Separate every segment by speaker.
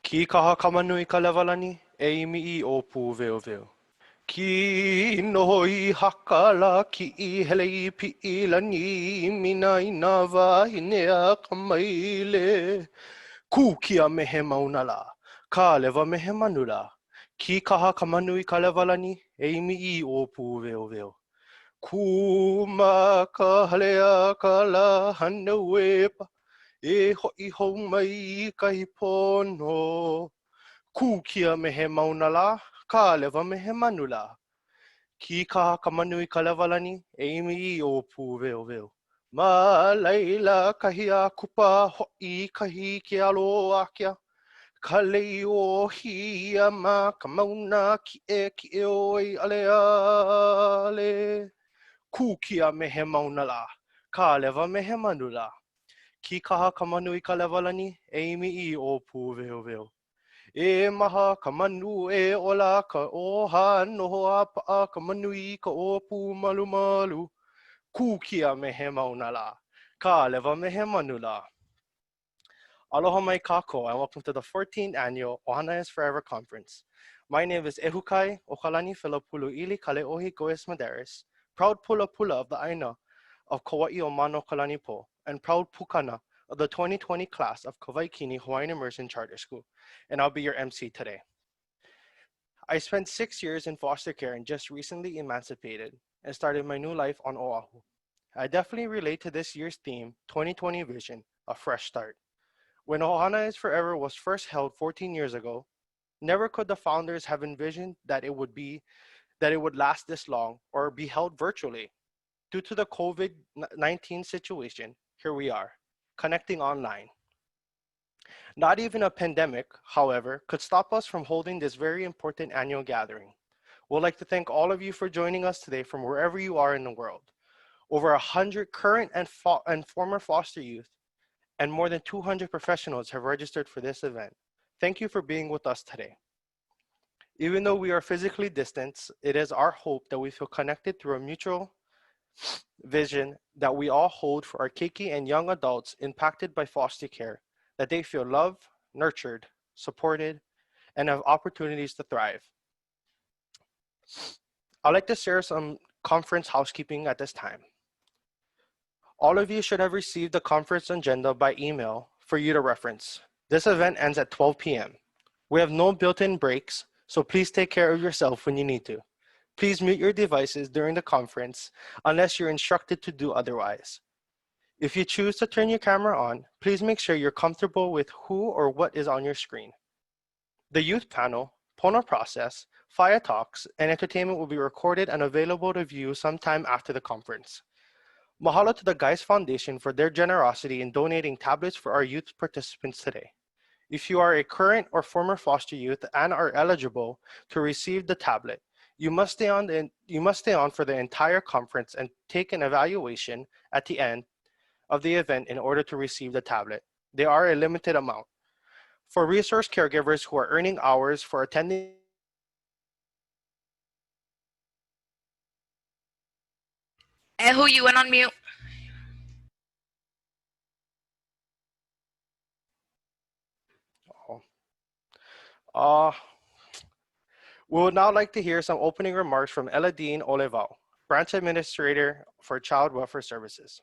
Speaker 1: Ki kaha kamanui ka lewalani, e imi o pu veo veo. Ki noho I hakala ki I hele I pi I lani mina I na wahinea ka maile. Ku kia mehe maunala, ka lewa mehe manula. Ki kaha kamanui ka lewalani, e imi I o pu veo veo. Ku ma ka halea ka la hana wepa, e hoi hou mai I ka hipono. Ku kia mehe maunala, ka lewa mehe manula. Ki ka kamanui ka lewalani, e imi I o pu veo veo. Ma laila kahi a kupa hoi kahi ke alo akia. Ka lei o hia ma ka mauna ki e oi ale ale. Ku kia mehe maunala, ka lewa mehe manula. Ki kaha kamanui ka lewalani, e imi I o pu veo veo. E maha ka manu e ola ka oha noho a paa ka manui ka opu malu malu. Ku kia mehe maunala, ka lewa mehe manula. Aloha mai kako and welcome to the 14th annual Ohana is Forever Conference. My name is Ehukai Okalani Filapulu Ili Kaleohi Goes Madaris, proud pula pula of the Aina of Kauai o Mano Kalanipo, and proud pukana of the 2020 class of Kawaikini Hawaiian Immersion Charter School, and I'll be your MC today. I spent 6 years in foster care and just recently emancipated and started my new life on Oahu. I definitely relate to this year's theme, 2020 Vision, a fresh start. When Ohana is Forever was first held 14 years ago, never could the founders have envisioned that it would last this long or be held virtually. Due to the COVID-19 situation, here we are, connecting online. Not even a pandemic, however, could stop us from holding this very important annual gathering. We'd like to thank all of you for joining us today from wherever you are in the world. Over 100 current and former foster youth and more than 200 professionals have registered for this event. Thank you for being with us today. Even though we are physically distant, it is our hope that we feel connected through a mutual vision that we all hold for our keiki and young adults impacted by foster care, that they feel loved, nurtured, supported, and have opportunities to thrive. I'd like to share some conference housekeeping at this time. All of you should have received the conference agenda by email for you to reference. This event ends at 12 p.m. We have no built-in breaks, so please take care of yourself when you need to. Please mute your devices during the conference unless you're instructed to do otherwise. If you choose to turn your camera on, please make sure you're comfortable with who or what is on your screen. The youth panel, Pono process, fire talks, and entertainment will be recorded and available to view sometime after the conference. Mahalo to the Geist Foundation for their generosity in donating tablets for our youth participants today. If you are a current or former foster youth and are eligible to receive the tablet, you must stay on for the entire conference and take an evaluation at the end of the event in order to receive the tablet. They are a limited amount. For resource caregivers who are earning hours for attending
Speaker 2: Who you went on mute?
Speaker 1: uh, we would now like to hear some opening remarks from Eladine Olevao, Branch Administrator for Child Welfare Services.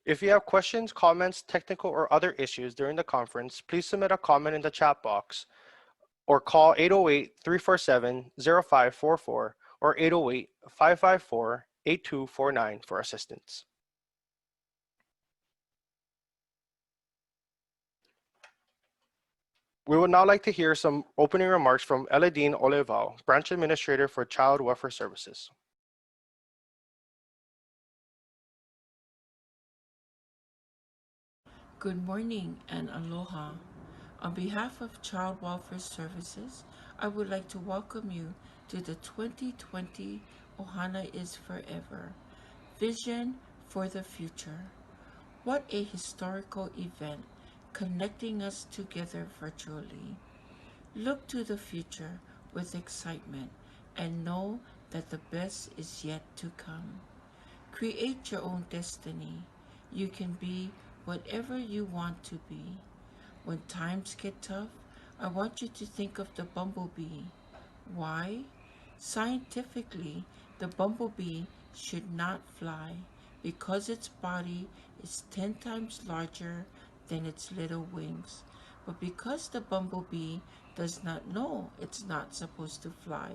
Speaker 1: If you have questions, comments, technical or other issues during the conference, please submit a comment in the chat box or call 808-347-0544 or 808-554-8249 for assistance. We would now like to hear some opening remarks from Eladine Olevao, Branch Administrator for Child Welfare Services.
Speaker 3: Good morning and aloha. On behalf of Child Welfare Services, I would like to welcome you to the 2020 Ohana is Forever Vision for the Future. What a historical event connecting us together virtually. Look to the future with excitement and know that the best is yet to come. Create your own destiny. You can be whatever you want to be. When times get tough, I want you to think of the bumblebee. Why? Scientifically, the bumblebee should not fly because its body is 10 times larger than its little wings. But because the bumblebee does not know it's not supposed to fly,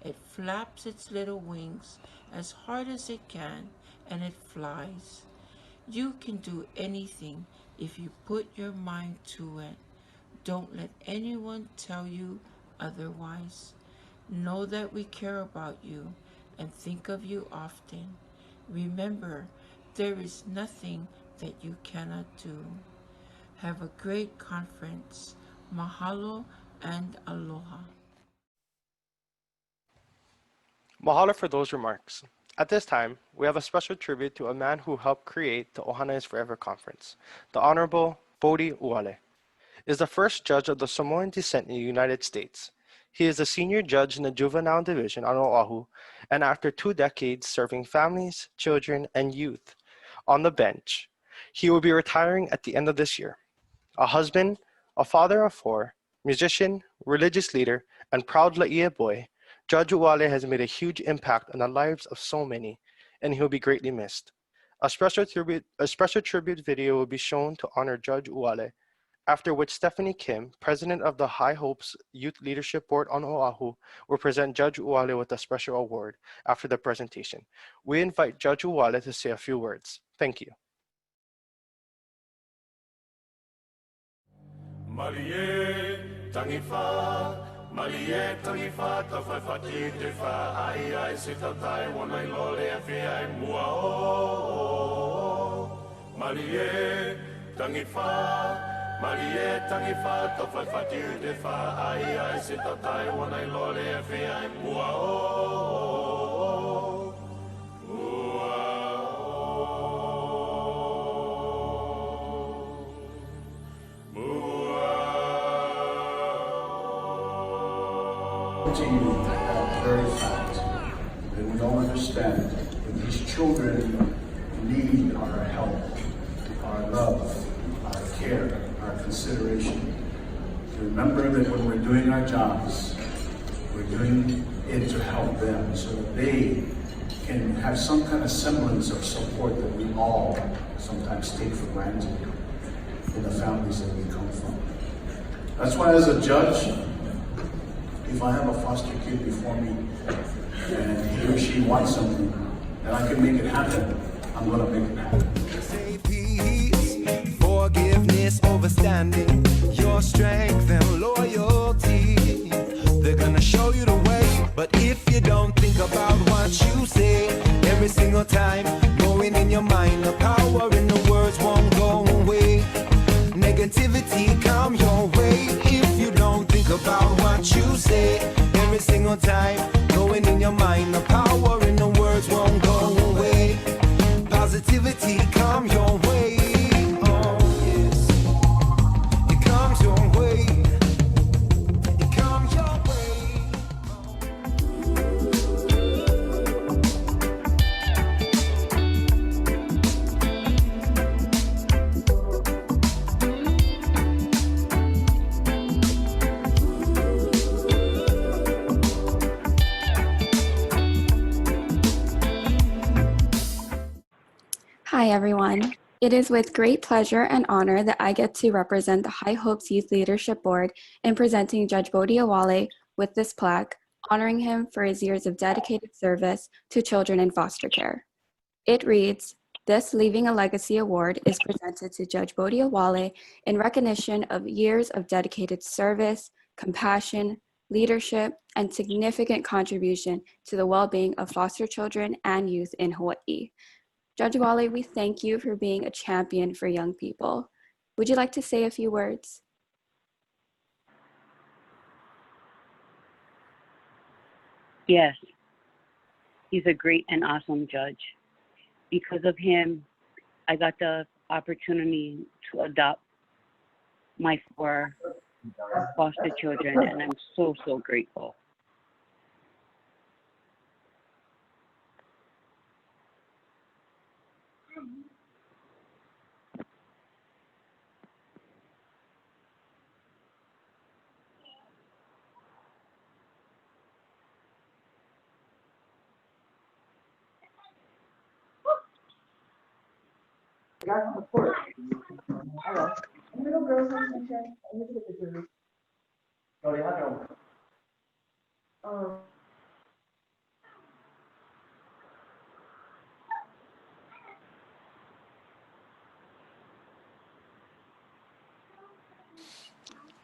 Speaker 3: it flaps its little wings as hard as it can and it flies. You can do anything if you put your mind to it. Don't let anyone tell you otherwise. Know that we care about you and think of you often. Remember, there is nothing that you cannot do. Have a great conference. Mahalo and aloha.
Speaker 1: Mahalo for those remarks. At this time, we have a special tribute to a man who helped create the Ohana is Forever Conference. The Honorable Bodhi Uale is the first judge of the Samoan descent in the United States. He is a senior judge in the Juvenile Division on Oahu, and after 2 decades serving families, children, and youth on the bench, he will be retiring at the end of this year. A husband, a father of 4, musician, religious leader, and proud Laie boy, Judge Uale has made a huge impact on the lives of so many, and he'll be greatly missed. A special tribute video will be shown to honor Judge Uale, after which Stephanie Kim, president of the High Hopes Youth Leadership Board on Oahu, will present Judge Uale with a special award after the presentation. We invite Judge Uale to say a few words. Thank you.
Speaker 4: Malie, tangifa, malie, tangifa, tawhai whati te wha, ai, se tautai, wanai lole a whiai mua o. Malie, tangifa, malie, tangifa, tawhai whati te wha, ai, se tautai, wanai lole a whiai mua o.
Speaker 5: To you that very fact that we all understand that these children need our help, our love, our care, our consideration. Remember that when we're doing our jobs, we're doing it to help them so that they can have some kind of semblance of support that we all sometimes take for granted in the families that we come from. That's why as a judge, if I have a foster kid before me and he or she wants something and I can make it happen, I'm going to make it happen.
Speaker 6: Peace, forgiveness, overstanding, your strength and loyalty. They're gonna show you the way, but if you don't think about what you say every single time, going in your mind, the power in the words won't go away. Negativity come your way if you don't think about what you say every single time, going in your mind, the power in the words won't go away. Positivity come your way. Oh yes, it comes your way. It comes your way.
Speaker 7: Hi, everyone. It is with great pleasure and honor that I get to represent the High Hopes Youth Leadership Board in presenting Judge Bodhi Uale with this plaque, honoring him for his years of dedicated service to children in foster care. It reads, "This Leaving a Legacy Award is presented to Judge Bodhi Uale in recognition of years of dedicated service, compassion, leadership, and significant contribution to the well-being of foster children and youth in Hawaii." Judge Uale, we thank you for being a champion for young people. Would you like to say a few words?
Speaker 8: Yes, he's a great and awesome judge. Because of him, I got the opportunity to adopt my 4 foster children, and I'm so, so grateful.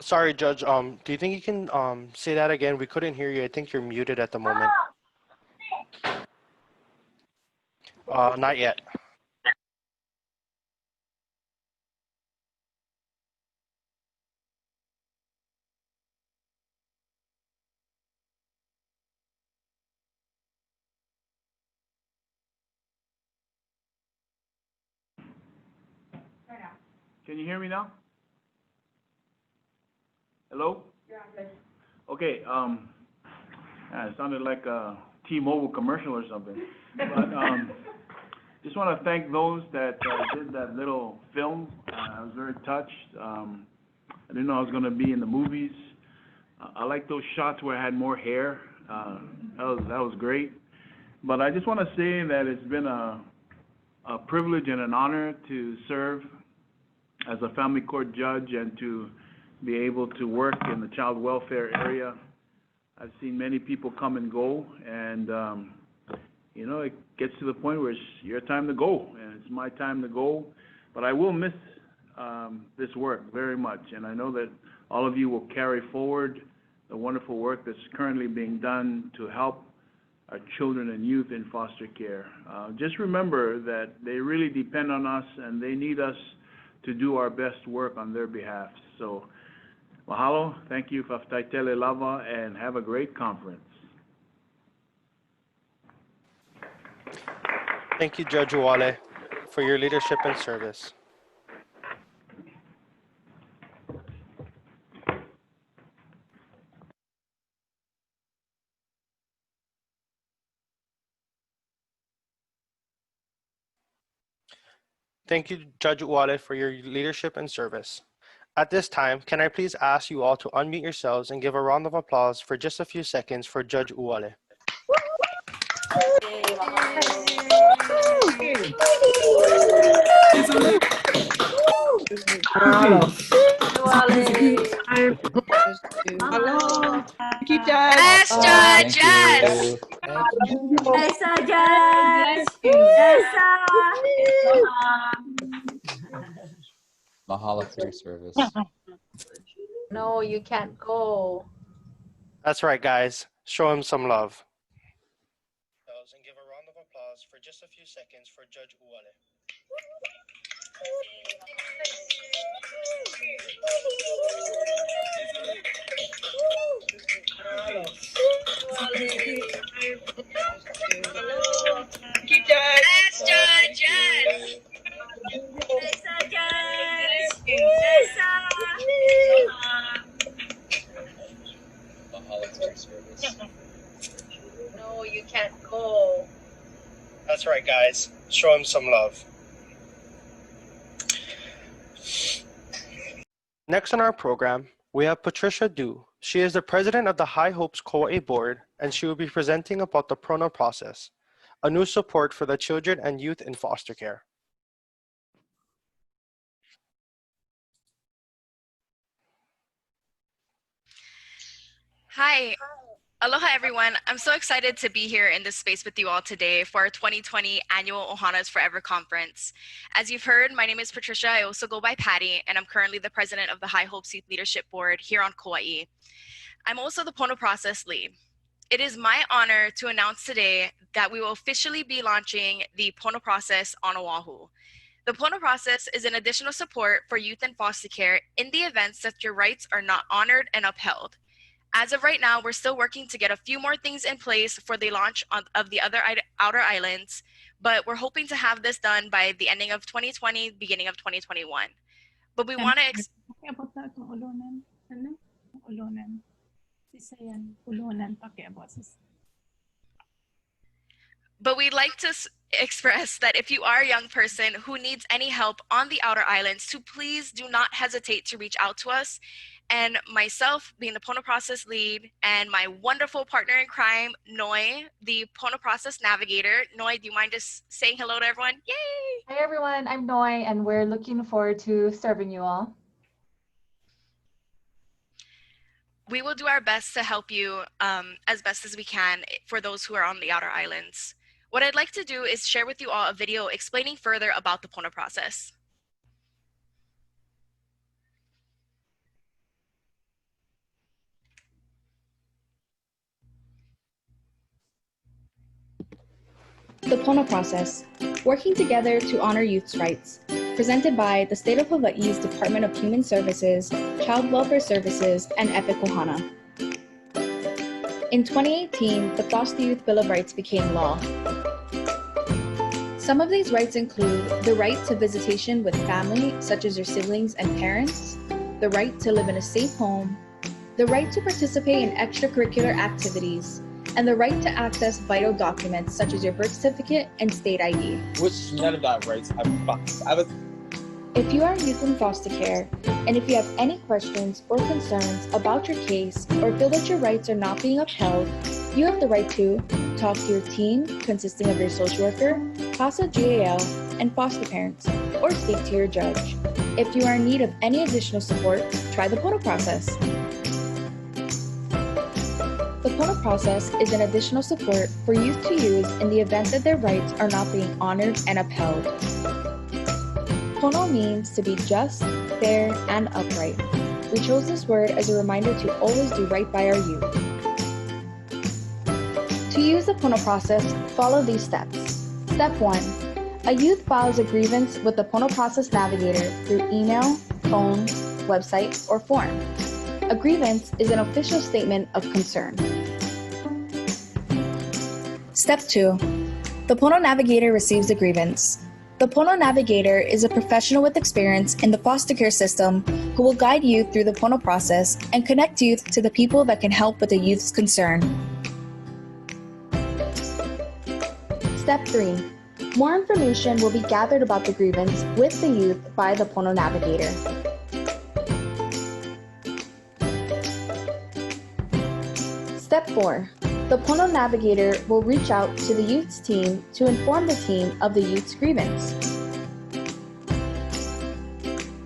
Speaker 1: Sorry, Judge. Do you think you can say that again? We couldn't hear you. I think you're muted at the moment. Not yet.
Speaker 9: Can you hear me now? Hello? Okay, yeah, it sounded like a T-Mobile commercial or something. But, just want to thank those that did that little film. I was very touched. I didn't know I was going to be in the movies. I like those shots where I had more hair. That was great. But I just want to say that it's been a privilege and an honor to serve as a family court judge and to be able to work in the child welfare area. I've seen many people come and go, and you know, it gets to the point where it's your time to go, and it's my time to go. But I will miss this work very much, and I know that all of you will carry forward the wonderful work that's currently being done to help our children and youth in foster care. Just remember that they really depend on us, and they need us to do our best work on their behalf. So, mahalo, thank you, Faftaitele Lava, and have a great conference.
Speaker 1: Thank you, Judge Uwale, for your leadership and service. Thank you, Judge Uwale, for your leadership and service. At this time, can I please ask you all to unmute yourselves and give a round of applause for just a few seconds for Judge Uwale.
Speaker 2: Hello.
Speaker 10: Thank you, Judge.
Speaker 2: Yes, Judge. Yes.
Speaker 10: Esa, Judge. Esa.
Speaker 11: Mahalo for your service.
Speaker 10: No, you can't go.
Speaker 1: That's right, guys. Show him some love. And give a round of applause for just a few seconds for Judge Uwale.
Speaker 10: Thank you, Judge.
Speaker 2: Yes, Judge. Yes.
Speaker 10: Esa, Judge. Esa.
Speaker 11: Mahalo for your service.
Speaker 10: No, you can't go.
Speaker 1: That's right, guys. Show him some love. Next on our program, we have Patricia Du. She is the president of the High Hopes Kauai Board, and she will be presenting about the Prono process, a new support for the children and youth in foster care.
Speaker 2: Hi. Aloha, everyone. I'm so excited to be here in this space with you all today for our 2020 annual Ohana's Forever Conference. As you've heard, my name is Patricia. I also go by Patty, and I'm currently the president of the High Hopes Youth Leadership Board here on Kauai. I'm also the Pono Process lead. It is my honor to announce today that we will officially be launching the Pono Process on Oahu. The Pono Process is an additional support for youth in foster care in the events that your rights are not honored and upheld. As of right now, we're still working to get a few more things in place for the launch of the other outer islands, but we're hoping to have this done by the ending of 2020, beginning of 2021. But we want to
Speaker 11: Pakiabot na itong ulunan. Ano? Ulunan. Isa yan. Ulunan. Pakiabot.
Speaker 2: But we'd like to express that if you are a young person who needs any help on the outer islands, to please do not hesitate to reach out to us. And myself, being the Pono Process lead, and my wonderful partner in crime, Noi, the Pono Process navigator. Noi, do you mind just saying hello to everyone? Yay!
Speaker 12: Hi everyone, I'm Noi, and we're looking forward to serving you all.
Speaker 2: We will do our best to help you as best as we can for those who are on the outer islands. What I'd like to do is share with you all a video explaining further about the Pono Process.
Speaker 13: The Pono Process, working together to honor youth's rights, presented by the State of Hawaii's Department of Human Services, Child Welfare Services, and Epic Ohana. In 2018, the Foster Youth Bill of Rights became law. Some of these rights include the right to visitation with family, such as your siblings and parents, the right to live in a safe home, the right to participate in extracurricular activities, and the right to access vital documents such as your birth certificate and state ID.
Speaker 14: Which none of that rights I was.
Speaker 13: If you are youth in foster care, and if you have any questions or concerns about your case or feel that your rights are not being upheld, you have the right to talk to your team consisting of your social worker, CASA GAL, and foster parents, or speak to your judge. If you are in need of any additional support, try the Pono Process. The Pono Process is an additional support for youth to use in the event that their rights are not being honored and upheld. Pono means to be just, fair, and upright. We chose this word as a reminder to always do right by our youth. To use the Pono Process, follow these steps. Step 1. A youth files a grievance with the Pono Process navigator through email, phone, website, or form. A grievance is an official statement of concern. Step 2. The Pono Navigator receives the grievance. The Pono Navigator is a professional with experience in the foster care system who will guide you through the Pono Process and connect youth to the people that can help with the youth's concern. Step 3. More information will be gathered about the grievance with the youth by the Pono Navigator. Step 4. The Pono Navigator will reach out to the youth's team to inform the team of the youth's grievance.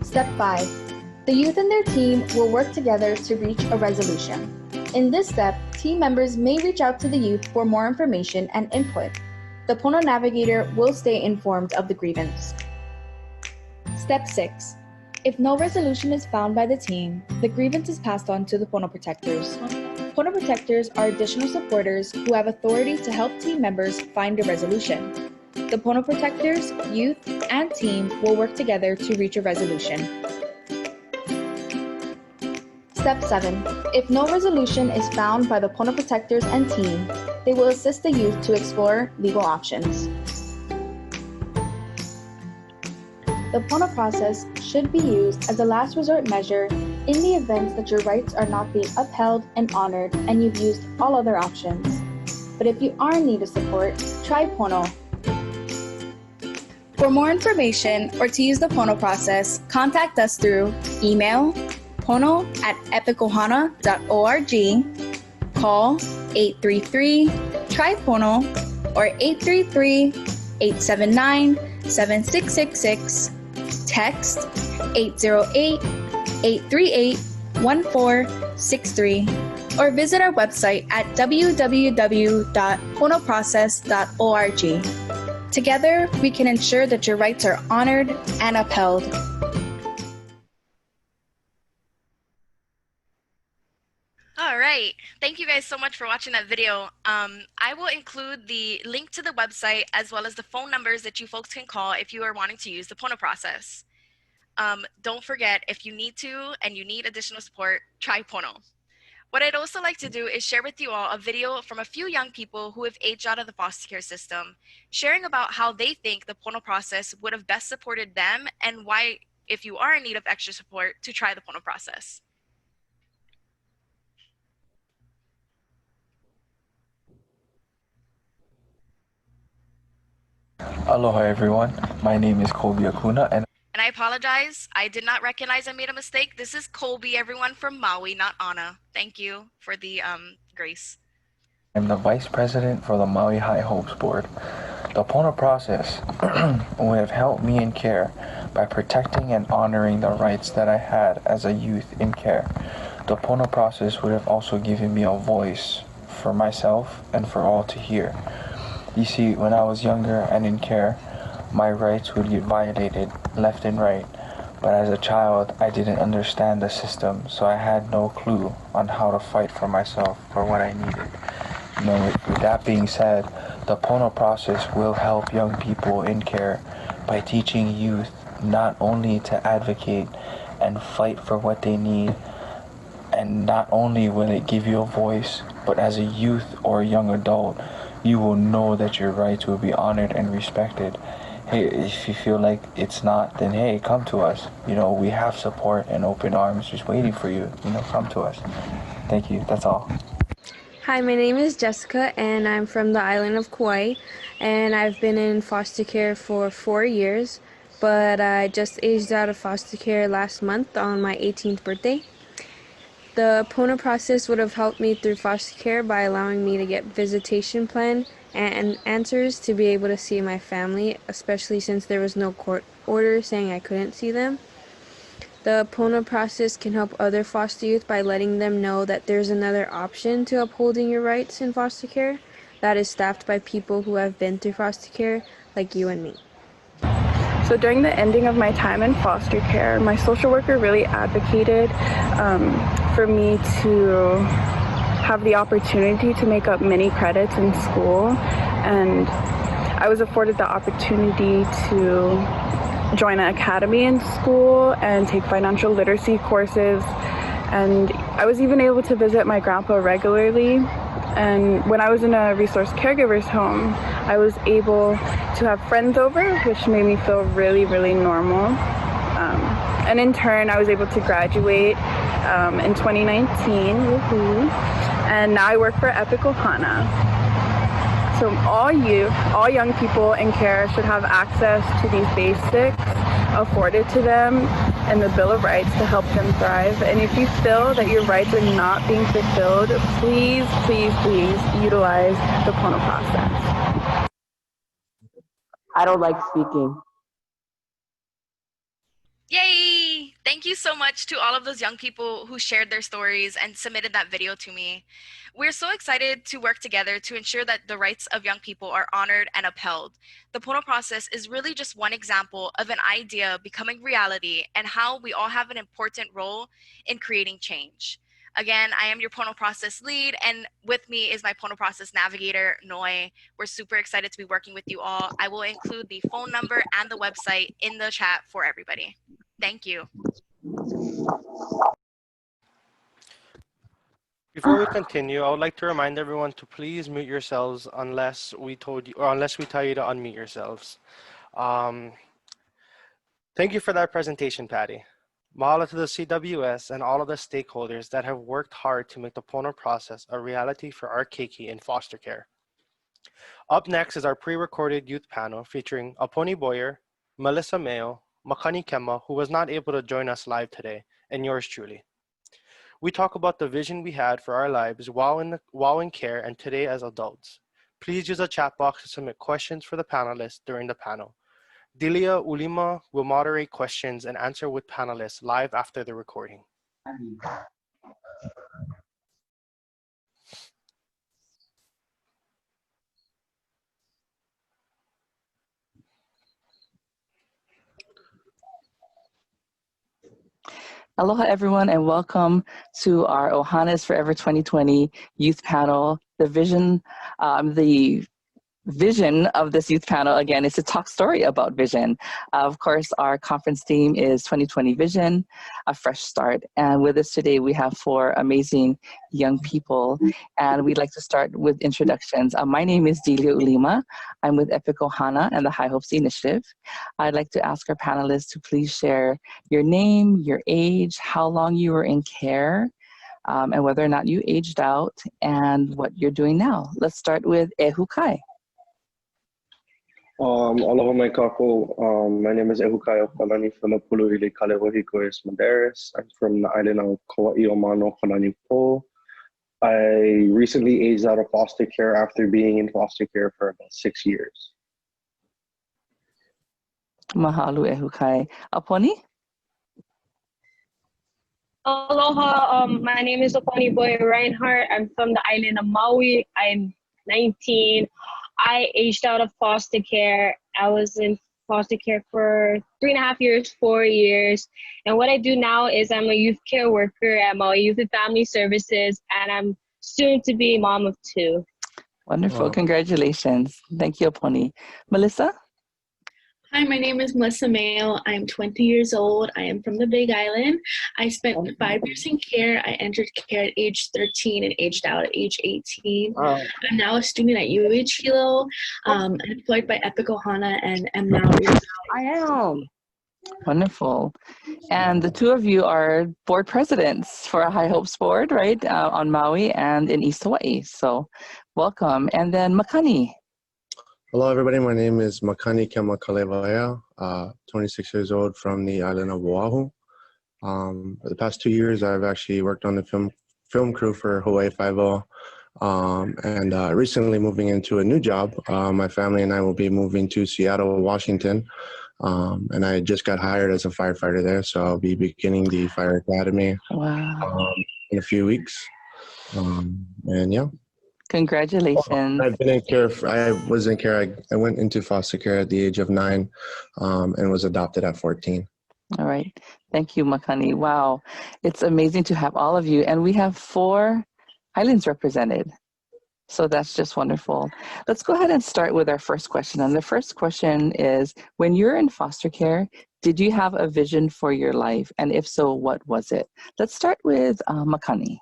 Speaker 13: Step 5. The youth and their team will work together to reach a resolution. In this step, team members may reach out to the youth for more information and input. The Pono Navigator will stay informed of the grievance. Step 6. If no resolution is found by the team, the grievance is passed on to the Pono Protectors. Pono Protectors are additional supporters who have authority to help team members find a resolution. The Pono Protectors, youth, and team will work together to reach a resolution. Step 7. If no resolution is found by the Pono Protectors and team, they will assist the youth to explore legal options. The Pono Process should be used as a last resort measure in the event that your rights are not being upheld and honored and you've used all other options. But if you are in need of support, try Pono. For more information or to use the Pono Process, contact us through email pono@epicohana.org, call 833-TRI-PONO or 833-879-7666, text 808-838-1463, or visit our website at www.ponoprocess.org. Together, we can ensure that your rights are honored and upheld.
Speaker 2: All right. Thank you guys so much for watching that video. I will include the link to the website as well as the phone numbers that you folks can call if you are wanting to use the Pono Process. Don't forget, if you need to and you need additional support, try Pono. What I'd also like to do is share with you all a video from a few young people who have aged out of the foster care system, sharing about how they think the Pono Process would have best supported them and why if you are in need of extra support, to try the Pono process.
Speaker 15: Aloha everyone, my name is Kobe Akuna and
Speaker 2: I apologize, I did not recognize I made a mistake. This is Colby, everyone, from Maui, not Anna. Thank you for the grace.
Speaker 15: I'm the Vice President for the Maui High Hopes Board. The Pono process would have helped me in care by protecting and honoring the rights that I had as a youth in care. The Pono process would have also given me a voice for myself and for all to hear. You see, when I was younger and in care, my rights would get violated left and right. But as a child, I didn't understand the system, so I had no clue on how to fight for myself for what I needed. You know, with that being said, the Pono process will help young people in care by teaching youth not only to advocate and fight for what they need, and not only will it give you a voice, but as a youth or a young adult, you will know that your rights will be honored and respected. Hey, if you feel like it's not, then hey, come to us. You know, we have support and open arms just waiting for you. You know, come to us. Thank you. That's all.
Speaker 16: Hi, my name is Jessica and I'm from the island of Kauai, and I've been in foster care for 4 years, but I just aged out of foster care last month on my 18th birthday. The Pono process would have helped me through foster care by allowing me to get visitation plan and answers to be able to see my family, especially since there was no court order saying I couldn't see them. The Pono process can help other foster youth by letting them know that there's another option to upholding your rights in foster care that is staffed by people who have been through foster care, like you and me.
Speaker 17: So during the ending of my time in foster care, my social worker really advocated for me to have the opportunity to make up mini credits in school, and I was afforded the opportunity to join an academy in school and take financial literacy courses, and I was even able to visit my grandpa regularly. And when I was in a resource caregivers home, I was able to have friends over, which made me feel really, really normal. And in turn, I was able to graduate in 2019, woohoo, and now I work for Epic Ohana. So all young people in care should have access to these basics afforded to them in the Bill of Rights to help them thrive. And if you feel that your rights are not being fulfilled, please, please, please utilize the Pono process.
Speaker 18: I don't like speaking.
Speaker 2: Yay! Thank you so much to all of those young people who shared their stories and submitted that video to me. We're so excited to work together to ensure that the rights of young people are honored and upheld. The Pono process is really just one example of an idea becoming reality and how we all have an important role in creating change. Again, I am your Pono process lead, and with me is my Pono process navigator, Noi. We're super excited to be working with you all. I will include the phone number and the website in the chat for everybody. Thank you.
Speaker 1: Before we continue, I would like to remind everyone to please mute yourselves unless we tell you to unmute yourselves. Thank you for that presentation, Patty. Mahalo to the CWS and all of the stakeholders that have worked hard to make the Pono process a reality for our keiki in foster care. Up next is our pre-recorded youth panel featuring Aponi Boyer, Melissa Mayo, Makani Kema, who was not able to join us live today, and yours truly. We talk about the vision we had for our lives while in care and today as adults. Please use the chat box to submit questions for the panelists during the panel. Delia Ulima will moderate questions and answer with panelists live after the recording.
Speaker 18: Aloha everyone and welcome to our Ohana's Forever 2020 youth panel. The vision, the vision of this youth panel, again, is to talk story about vision. Of course, our conference theme is 2020 Vision, a fresh start. And with us today, we have 4 amazing young people. And we'd like to start with introductions. My name is Delia Ulima. I'm with Epic Ohana and the High Hopes Initiative. I'd like to ask our panelists to please share your name, your age, how long you were in care, and whether or not you aged out, and what you're doing now. Let's start with Ehukai.
Speaker 19: Aloha mai kako. My name is Ehukai Okalani from the Pulu'ili Kalewahiko is Maderas. I'm from the island of Kauai Omano, Kalani Po. I recently aged out of foster care after being in foster care for about 6 years.
Speaker 18: Mahalo Ehukai. Aponi?
Speaker 20: Aloha, my name is Opani Boy Reinhardt. I'm from the island of Maui. I'm 19. I aged out of foster care. I was in foster care for 3.5 years, 4 years. And what I do now is I'm a youth care worker at Maui Youth and Family Services, and I'm soon to be a mom of 2.
Speaker 18: Wonderful. Congratulations. Thank you, Aponi. Melissa?
Speaker 21: Hi, my name is Melissa Mayo. I'm 20 years old. I am from the Big Island. I spent 5 years in care. I entered care at age 13 and aged out at age 18. I'm now a student at UH Hilo, employed by Epic Ohana, and am now
Speaker 18: Wonderful. And the 2 of you are board presidents for a High Hopes board, right, on Maui and in East Hawaii. So welcome. And then Makani.
Speaker 22: Hello, everybody. My name is Makani Kemakalevaya, 26 years old from the island of Oahu. For the past 2 years, I've actually worked on the film crew for Hawaii Five-0, and recently moving into a new job. My family and I will be moving to Seattle, Washington, and I just got hired as a firefighter there, so I'll be beginning the fire academy in a few weeks. And yeah.
Speaker 18: Congratulations.
Speaker 22: I've been in care. I was in care. I went into foster care at the age of 9 and was adopted at 14.
Speaker 18: All right. Thank you, Makani. Wow. It's amazing to have all of you. And we have 4 islands represented. So that's just wonderful. Let's go ahead and start with our first question. And the first question is, when you're in foster care, did you have a vision for your life? And if so, what was it? Let's start with Makani.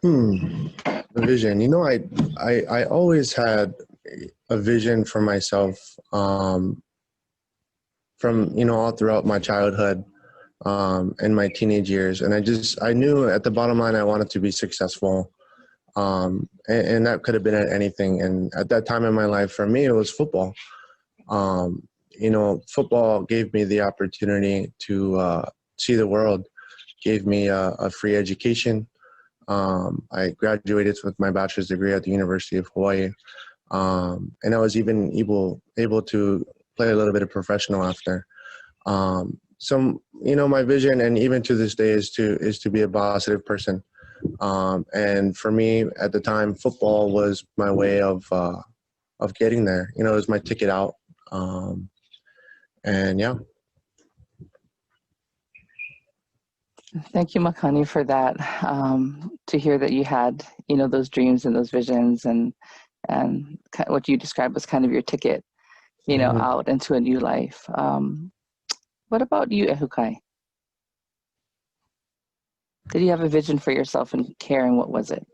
Speaker 22: A vision. You know, I always had a vision for myself from, you know, all throughout my childhood and my teenage years. And I knew at the bottom line I wanted to be successful. And that could have been at anything. And at that time in my life, for me, it was football. You know, football gave me the opportunity to see the world, gave me a free education. I graduated with my bachelor's degree at the University of Hawaii, and I was even able to play a little bit of professional after. So, you know, my vision, and even to this day, is to be a positive person. And for me, at the time, football was my way of getting there. You know, it was my ticket out. And yeah.
Speaker 18: Thank you, Makani, for that. To hear that you had, you know, those dreams and those visions, and what you described was kind of your ticket, you know, out into a new life. What about you, Ehukai? Did you have a vision for yourself in care, and what was it?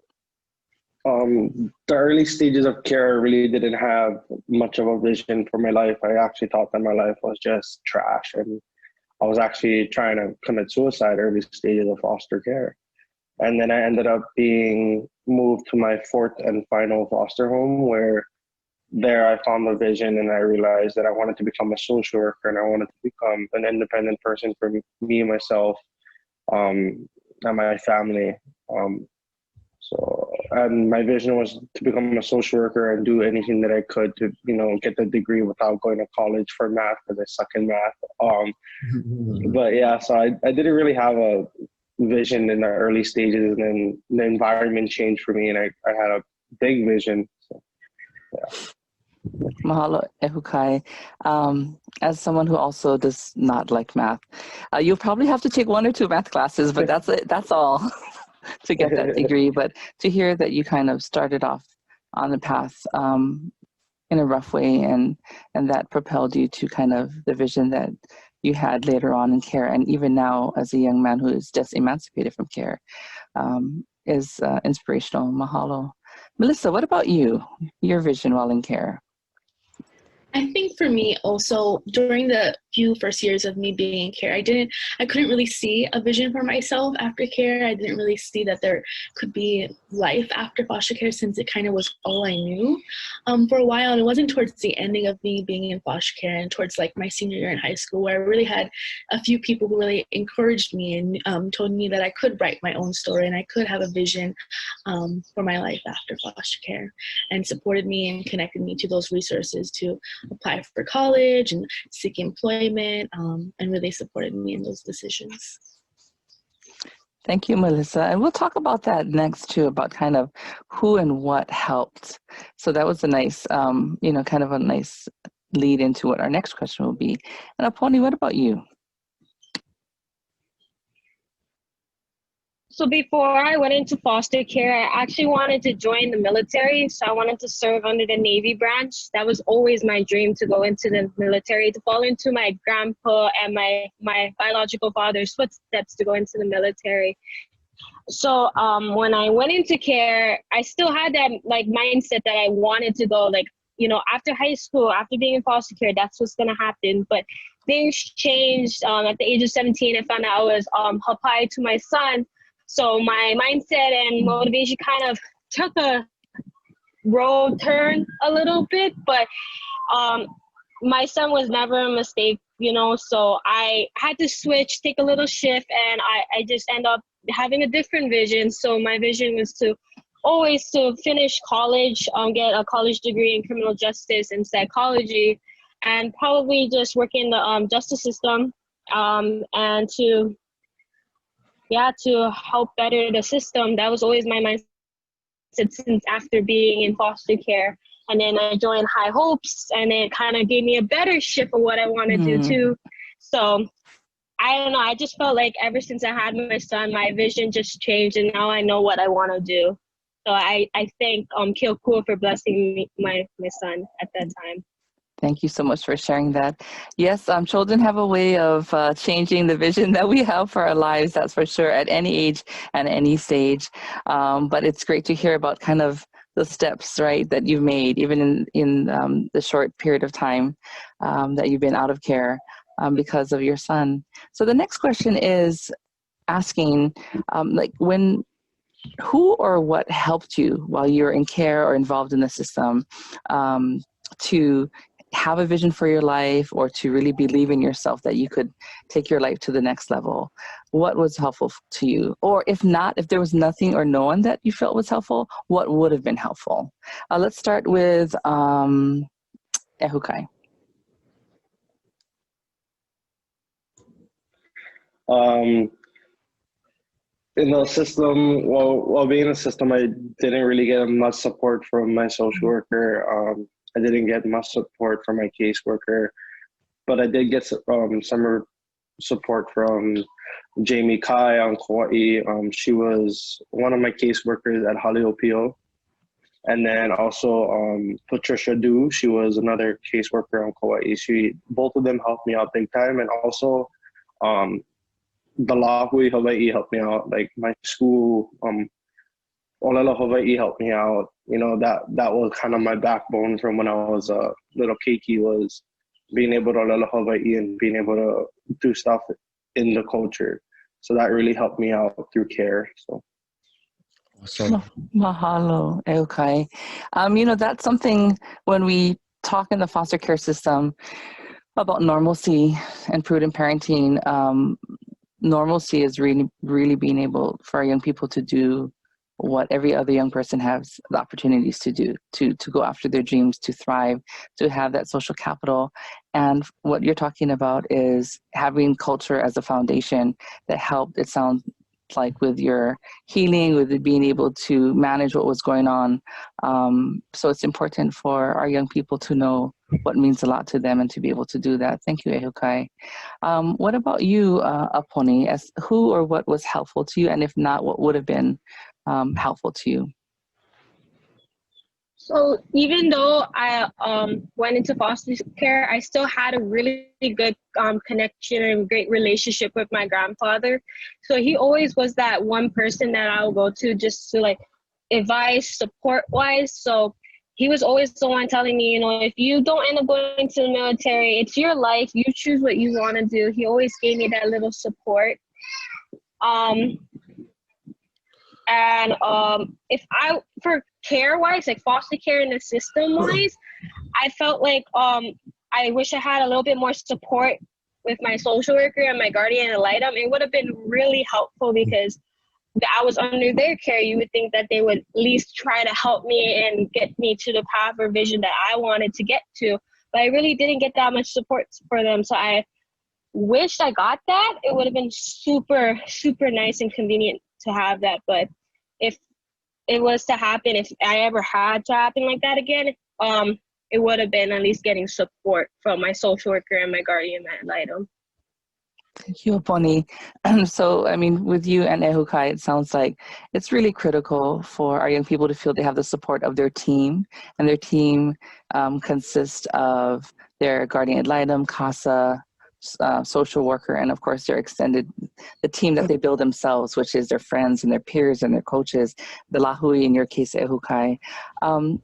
Speaker 19: The early stages of care, I really didn't have much of a vision for my life. I actually thought that my life was just trash, and I was actually trying to commit suicide early stages of foster care. And then I ended up being moved to my 4th and final foster home, where there I found the vision, and I realized that I wanted to become a social worker, and I wanted to become an independent person for me, myself, and my family. And my vision was to become a social worker and do anything that I could to, you know, get the degree without going to college for math, because I suck in math. But yeah, so I didn't really have a vision in the early stages, and then the environment changed for me, and I had a big vision. So, yeah.
Speaker 18: Mahalo, Ehukai. As someone who also does not like math, you'll probably have to take 1 or 2 math classes, but that's it. That's all to get that degree. But to hear that you kind of started off on the path in a rough way, and that propelled you to kind of the vision that you had later on in care, and even now as a young man who is just emancipated from care, is inspirational. Mahalo. Melissa, what about you? Your vision while in care?
Speaker 21: I think for me also, during the few first years of me being in care, I couldn't really see a vision for myself after care. I didn't really see that there could be life after foster care, since it kind of was all I knew for a while. And it wasn't towards the ending of me being in foster care and towards like my senior year in high school, where I really had a few people who really encouraged me and told me that I could write my own story and I could have a vision for my life after foster care, and supported me and connected me to those resources to apply for college and seek employment, and really supported me in those decisions.
Speaker 18: Thank you, Melissa. And we'll talk about that next too, about kind of who and what helped. So that was a nice, kind of a nice lead into what our next question will be. And Aponi, what about you?
Speaker 20: So before I went into foster care, I actually wanted to join the military. So I wanted to serve under the Navy branch. That was always my dream, to go into the military, to follow into my grandpa and my biological father's footsteps, to go into the military. So when I went into care, I still had that like mindset that I wanted to go, like, after high school, after being in foster care, that's what's going to happen. But things changed. At the age of 17, I found out I was applied to my son. So my mindset and motivation kind of took a road turn a little bit, but my son was never a mistake, so I had to switch, take a little shift, and I just end up having a different vision. So my vision was to always to finish college, get a college degree in criminal justice and psychology, and probably just work in the justice system, and to help better the system. That was always my mindset since after being in foster care. And then I joined High Hopes, and it kind of gave me a better shift of what I want to do too. So I don't know, I just felt like ever since I had my son, my vision just changed, and now I know what I want to do. So I thank Kilkul for blessing me, my son at that time.
Speaker 18: Thank you so much for sharing that. Yes, children have a way of changing the vision that we have for our lives, that's for sure, at any age and any stage. But it's great to hear about kind of the steps, right, that you've made, even in the short period of time that you've been out of care because of your son. So the next question is asking, who or what helped you while you were in care or involved in the system to have a vision for your life, or to really believe in yourself that you could take your life to the next level? What was helpful to you? Or if not, if there was nothing or no one that you felt was helpful, what would have been helpful? Let's start with Ehukai.
Speaker 19: In the system, while being in the system, I didn't really get much support from my social worker. I didn't get much support from my caseworker, but I did get some support from Jamie Kai on Kauai. She was one of my caseworkers at Haleopio. And then also Patricia Du, she was another caseworker on Kauai. Both of them helped me out big time. And also the Lahui Hawaii helped me out. Like my school, Olelo Hawaii helped me out. That was kind of my backbone from when I was a little keiki, was being able to Olelo Hawaii and being able to do stuff in the culture. So that really helped me out through care. So.
Speaker 18: Awesome. Mahalo, Eukai. That's something when we talk in the foster care system about normalcy and prudent parenting. Normalcy is really being able for our young people to do what every other young person has the opportunities to do, to go after their dreams, to thrive, to have that social capital. And what you're talking about is having culture as a foundation that helped, it sounds like, with your healing, with being able to manage what was going on. So it's important for our young people to know what means a lot to them and to be able to do that. Thank you, Ehukai. What about you, Aponi? As who or what was helpful to you? And if not, what would have been helpful to you?
Speaker 20: So even though I went into foster care, I still had a really good connection and great relationship with my grandfather. So he always was that one person that I'll go to just to like advice, support wise. So he was always the one telling me, you know, if you don't end up going to the military, it's your life. You choose what you want to do. He always gave me that little support. And if I, for care wise, like foster care in the system wise, I felt like I wish I had a little bit more support with my social worker and my guardian ad litem. It would have been really helpful because I was under their care. You would think that they would at least try to help me and get me to the path or vision that I wanted to get to. But I really didn't get that much support for them. So I wished I got that. It would have been super, super nice and convenient to have that. But if it was to happen, if I ever had to happen like that again, it would have been at least getting support from my social worker and my guardian ad litem.
Speaker 18: Thank you, Aponi. So, I mean, with you and Ehukai, it sounds like it's really critical for our young people to feel they have the support of their team, and their team consists of their guardian ad litem, CASA, social worker, and of course their extended, the team that they build themselves, which is their friends and their peers and their coaches, the lahui, in your case, Ehukai.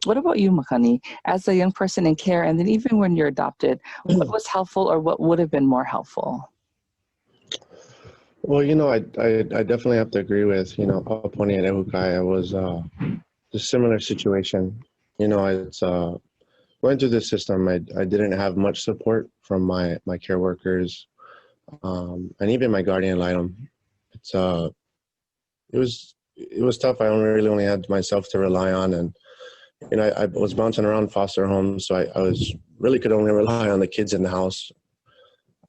Speaker 18: What about you, Makani? As a young person in care, and then even when you're adopted, what was helpful or what would have been more helpful?
Speaker 22: Well, you know, I definitely have to agree with, you know, Aponi and Ehukai. I was a similar situation. You know, it's going through the system. I didn't have much support from my care workers, and even my guardian ad litem. It was tough. I only had myself to rely on, and you know, I was bouncing around foster homes, so I was really could only rely on the kids in the house.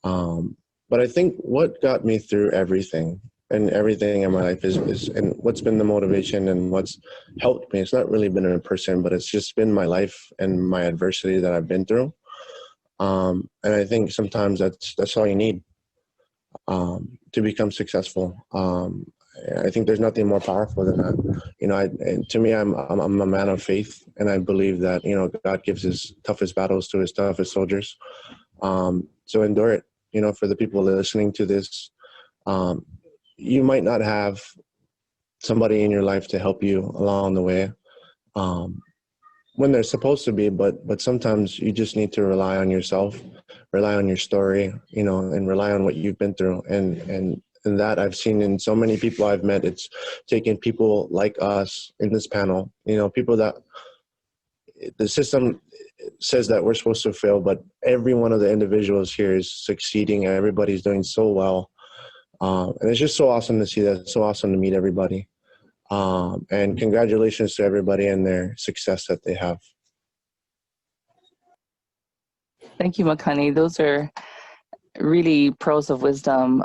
Speaker 22: But I think what got me through everything in my life is and what's been the motivation and what's helped me. It's not really been a person, but it's just been my life and my adversity that I've been through. And I think sometimes that's all you need to become successful. I think there's nothing more powerful than that. You know, to me, I'm a man of faith, and I believe that, you know, God gives his toughest battles to his toughest soldiers. So endure it. You know, for the people listening to this, you might not have somebody in your life to help you along the way when they're supposed to be, but sometimes you just need to rely on yourself, rely on your story, you know, and rely on what you've been through. And that I've seen in so many people I've met. It's taken people like us in this panel, you know, people that the system says that we're supposed to fail, but every one of the individuals here is succeeding and everybody's doing so well. And it's just so awesome to see that. It's so awesome to meet everybody. And congratulations to everybody and their success that they have.
Speaker 18: Thank you, Makani. Those are really pearls of wisdom.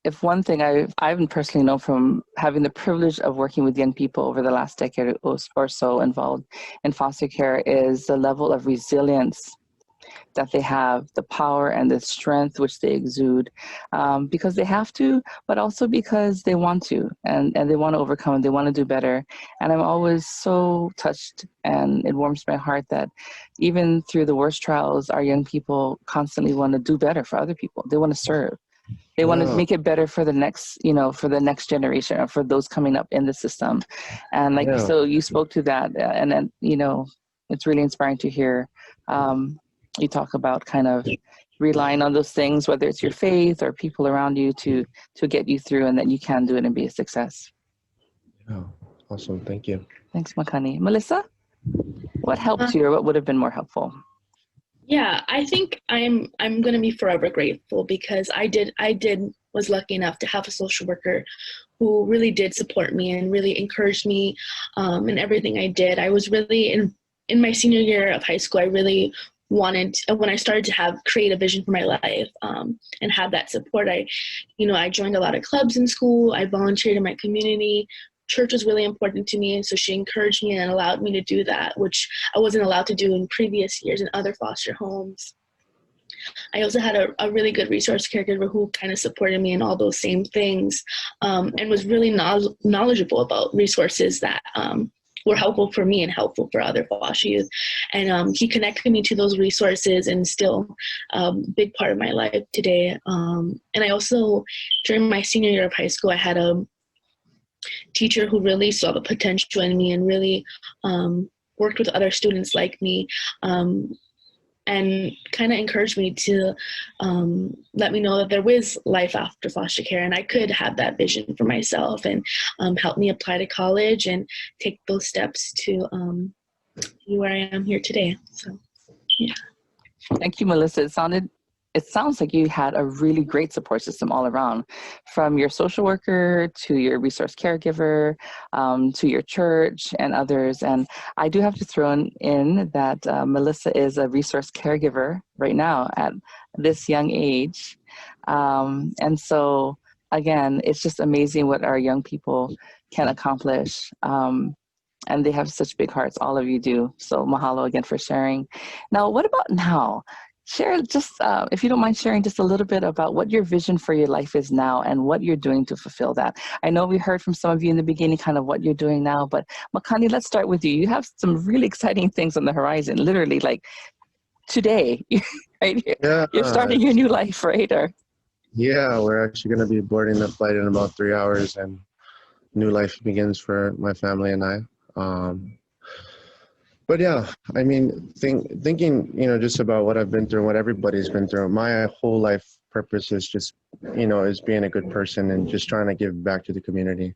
Speaker 18: If one thing I've personally known from having the privilege of working with young people over the last decade or so involved in foster care is the level of resilience that they have, the power and the strength which they exude, because they have to, but also because they want to, and they want to overcome, and they want to do better. And I'm always so touched, and it warms my heart that even through the worst trials, our young people constantly want to do better for other people. They want to serve. They want to make it better for the next, you know, for the next generation or for those coming up in the system. And so you spoke to that, and then, you know, it's really inspiring to hear you talk about kind of relying on those things, whether it's your faith or people around you to get you through, and that you can do it and be a success.
Speaker 22: Yeah, awesome. Thank you.
Speaker 18: Thanks, Makani. Melissa, what helped you or what would have been more helpful?
Speaker 21: Yeah, I think I'm going to be forever grateful because I was lucky enough to have a social worker who really did support me and really encouraged me in everything I did. I was really in my senior year of high school. I really wanted, when I started to create a vision for my life and have that support, I joined a lot of clubs in school. I volunteered in my community. Church was really important to me, and so she encouraged me and allowed me to do that, which I wasn't allowed to do in previous years in other foster homes. I also had a really good resource caregiver who kind of supported me in all those same things, and was really knowledgeable about resources that were helpful for me and helpful for other foster youth. And he connected me to those resources, and still a big part of my life today. And I also, during my senior year of high school, I had a teacher who really saw the potential in me and really worked with other students like me, and kind of encouraged me to let me know that there was life after foster care, and I could have that vision for myself, and help me apply to college and take those steps to be where I am here today. So, yeah.
Speaker 18: Thank you, Melissa. It sounds like you had a really great support system all around, from your social worker to your resource caregiver, to your church and others. And I do have to throw in that Melissa is a resource caregiver right now at this young age. And so, again, it's just amazing what our young people can accomplish. And they have such big hearts, all of you do. So mahalo again for sharing. Now, what about now? Share just, if you don't mind sharing just a little bit about what your vision for your life is now and what you're doing to fulfill that. I know we heard from some of you in the beginning kind of what you're doing now, but Makani, let's start with you. You have some really exciting things on the horizon, literally like today, right?
Speaker 22: Yeah,
Speaker 18: You're starting your new life, right? Or
Speaker 22: yeah, we're actually going to be boarding the flight in about 3 hours, and new life begins for my family and I. But yeah, I mean, thinking, just about what I've been through, what everybody's been through, my whole life purpose is just, is being a good person and just trying to give back to the community.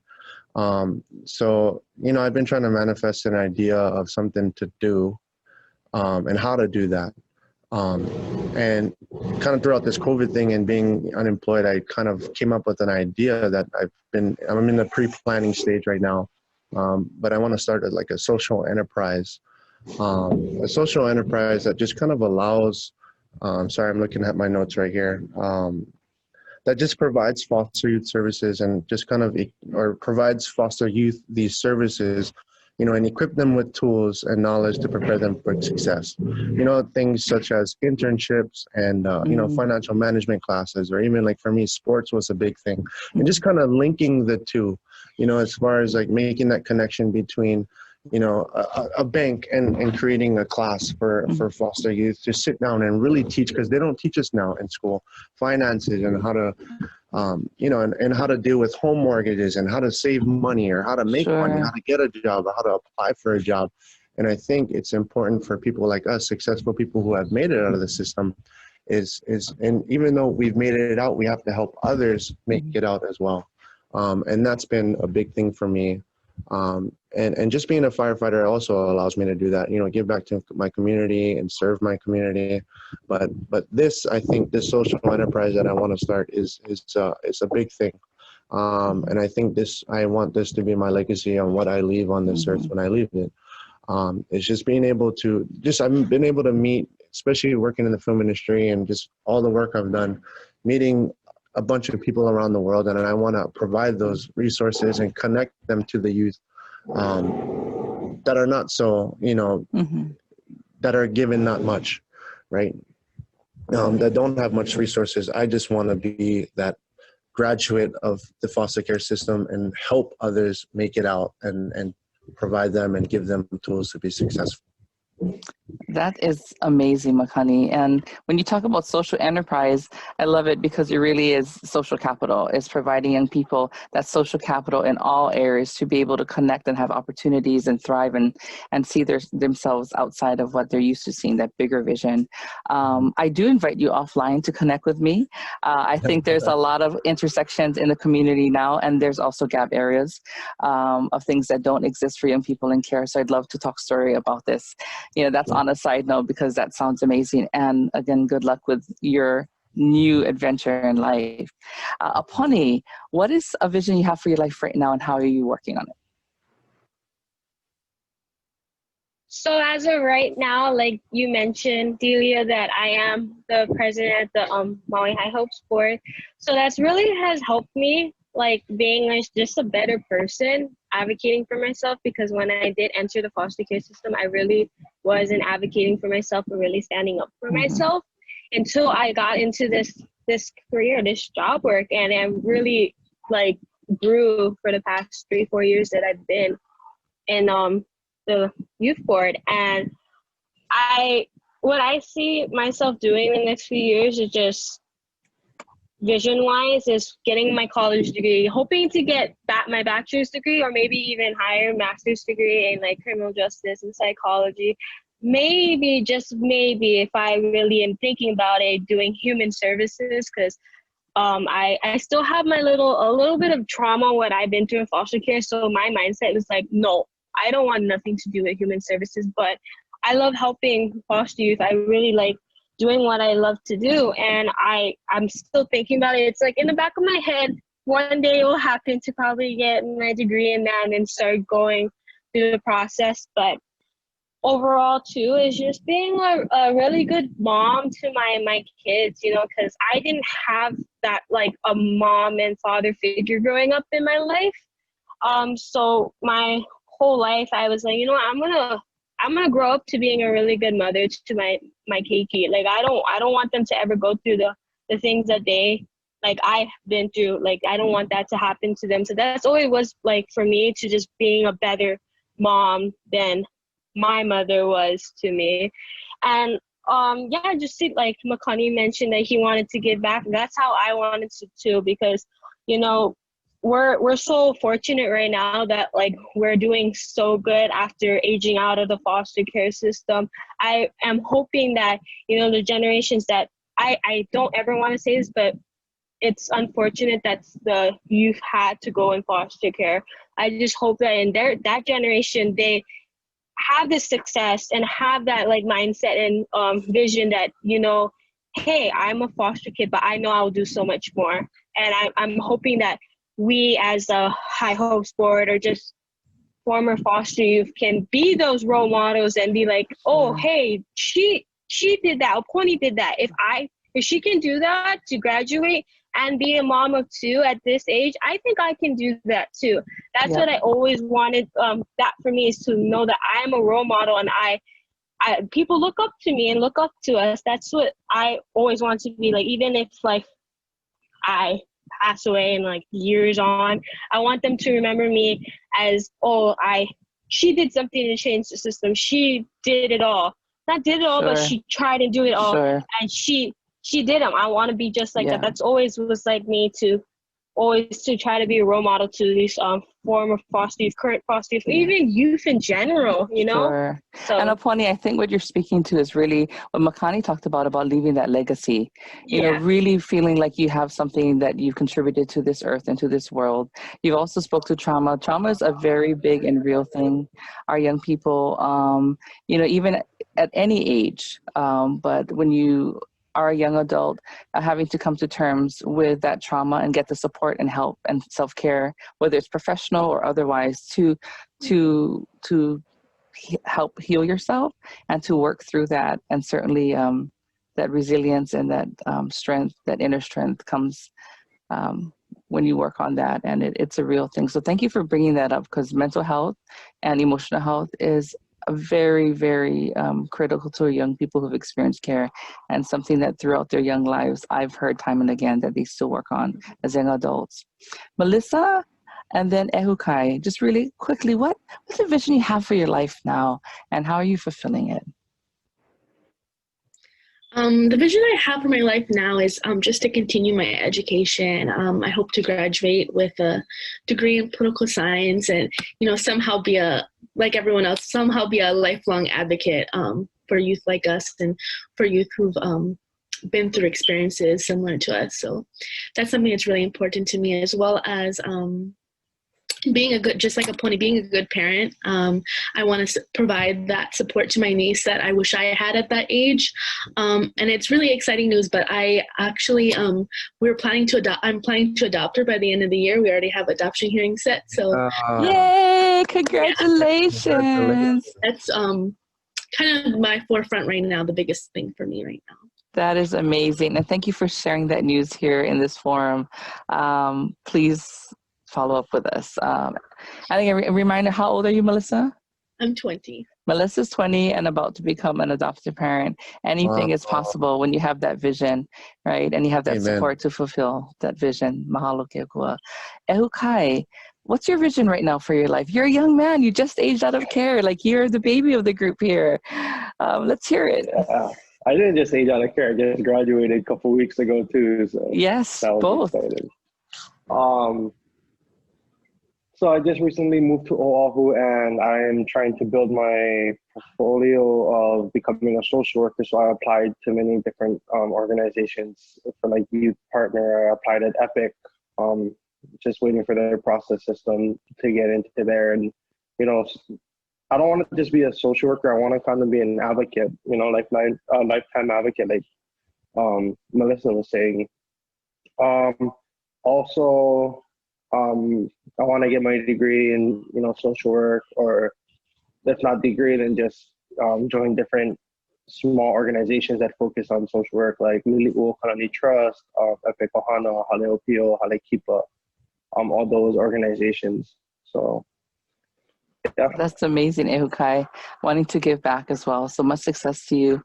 Speaker 22: So, I've been trying to manifest an idea of something to do, and how to do that. And kind of throughout this COVID thing and being unemployed, I kind of came up with an idea that I'm in the pre-planning stage right now. But I want to start like a social enterprise that just kind of allows, sorry, I'm looking at my notes right here, that just provides foster youth services and just kind of, or provides foster youth these services, and equip them with tools and knowledge to prepare them for success. Things such as internships and, financial management classes, or even like for me, sports was a big thing. And just kind of linking the two, as far as like making that connection between, a bank and creating a class for foster youth to sit down and really teach, because they don't teach us now in school, finances and how to, and how to deal with home mortgages and how to save money or how to make money, how to get a job, or how to apply for a job. And I think it's important for people like us, successful people who have made it out of the system, and even though we've made it out, we have to help others make it out as well. And that's been a big thing for me. And just being a firefighter also allows me to do that, give back to my community and serve my community. But this, I think this social enterprise that I want to start is a big thing. And I think I want this to be my legacy on what I leave on this earth when I leave it. It's just being able to, I've been able to meet, especially working in the film industry and just all the work I've done, meeting a bunch of people around the world, and I want to provide those resources and connect them to the youth that are not so, that are given not much, right? That don't have much resources. I just want to be that graduate of the foster care system and help others make it out and provide them and give them tools to be successful.
Speaker 18: That is amazing, Makani. And when you talk about social enterprise, I love it because it really is social capital. It's providing young people that social capital in all areas to be able to connect and have opportunities and thrive and see themselves outside of what they're used to seeing, that bigger vision. I do invite you offline to connect with me. I think there's a lot of intersections in the community now, and there's also gap areas of things that don't exist for young people in care. So I'd love to talk story about this. That's on a side note because that sounds amazing. And again, good luck with your new adventure in life. Aponi, what is a vision you have for your life right now and how are you working on it?
Speaker 20: So as of right now, like you mentioned, Delia, that I am the president at the Maui High Hopes Board. So that's really has helped me, like being just a better person, advocating for myself, because when I did enter the foster care system, I really wasn't advocating for myself or really standing up for myself until I got into this career, this job work, and I really like grew for the past 3-4 years that I've been. And the youth board. And what I see myself doing in the next few years is just vision-wise is getting my college degree, hoping to get my bachelor's degree or maybe even higher master's degree in like criminal justice and psychology. Maybe, just maybe, if I really am thinking about it, doing human services, because I still have a little bit of trauma what I've been through in foster care. So my mindset was like, no, I don't want nothing to do with human services, but I love helping foster youth. I really like doing what I love to do. And I'm still thinking about it. It's like in the back of my head, one day it will happen to probably get my degree in that and then start going through the process. But overall too is just being a really good mom to my kids, you know, because I didn't have that like a mom and father figure growing up in my life. So my whole life I was like, you know what, I'm gonna grow up to being a really good mother to my keiki. Like I don't want them to ever go through the things that I've been through. Like I don't want that to happen to them. So that's always was like for me, to just being a better mom than my mother was to me. And just see, like Makani mentioned that he wanted to give back. That's how I wanted to too, because you know, we're so fortunate right now that like we're doing so good after aging out of the foster care system. I am hoping that, you know, the generations that I don't ever want to say this, but it's unfortunate that the youth had to go in foster care. I just hope that in that generation they have this success and have that like mindset and vision that, you know, hey, I'm a foster kid, but I know I'll do so much more. And I'm hoping that we as a High Hopes board or just former foster youth can be those role models and be like, oh, hey, she did that, or Pony did that. If she can do that to graduate and be a mom of two at this age, I think I can do that too. That's what I always wanted. That for me is to know that I am a role model and people look up to me and look up to us. That's what I always want to be like. Even if like I pass away and like years on, I want them to remember me as, oh, she did something to change the system. She did it all. Not did it all, but she tried to do it all. And she did them. I want to be just like that. That's always was like me to try to be a role model to these former foster youth, current foster youth, even youth in general, you know? So,
Speaker 18: and Aponi, I think what you're speaking to is really what Makani talked about leaving that legacy, you know, really feeling like you have something that you've contributed to this earth and to this world. You've also spoke to trauma. Trauma is a very big and real thing. Our young people, you know, even at any age, but when you are a young adult, having to come to terms with that trauma and get the support and help and self-care, whether it's professional or otherwise, to help heal yourself and to work through that. And certainly that resilience and that strength, that inner strength comes when you work on that. And it's a real thing. So thank you for bringing that up, because mental health and emotional health is very, very critical to young people who've experienced care, and something that throughout their young lives, I've heard time and again that they still work on as young adults. Melissa, and then Ehukai, just really quickly, what's the vision you have for your life now, and how are you fulfilling it?
Speaker 21: The vision I have for my life now is just to continue my education. I hope to graduate with a degree in political science and, you know, somehow be like everyone else, somehow be a lifelong advocate for youth like us and for youth who've been through experiences similar to us. So that's something that's really important to me, as well as being a good, just like a pony, being a good parent. I want to provide that support to my niece that I wish I had at that age. And it's really exciting news, but I actually, I'm planning to adopt her by the end of the year. We already have adoption hearings set. So
Speaker 18: yay, congratulations.
Speaker 21: That's kind of my forefront right now, the biggest thing for me right now.
Speaker 18: That is amazing. And thank you for sharing that news here in this forum. Please follow up with us. I think a reminder, how old are you, Melissa?
Speaker 21: I'm 20.
Speaker 18: Melissa's 20 and about to become an adoptive parent. Anything is possible when you have that vision, right? And you have that support to fulfill that vision. Mahalo ke kua. Ehukai, what's your vision right now for your life? You're a young man. You just aged out of care. Like, you're the baby of the group here. Let's hear it.
Speaker 19: I didn't just age out of care. I just graduated a couple weeks ago too. So
Speaker 18: yes,
Speaker 19: that was
Speaker 18: both.
Speaker 19: exciting. So I just recently moved to Oahu, and I am trying to build my portfolio of becoming a social worker. So I applied to many different organizations for like youth partner. I applied at Epic, just waiting for their process system to get into there. And, you know, I don't want to just be a social worker. I want to kind of be an advocate, you know, like my lifetime advocate, like Melissa was saying. Also, I want to get my degree in, you know, social work, or if not degree, then just join different small organizations that focus on social work, like Mili'u Kalani Trust, Epic Ohana, Haleopio, Halekipa, all those organizations. So, yeah.
Speaker 18: That's amazing, Ehukai, wanting to give back as well. So much success to you.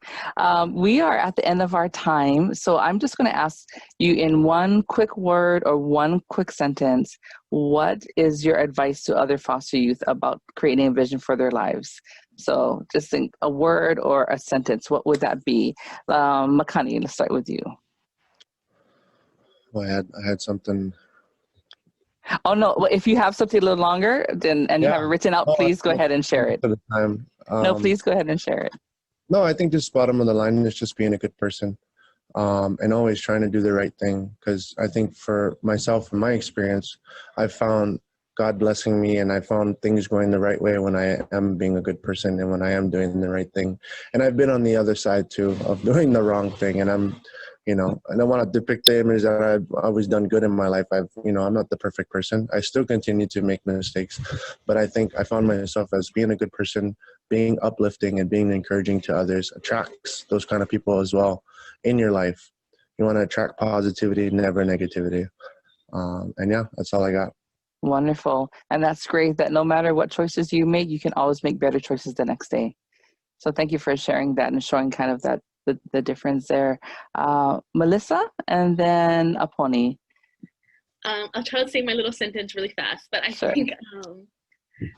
Speaker 18: We are at the end of our time. So I'm just going to ask you in one quick word or one quick sentence, what is your advice to other foster youth about creating a vision for their lives? So just think a word or a sentence. What would that be? Makani, let's start with you.
Speaker 22: Well, I had something.
Speaker 18: Oh, no. Well, if you have something a little longer and you have it written out, please go ahead and share it.
Speaker 22: For the time.
Speaker 18: No, please go ahead and share it.
Speaker 22: No, I think just bottom of the line is just being a good person, and always trying to do the right thing. Because I think for myself, in my experience, I've found God blessing me, and I found things going the right way when I am being a good person and when I am doing the right thing. And I've been on the other side too of doing the wrong thing, and I'm, you know, I don't want to depict the image that I've always done good in my life. I'm not the perfect person. I still continue to make mistakes, but I think I found myself as being a good person, being uplifting and being encouraging to others attracts those kind of people as well in your life. You want to attract positivity, never negativity. And yeah, that's all I got.
Speaker 18: Wonderful. And that's great that no matter what choices you make, you can always make better choices the next day. So thank you for sharing that and showing kind of that the difference there. Melissa, and then Aponi.
Speaker 21: I'll try to say my little sentence really fast, but I think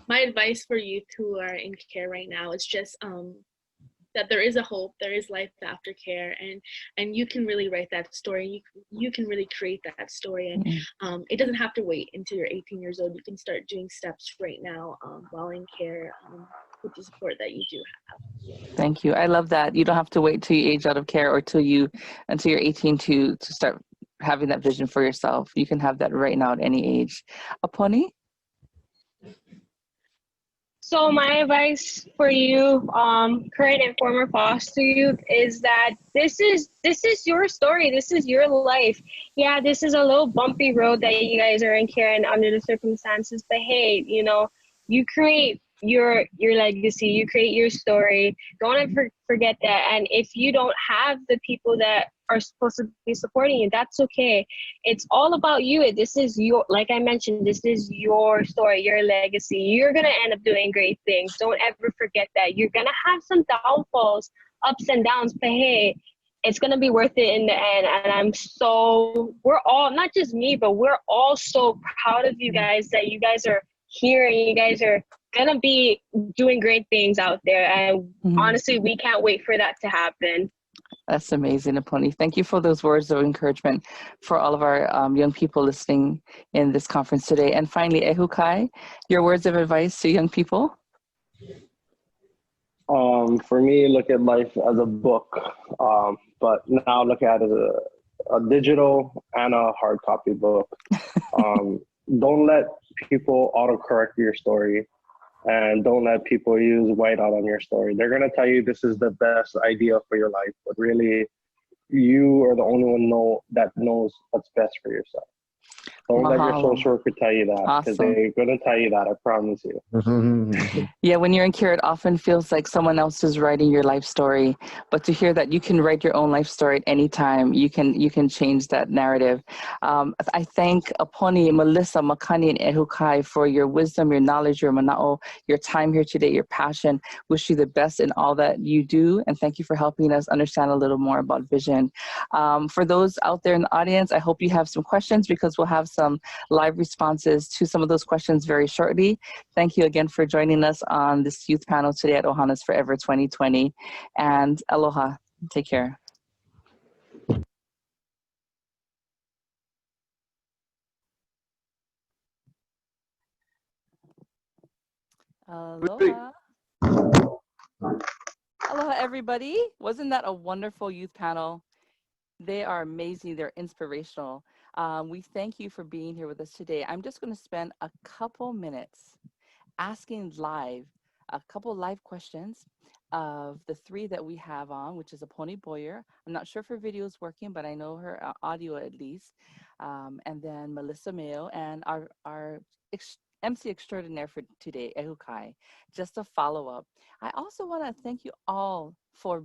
Speaker 21: my advice for youth who are in care right now is just that there is a hope, there is life after care, and you can really write that story. You can really create that story, and it doesn't have to wait until you're 18 years old. You can start doing steps right now while in care with the support that you do have.
Speaker 18: Thank you. I love that. You don't have to wait till you age out of care or until you're 18 to start having that vision for yourself. You can have that right now at any age. Aponi?
Speaker 20: So my advice for you, current and former foster youth, is that this is your story. This is your life. Yeah, this is a little bumpy road that you guys are in care and under the circumstances. But hey, you know, you create your legacy. You create your story. Don't ever forget that. And if you don't have the people that are supposed to be supporting you, that's okay. It's all about you. This is your, like I mentioned, this is your story, your legacy. You're going to end up doing great things. Don't ever forget that. You're going to have some downfalls, ups and downs, but hey, it's going to be worth it in the end. And we're all, not just me, but we're all so proud of you guys that you guys are here and you guys are going to be doing great things out there. And honestly, we can't wait for that to happen.
Speaker 18: That's amazing, Aponi. Thank you for those words of encouragement for all of our young people listening in this conference today. And finally, Ehukai, your words of advice to young people?
Speaker 19: For me, look at life as a book, but now look at it as a digital and a hard copy book. Don't let people autocorrect your story, and don't let people use whiteout on your story. They're going to tell you this is the best idea for your life, but really you are the only one that knows what's best for yourself. Don't let your social worker tell you that, because they're going to tell you that, I promise you.
Speaker 18: Yeah, when you're in care, it often feels like someone else is writing your life story. But to hear that you can write your own life story at any time, you can change that narrative. I thank Aponi, Melissa, Makani, and Ehukai for your wisdom, your knowledge, your mana'o, your time here today, your passion. Wish you the best in all that you do. And thank you for helping us understand a little more about vision. For those out there in the audience, I hope you have some questions, because because we'll have some live responses to some of those questions very shortly. Thank you again for joining us on this youth panel today at Ohana's Forever 2020. And aloha. Take care. Aloha. Aloha, everybody. Wasn't that a wonderful youth panel? They are amazing. They're inspirational. We thank you for being here with us today. I'm just going to spend a couple minutes asking a couple live questions of the three that we have on, which is Aponi Boyer. I'm not sure if her video is working, but I know her audio at least. And then Melissa Mayo and our MC extraordinaire for today, Ehukai. Just a follow-up. I also want to thank you all for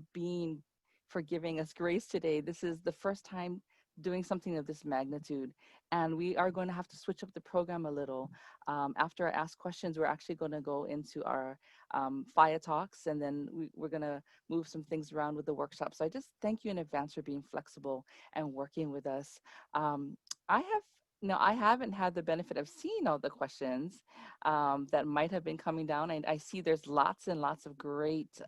Speaker 18: giving us grace today. This is the first time doing something of this magnitude, and we are going to have to switch up the program a little. After I ask questions, we're actually going to go into our FIA talks, and then we're going to move some things around with the workshop. So I just thank you in advance for being flexible and working with us. I haven't had the benefit of seeing all the questions that might have been coming down. And I see there's lots and lots of great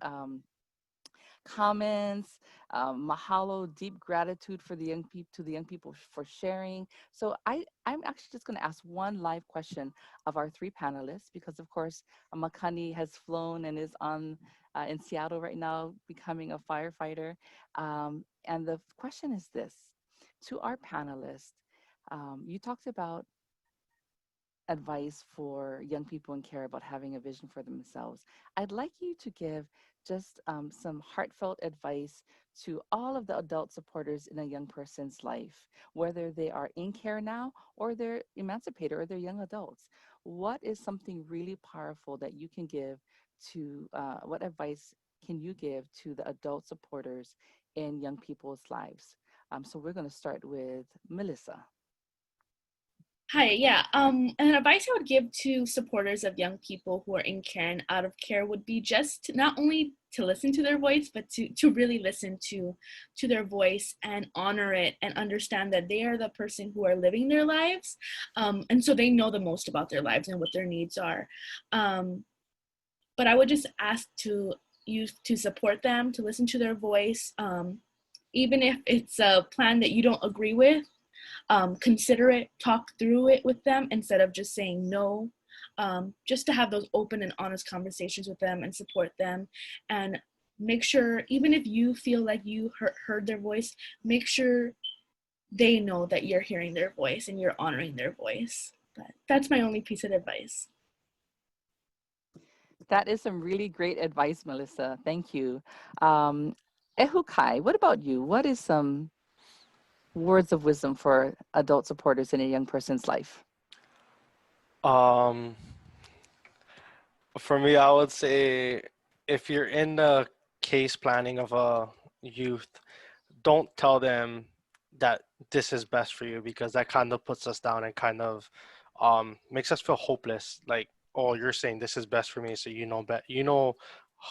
Speaker 18: comments, mahalo, deep gratitude for the young people for sharing. So I'm actually just going to ask one live question of our three panelists, because of course Makani has flown and is on in Seattle right now, becoming a firefighter. And the question is this: to our panelists, you talked about advice for young people in care about having a vision for themselves. I'd like you to give just some heartfelt advice to all of the adult supporters in a young person's life, whether they are in care now or they're emancipated or they're young adults. What is something really powerful that you can give to, what advice can you give to the adult supporters in young people's lives? So we're going to start with Melissa.
Speaker 21: Hi, yeah. An advice I would give to supporters of young people who are in care and out of care would be just not only to listen to their voice, but to really listen to their voice and honor it and understand that they are the person who are living their lives. And so they know the most about their lives and what their needs are. But I would just ask you to support them, to listen to their voice, even if it's a plan that you don't agree with. Consider it, talk through it with them instead of just saying no, just to have those open and honest conversations with them and support them, and make sure, even if you feel like you heard their voice, make sure they know that you're hearing their voice and you're honoring their voice. But that's my only piece of advice.
Speaker 18: That is some really great advice, Melissa. Thank you. Ehukai, what about you? What is some words of wisdom for adult supporters in a young person's life?
Speaker 1: For me, I would say if you're in the case planning of a youth, don't tell them that this is best for you, because that kind of puts us down and kind of makes us feel hopeless. Like, oh, you're saying this is best for me, so you know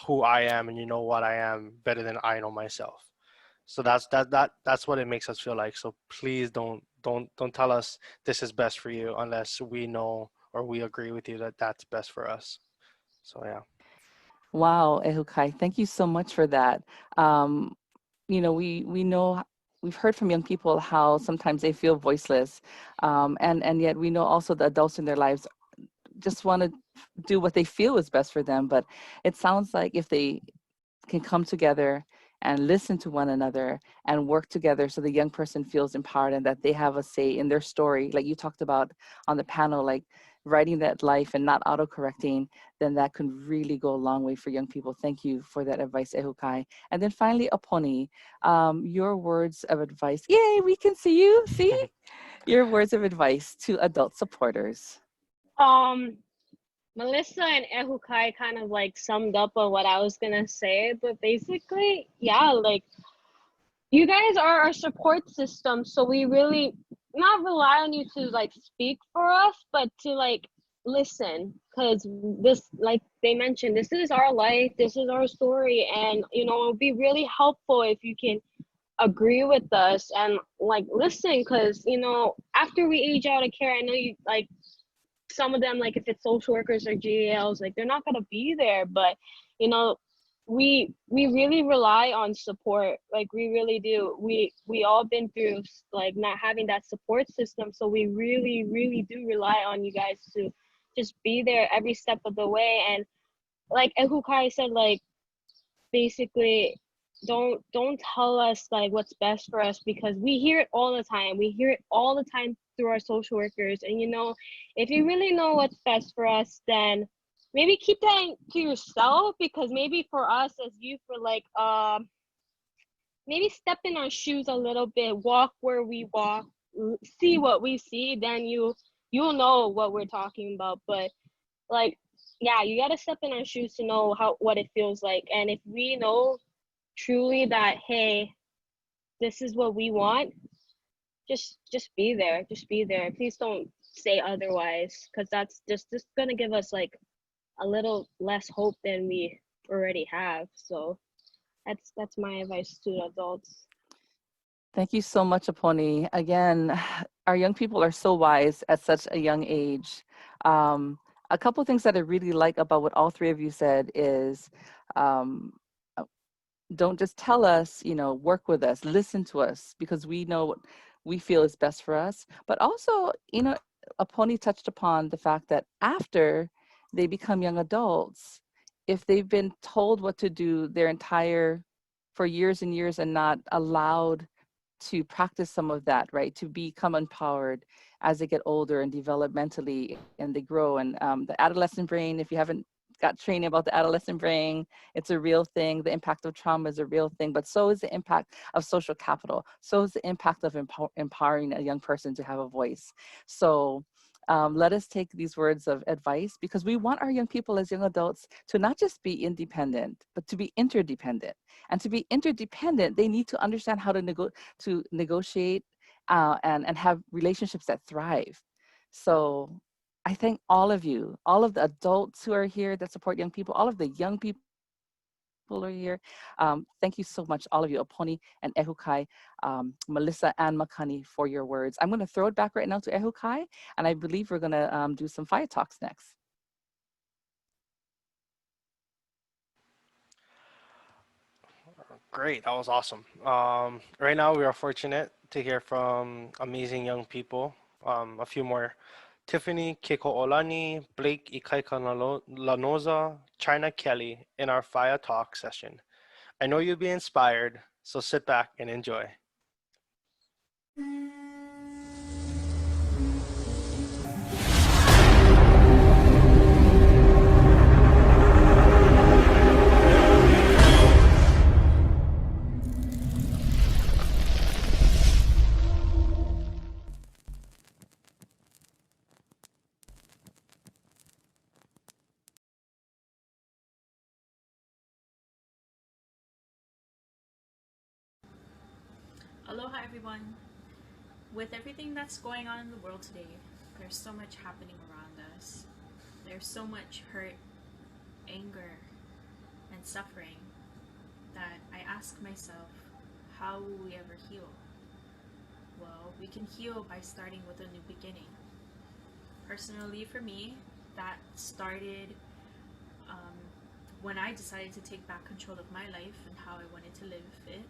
Speaker 1: who I am and you know what I am better than I know myself. So that's what it makes us feel like. So please don't tell us this is best for you unless we know or we agree with you that that's best for us. So yeah.
Speaker 18: Wow, Ehukai, thank you so much for that. We know, we've heard from young people how sometimes they feel voiceless, and yet we know also the adults in their lives just want to do what they feel is best for them. But it sounds like if they can come together and listen to one another and work together, so the young person feels empowered and that they have a say in their story, like you talked about on the panel, like writing that life and not auto-correcting, then that can really go a long way for young people. Thank you for that advice, Ehukai. And then finally, Aponi, your words of advice. Yay, we can see you, see? Your words of advice to adult supporters.
Speaker 20: Melissa and Ehukai kind of like summed up on what I was gonna say, but basically, yeah, like you guys are our support system, so we really not rely on you to like speak for us, but to like listen, because this, like they mentioned, this is our life, this is our story, and you know, it'll be really helpful if you can agree with us and like listen, because you know, after we age out of care, I know you like some of them, like if it's social workers or GALs, like they're not gonna be there, but you know, we really rely on support, like we really do. We all been through like not having that support system, so we really do rely on you guys to just be there every step of the way. And like Ehukai said, like basically don't tell us like what's best for us, because we hear it all the time. We hear it all the time through our social workers. And you know, if you really know what's best for us, then maybe keep that to yourself, because maybe for us as youth, we're like maybe step in our shoes a little bit, walk where we walk, see what we see, then you'll know what we're talking about. But like, yeah, you got to step in our shoes to know what it feels like. And if we know truly that, hey, this is what we want, just be there. Just be there. Please don't say otherwise, because that's just gonna give us like a little less hope than we already have. So that's my advice to adults.
Speaker 18: Thank you so much, Aponi. Again, our young people are so wise at such a young age. A couple of things that I really like about what all three of you said is, don't just tell us, you know, work with us, listen to us, because we know what we feel is best for us. But also, you know, Aponi touched upon the fact that after they become young adults, if they've been told what to do for years and years and not allowed to practice some of that, right, to become empowered as they get older and developmentally and they grow. And the adolescent brain, if you haven't got training about the adolescent brain, it's a real thing. The impact of trauma is a real thing, but so is the impact of social capital. So is the impact of empowering a young person to have a voice. So let us take these words of advice, because we want our young people as young adults to not just be independent, but to be interdependent. And to be interdependent, they need to understand how to negotiate and have relationships that thrive. So I thank all of you, all of the adults who are here that support young people, all of the young people who are here. Thank you so much, all of you, Aponi and Ehukai, Melissa and Makani, for your words. I'm going to throw it back right now to Ehukai, and I believe we're going to do some fire talks next.
Speaker 1: Great, that was awesome. Right now, we are fortunate to hear from amazing young people. A few more: Tiffany Keiko Olani, Blake Ikaika Lanoza, China Kelly in our Fire Talk session. I know you'll be inspired, so sit back and enjoy.
Speaker 3: Aloha everyone. With everything that's going on in the world today, there's so much happening around us. There's so much hurt, anger, and suffering that I ask myself, how will we ever heal? Well, we can heal by starting with a new beginning. Personally, for me, that started when I decided to take back control of my life and how I wanted to live it.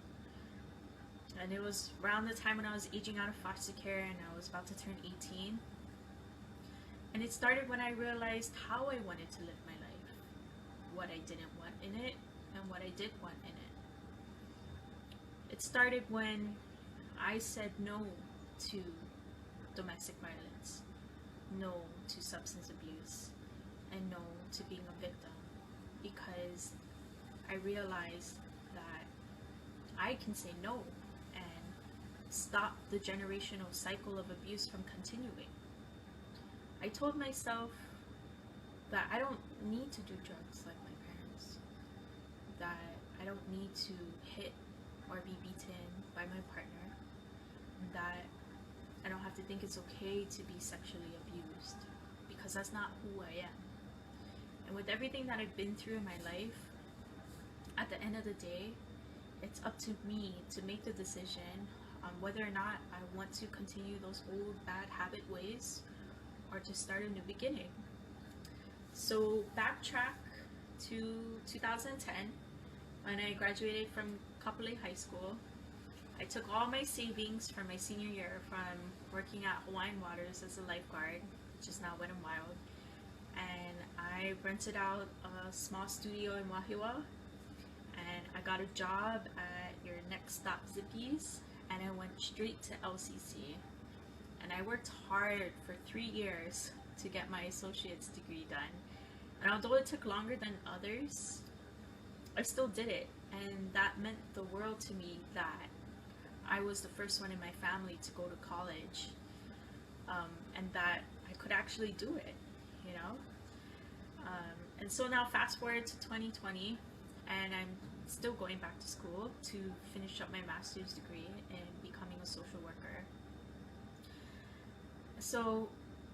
Speaker 3: And it was around the time when I was aging out of foster care and I was about to turn 18. And it started when I realized how I wanted to live my life, what I didn't want in it, and what I did want in it. It started when I said no to domestic violence, no to substance abuse, and no to being a victim, because I realized that I can say no and stop the generational cycle of abuse from continuing. I told myself that I don't need to do drugs like my parents, that I don't need to hit or be beaten by my partner, that I don't have to think it's okay to be sexually abused, because that's not who I am. And with everything that I've been through in my life, at the end of the day, it's up to me to make the decision on whether or not I want to continue those old bad habit ways or to start a new beginning. So backtrack to 2010 when I graduated from Kapolei High School. I took all my savings from my senior year from working at Hawaiian Waters as a lifeguard, which is now Wet n Wild, and I rented out a small studio in Wahiawa, and I got a job at your next stop Zippy's, and I went straight to LCC. And I worked hard for 3 years to get my associate's degree done. And although it took longer than others, I still did it. And that meant the world to me that I was the first one in my family to go to college, and that I could actually do it, you know? And so now fast forward to 2020, and I'm still going back to school to finish up my master's degree in becoming a social worker. So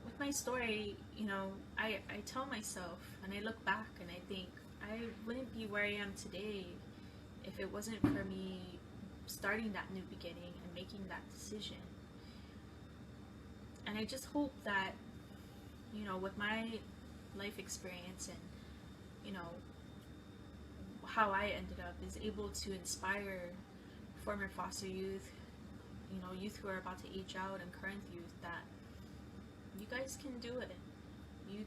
Speaker 3: with my story, you know, I tell myself, and I look back and I think I wouldn't be where I am today if it wasn't for me starting that new beginning and making that decision. And I just hope that, you know, with my life experience and, you know, how I ended up is able to inspire former foster youth, you know, youth who are about to age out, and current youth, that you guys can do it. You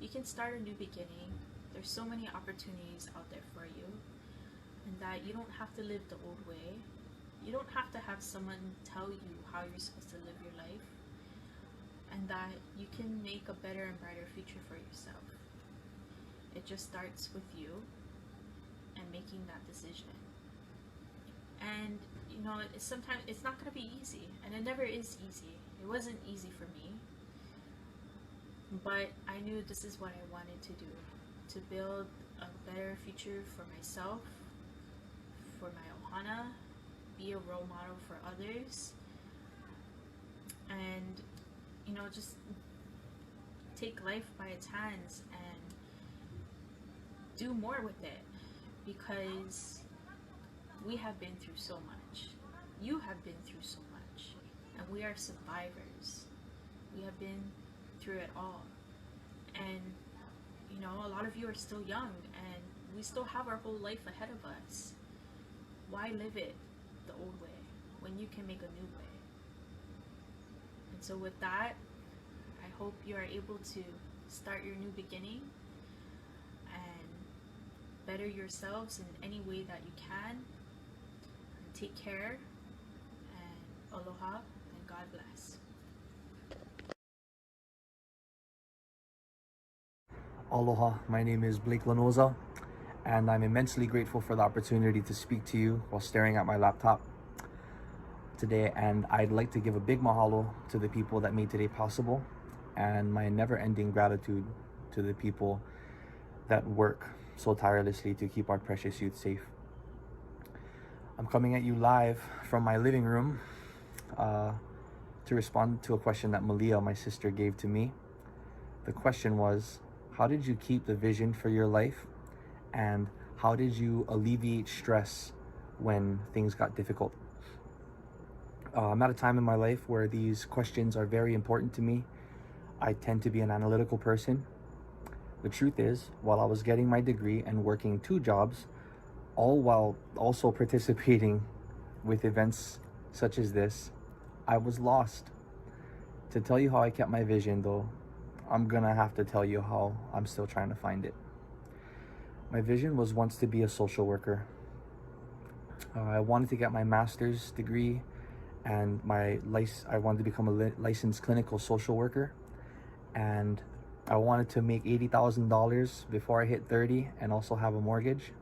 Speaker 3: can start a new beginning. There's so many opportunities out there for you, and that you don't have to live the old way. You don't have to have someone tell you how you're supposed to live your life, and that you can make a better and brighter future for yourself. It just starts with you and making that decision. And you know, sometimes it's not going to be easy, and it never is easy. It wasn't easy for me, but I knew this is what I wanted to do, to build a better future for myself, for my Ohana, be a role model for others, and you know, just take life by its hands and do more with it, because we have been through so much. You have been through so much, and we are survivors. We have been through it all, and you know, a lot of you are still young, and we still have our whole life ahead of us. Why live it the old way when you can make a new way? And so with that, I hope you are able to start your new beginning and better yourselves in any way that you can. And take care, and aloha, and God bless.
Speaker 4: Aloha, my name is Blake Lanoza, and I'm immensely grateful for the opportunity to speak to you while staring at my laptop today. And I'd like to give a big mahalo to the people that made today possible, and my never-ending gratitude to the people that work so tirelessly to keep our precious youth safe. I'm coming at you live from my living room to respond to a question that Malia, my sister, gave to me. The question was, how did you keep the vision for your life, and how did you alleviate stress when things got difficult? I'm at a time in my life where these questions are very important to me. I tend to be an analytical person. The truth is, while I was getting my degree and working 2 jobs, all while also participating with events such as this, I was lost. To tell you how I kept my vision, though, I'm gonna have to tell you how I'm still trying to find it. My vision was once to be a social worker. I wanted to get my master's degree, and I wanted to become a licensed clinical social worker, and I wanted to make $80,000 before I hit 30 and also have a mortgage.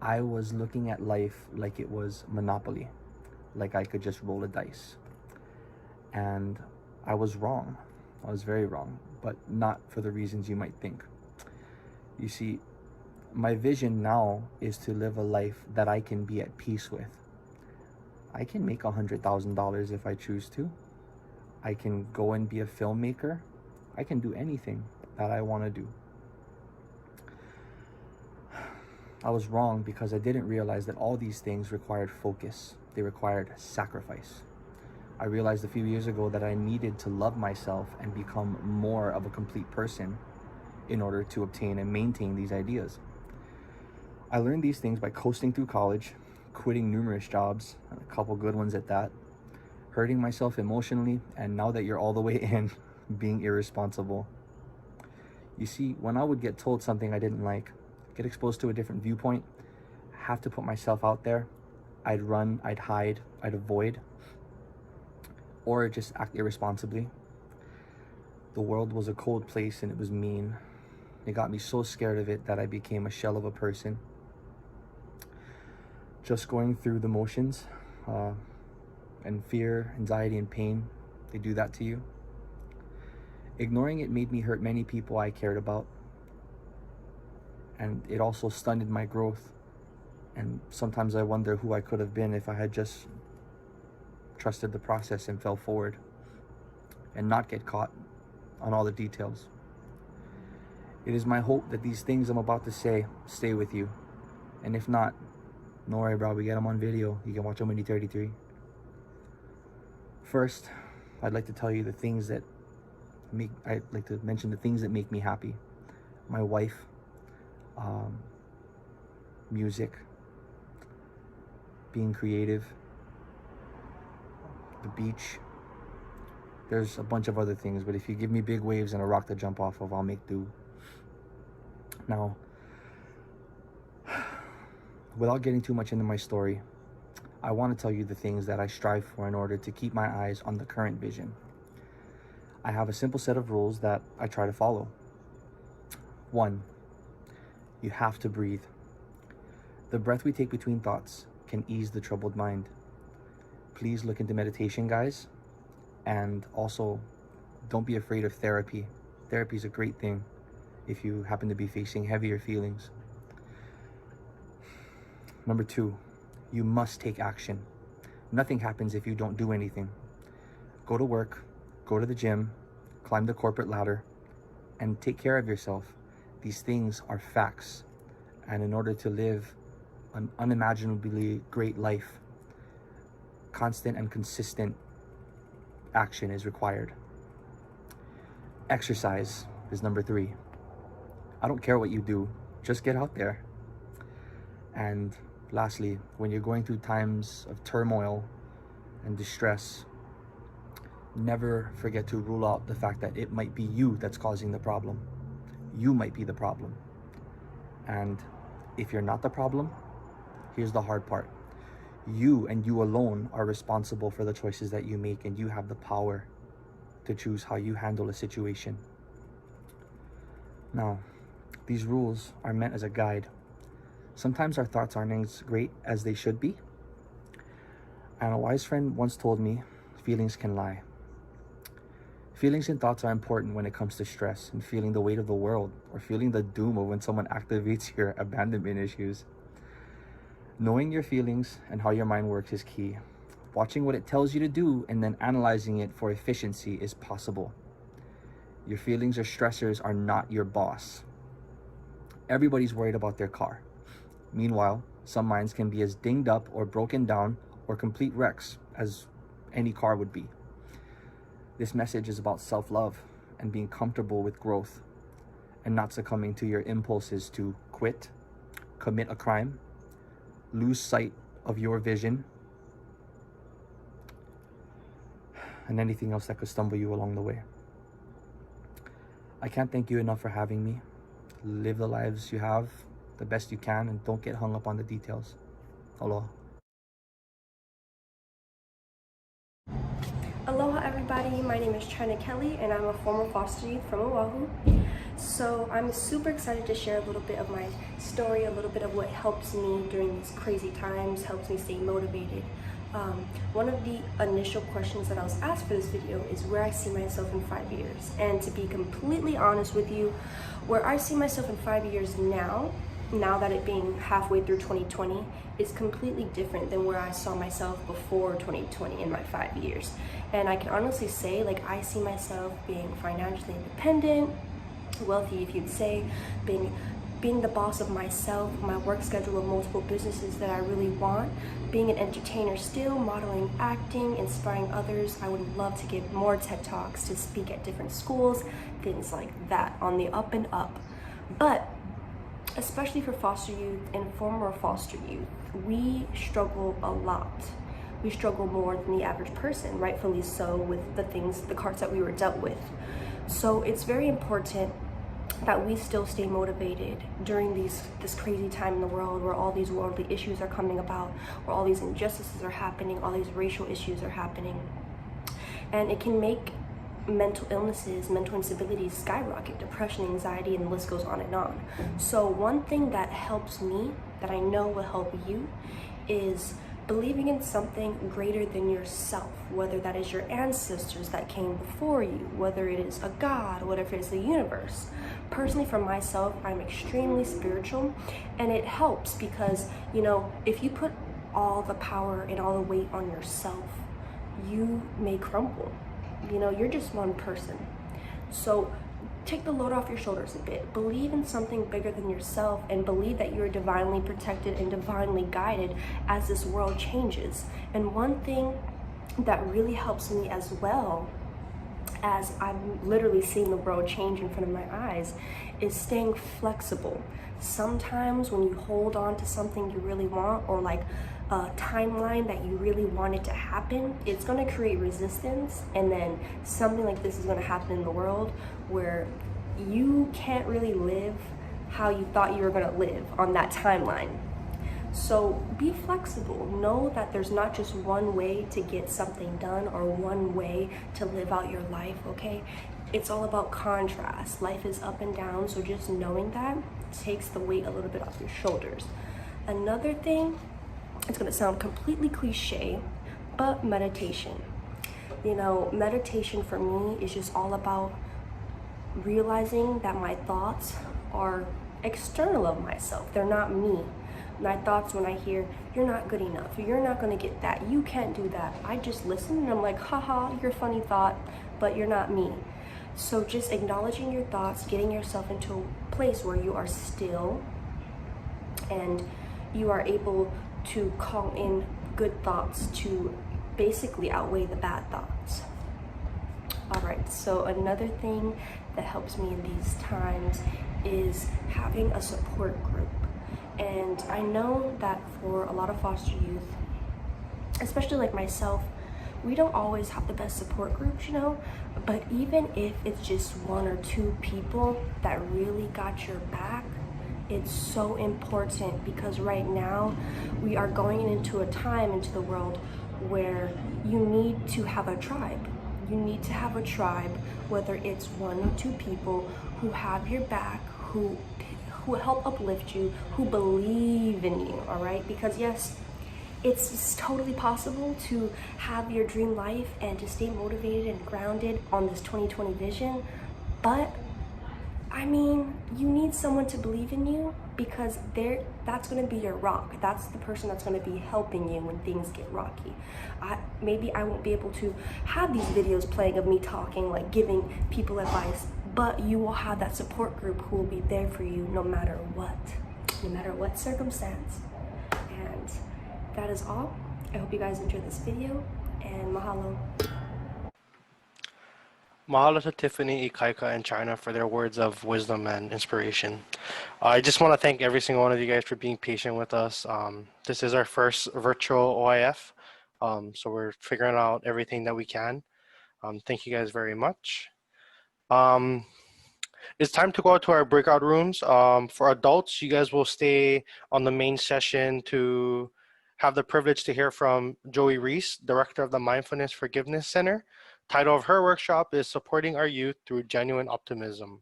Speaker 4: I was looking at life like it was Monopoly, like I could just roll the dice. And I was wrong. I was very wrong, but not for the reasons you might think. You see, my vision now is to live a life that I can be at peace with. I can make $100,000 if I choose to. I can go and be a filmmaker. I can do anything that I want to do. I was wrong because I didn't realize that all these things required focus. They required sacrifice. I realized a few years ago that I needed to love myself and become more of a complete person in order to obtain and maintain these ideas. I learned these things by coasting through college, quitting numerous jobs, and a couple good ones at that, hurting myself emotionally, and now that you're all the way in, being irresponsible. You see, when I would get told something I didn't like, get exposed to a different viewpoint, have to put myself out there, I'd run, I'd hide, I'd avoid, or just act irresponsibly. The world was a cold place and it was mean. It got me so scared of it that I became a shell of a person. Just going through the motions, and fear, anxiety, and pain, they do that to you. Ignoring it made me hurt many people I cared about. And it also stunted my growth. And sometimes I wonder who I could have been if I had just trusted the process and fell forward and not get caught on all the details. It is my hope that these things I'm about to say stay with you. And if not, no worry, bro, we get them on video. You can watch them when you're 33. First, I'd like to tell you the things that I'd like to mention the things that make me happy. My wife, music, being creative, the beach. There's a bunch of other things, but if you give me big waves and a rock to jump off of, I'll make do. Now, without getting too much into my story, I want to tell you the things that I strive for in order to keep my eyes on the current vision. I have a simple set of rules that I try to follow. 1, you have to breathe. The breath we take between thoughts can ease the troubled mind. Please look into meditation, guys. And also, don't be afraid of therapy. Therapy is a great thing if you happen to be facing heavier feelings. Number 2, you must take action. Nothing happens if you don't do anything. Go to work, go to the gym, climb the corporate ladder, and take care of yourself. These things are facts. And in order to live an unimaginably great life, constant and consistent action is required. Exercise is number 3. I don't care what you do, just get out there. And lastly, when you're going through times of turmoil and distress, never forget to rule out the fact that it might be you that's causing the problem. You might be the problem. And if you're not the problem, here's the hard part. You and you alone are responsible for the choices that you make, and you have the power to choose how you handle a situation. Now, these rules are meant as a guide. Sometimes our thoughts aren't as great as they should be. And a wise friend once told me, feelings can lie. Feelings and thoughts are important when it comes to stress and feeling the weight of the world, or feeling the doom of when someone activates your abandonment issues. Knowing your feelings and how your mind works is key. Watching what it tells you to do and then analyzing it for efficiency is possible. Your feelings or stressors are not your boss. Everybody's worried about their car. Meanwhile, some minds can be as dinged up or broken down or complete wrecks as any car would be. This message is about self-love and being comfortable with growth and not succumbing to your impulses to quit, commit a crime, lose sight of your vision, and anything else that could stumble you along the way. I can't thank you enough for having me. Live the lives you have the best you can, and don't get hung up on the details. Aloha.
Speaker 5: Aloha everybody, my name is China Kelly and I'm a former foster youth from Oahu. So I'm super excited to share a little bit of my story, a little bit of what helps me during these crazy times, helps me stay motivated. One of the initial questions that I was asked for this video is where I see myself in 5 years. And to be completely honest with you, where I see myself in 5 years now that it being halfway through 2020, is completely different than where I saw myself before 2020 in my 5 years. And I can honestly say, like, I see myself being financially independent, wealthy if you'd say, being being the boss of myself, my work schedule of multiple businesses that I really want, being an entertainer still, modeling, acting, inspiring others. I would love to give more TED Talks, to speak at different schools, things like that, on the up and up. But especially for foster youth and former foster youth, we struggle a lot. We struggle more than the average person, rightfully so, with the cards that we were dealt with. So it's very important that we still stay motivated during this crazy time in the world where all these worldly issues are coming about, where all these injustices are happening, all these racial issues are happening. And it can make mental illnesses, mental instabilities skyrocket, depression, anxiety, and the list goes on and on. So one thing that helps me, that I know will help you, is believing in something greater than yourself, whether that is your ancestors that came before you, whether it is a God, whatever it is the universe. Personally, for myself, I'm extremely spiritual, and it helps because, you know, if you put all the power and all the weight on yourself, you may crumble. You know, you're just one person. So take the load off your shoulders a bit. Believe in something bigger than yourself, and believe that you're divinely protected and divinely guided as this world changes. And one thing that really helps me as well, as I'm literally seeing the world change in front of my eyes, is staying flexible. Sometimes when you hold on to something you really want, or like a timeline that you really want it to happen, it's going to create resistance, and then something like this is going to happen in the world where you can't really live how you thought you were going to live on that timeline. So be flexible. Know that there's not just one way to get something done or one way to live out your life, okay? It's all about contrast. Life is up and down, so just knowing that takes the weight a little bit off your shoulders. Another thing, it's gonna sound completely cliche, but meditation. You know, meditation for me is just all about realizing that my thoughts are external of myself. They're not me. My thoughts, when I hear, you're not good enough, you're not gonna get that, you can't do that, I just listen and I'm like, haha, you're a funny thought, but you're not me. So just acknowledging your thoughts, getting yourself into a place where you are still and you are able to call in good thoughts to basically outweigh the bad thoughts. All right, so another thing that helps me in these times is having a support group. And I know that for a lot of foster youth, especially like myself, we don't always have the best support groups, you know, but even if it's just one or two people that really got your back, it's so important, because right now we are going into a time into the world where you need to have a tribe. You need to have a tribe, whether it's one or two people who have your back, who help uplift you, who believe in you, all right? Because yes, it's totally possible to have your dream life and to stay motivated and grounded on this 2020 vision, but I mean, you need someone to believe in you, because that's going to be your rock. That's the person that's going to be helping you when things get rocky. Maybe I won't be able to have these videos playing of me talking, like giving people advice, but you will have that support group who will be there for you no matter what circumstance. And that is all. I hope you guys enjoyed this video, and mahalo.
Speaker 1: Mahalo to Tiffany, Ikaika, and China for their words of wisdom and inspiration. I just want to thank every single one of you guys for being patient with us. This is our first virtual OIF, so we're figuring out everything that we can. Thank you guys very much. It's time to go out to our breakout rooms. For adults, you guys will stay on the main session to have the privilege to hear from Joey Reese, Director of the Mindfulness Forgiveness Center. Title of her workshop is Supporting Our Youth Through Genuine Optimism.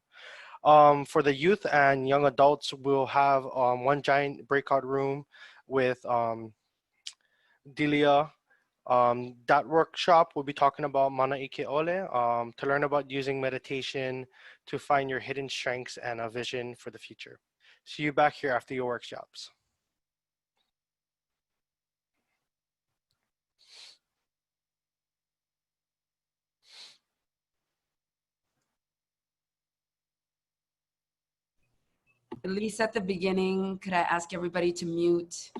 Speaker 1: For the youth and young adults, we'll have one giant breakout room with Delia. That workshop will be talking about Mana Ike Ole, to learn about using meditation to find your hidden strengths and a vision for the future. See you back here after your workshops.
Speaker 6: At least at the beginning, could I ask everybody to mute?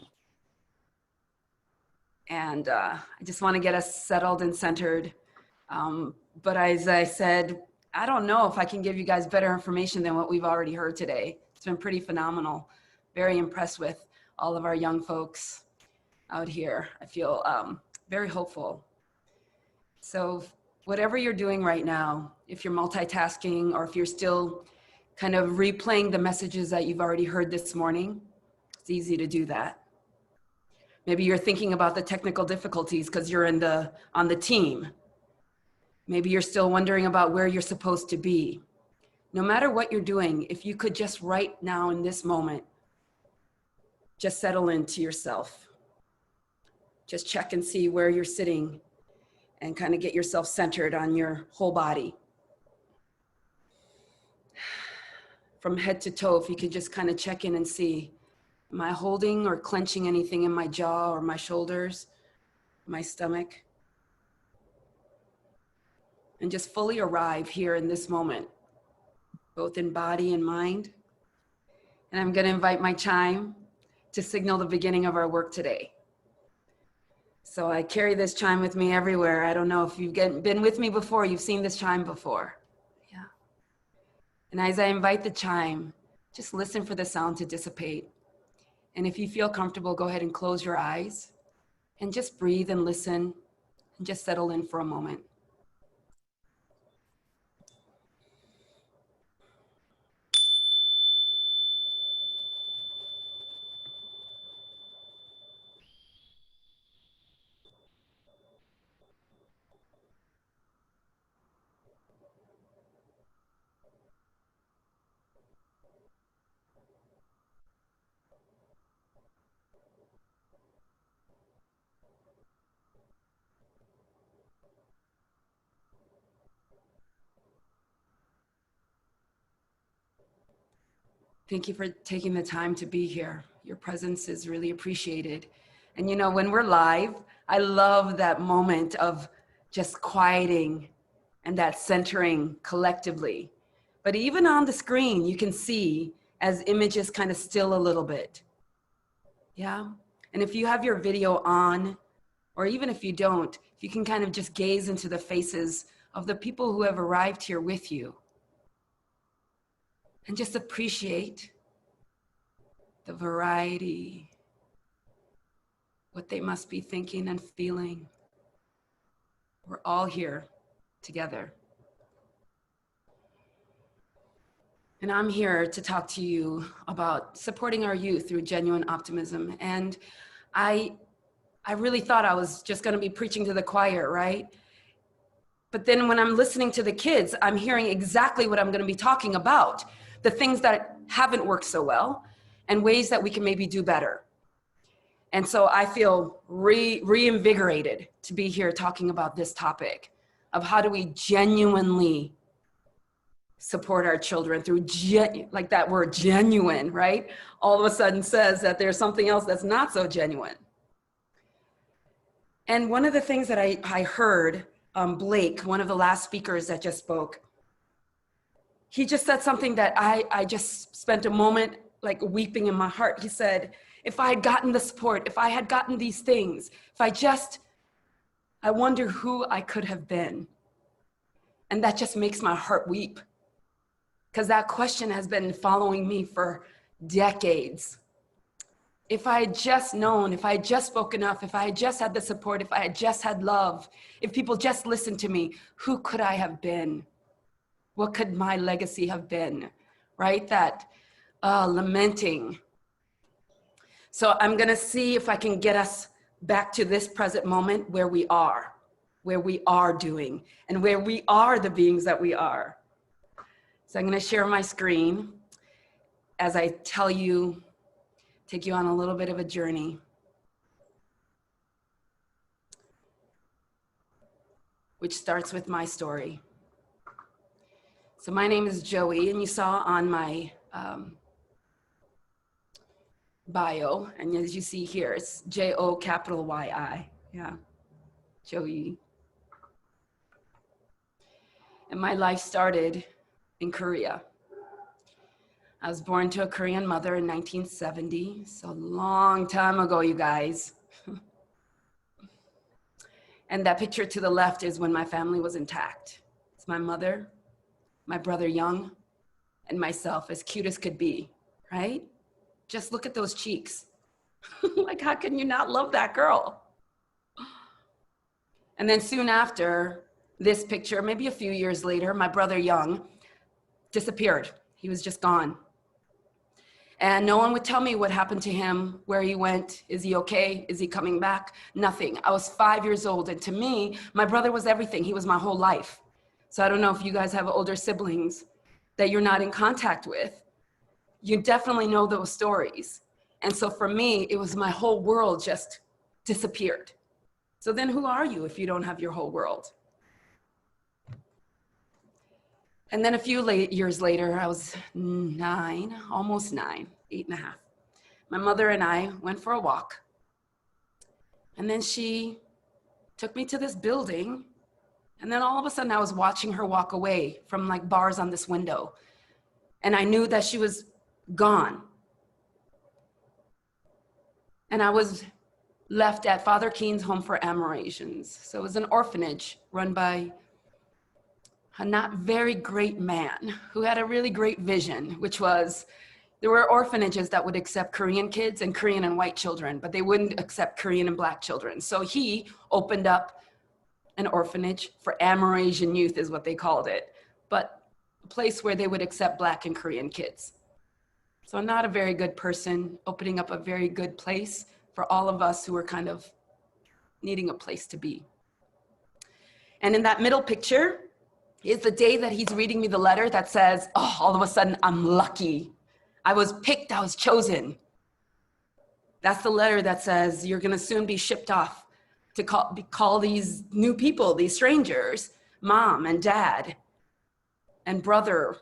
Speaker 6: And I just want to get us settled and centered. But as I said, I don't know if I can give you guys better information than what we've already heard today. It's been pretty phenomenal. Very impressed with all of our young folks out here. I feel very hopeful. So whatever you're doing right now, if you're multitasking or if you're still kind of replaying the messages that you've already heard this morning, it's easy to do that. Maybe you're thinking about the technical difficulties because you're on the team. Maybe you're still wondering about where you're supposed to be. No matter what you're doing, if you could just right now in this moment, just settle into yourself. Just check and see where you're sitting and kind of get yourself centered on your whole body. From head to toe, if you could just kind of check in and see, am I holding or clenching anything in my jaw or my shoulders, my stomach? And just fully arrive here in this moment, both in body and mind. And I'm going to invite my chime to signal the beginning of our work today. So I carry this chime with me everywhere. I don't know if you've been with me before, you've seen this chime before. Yeah. And as I invite the chime, just listen for the sound to dissipate. And if you feel comfortable, go ahead and close your eyes and just breathe and listen and just settle in for a moment. Thank you for taking the time to be here. Your presence is really appreciated. And you know, when we're live, I love that moment of just quieting and that centering collectively. But even on the screen, you can see as images kind of still a little bit. Yeah. And if you have your video on, or even if you don't, if you can kind of just gaze into the faces of the people who have arrived here with you. And just appreciate the variety, what they must be thinking and feeling. We're all here together. And I'm here to talk to you about supporting our youth through genuine optimism. And I really thought I was just going to be preaching to the choir, right? But then when I'm listening to the kids, I'm hearing exactly what I'm going to be talking about. The things that haven't worked so well and ways that we can maybe do better. And so I feel reinvigorated to be here talking about this topic of how do we genuinely support our children through, like that word genuine, right? All of a sudden says that there's something else that's not so genuine. And one of the things that I heard, Blake, one of the last speakers that just spoke, he just said something that I just spent a moment like weeping in my heart. He said, if I had gotten the support, if I had gotten these things, I wonder who I could have been. And that just makes my heart weep. Because that question has been following me for decades. If I had just known, if I had just spoken up, if I had just had the support, if I had just had love, if people just listened to me, who could I have been? What could my legacy have been, right? That lamenting. So I'm gonna see if I can get us back to this present moment where we are doing, and where we are the beings that we are. So I'm gonna share my screen as I tell you, take you on a little bit of a journey. Which starts with my story. So my name is Joey, and you saw on my bio, and as you see here, it's Joyi, yeah, Joey. And my life started in Korea. I was born to a Korean mother in 1970, so a long time ago, you guys. And that picture to the left is when my family was intact. It's my mother, my brother Young, and myself, as cute as could be, right? Just look at those cheeks. Like, how can you not love that girl? And then soon after this picture, maybe a few years later, my brother Young disappeared. He was just gone. And no one would tell me what happened to him, where he went, is he okay, is he coming back? Nothing. I was 5 years old, and to me, my brother was everything. He was my whole life. So I don't know if you guys have older siblings that you're not in contact with. You definitely know those stories. And so for me, it was my whole world just disappeared. So then who are you if you don't have your whole world? And then a few years later, I was 9, almost 9, 8.5. My mother and I went for a walk. And then she took me to this building. And then all of a sudden I was watching her walk away from like bars on this window. And I knew that she was gone. And I was left at Father Keen's Home for Amerasians. So it was an orphanage run by a not very great man who had a really great vision, which was there were orphanages that would accept Korean kids and Korean and white children, but they wouldn't accept Korean and black children. So he opened up an orphanage for Amerasian youth is what they called it, but a place where they would accept black and Korean kids. So I'm not a very good person opening up a very good place for all of us who are kind of needing a place to be. And in that middle picture is the day that he's reading me the letter that says, oh, all of a sudden I'm lucky. I was picked, I was chosen. That's the letter that says you're gonna soon be shipped off to call these new people, these strangers, mom and dad and brother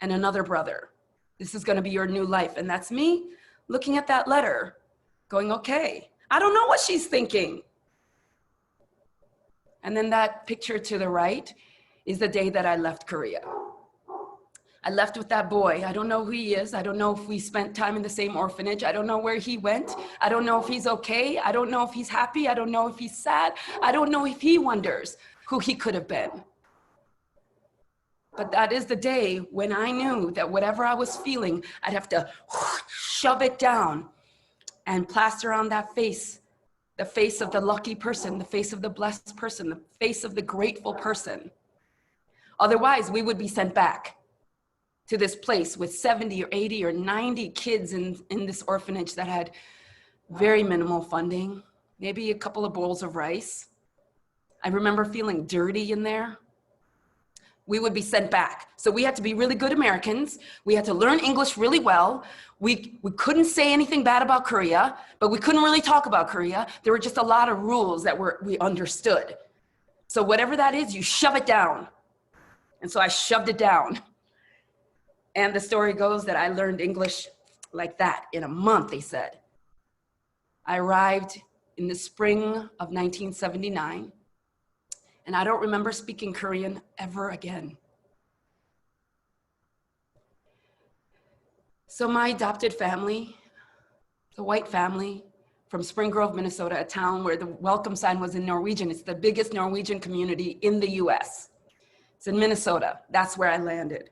Speaker 6: and another brother. This is gonna be your new life. And that's me looking at that letter going, okay, I don't know what she's thinking. And then that picture to the right is the day that I left Korea. I left with that boy. I don't know who he is. I don't know if we spent time in the same orphanage. I don't know where he went. I don't know if he's okay. I don't know if he's happy. I don't know if he's sad. I don't know if he wonders who he could have been. But that is the day when I knew that whatever I was feeling, I'd have to shove it down and plaster on that face, the face of the lucky person, the face of the blessed person, the face of the grateful person. Otherwise, we would be sent back to this place with 70 or 80 or 90 kids in this orphanage that had very minimal funding, maybe a couple of bowls of rice. I remember feeling dirty in there. We would be sent back. So we had to be really good Americans. We had to learn English really well. We couldn't say anything bad about Korea, but we couldn't really talk about Korea. There were just a lot of rules that we understood. So whatever that is, you shove it down. And so I shoved it down. And the story goes that I learned English like that in a month, they said. I arrived in the spring of 1979. And I don't remember speaking Korean ever again. So my adopted family, the white family from Spring Grove, Minnesota, a town where the welcome sign was in Norwegian. It's the biggest Norwegian community in the US. It's in Minnesota. That's where I landed.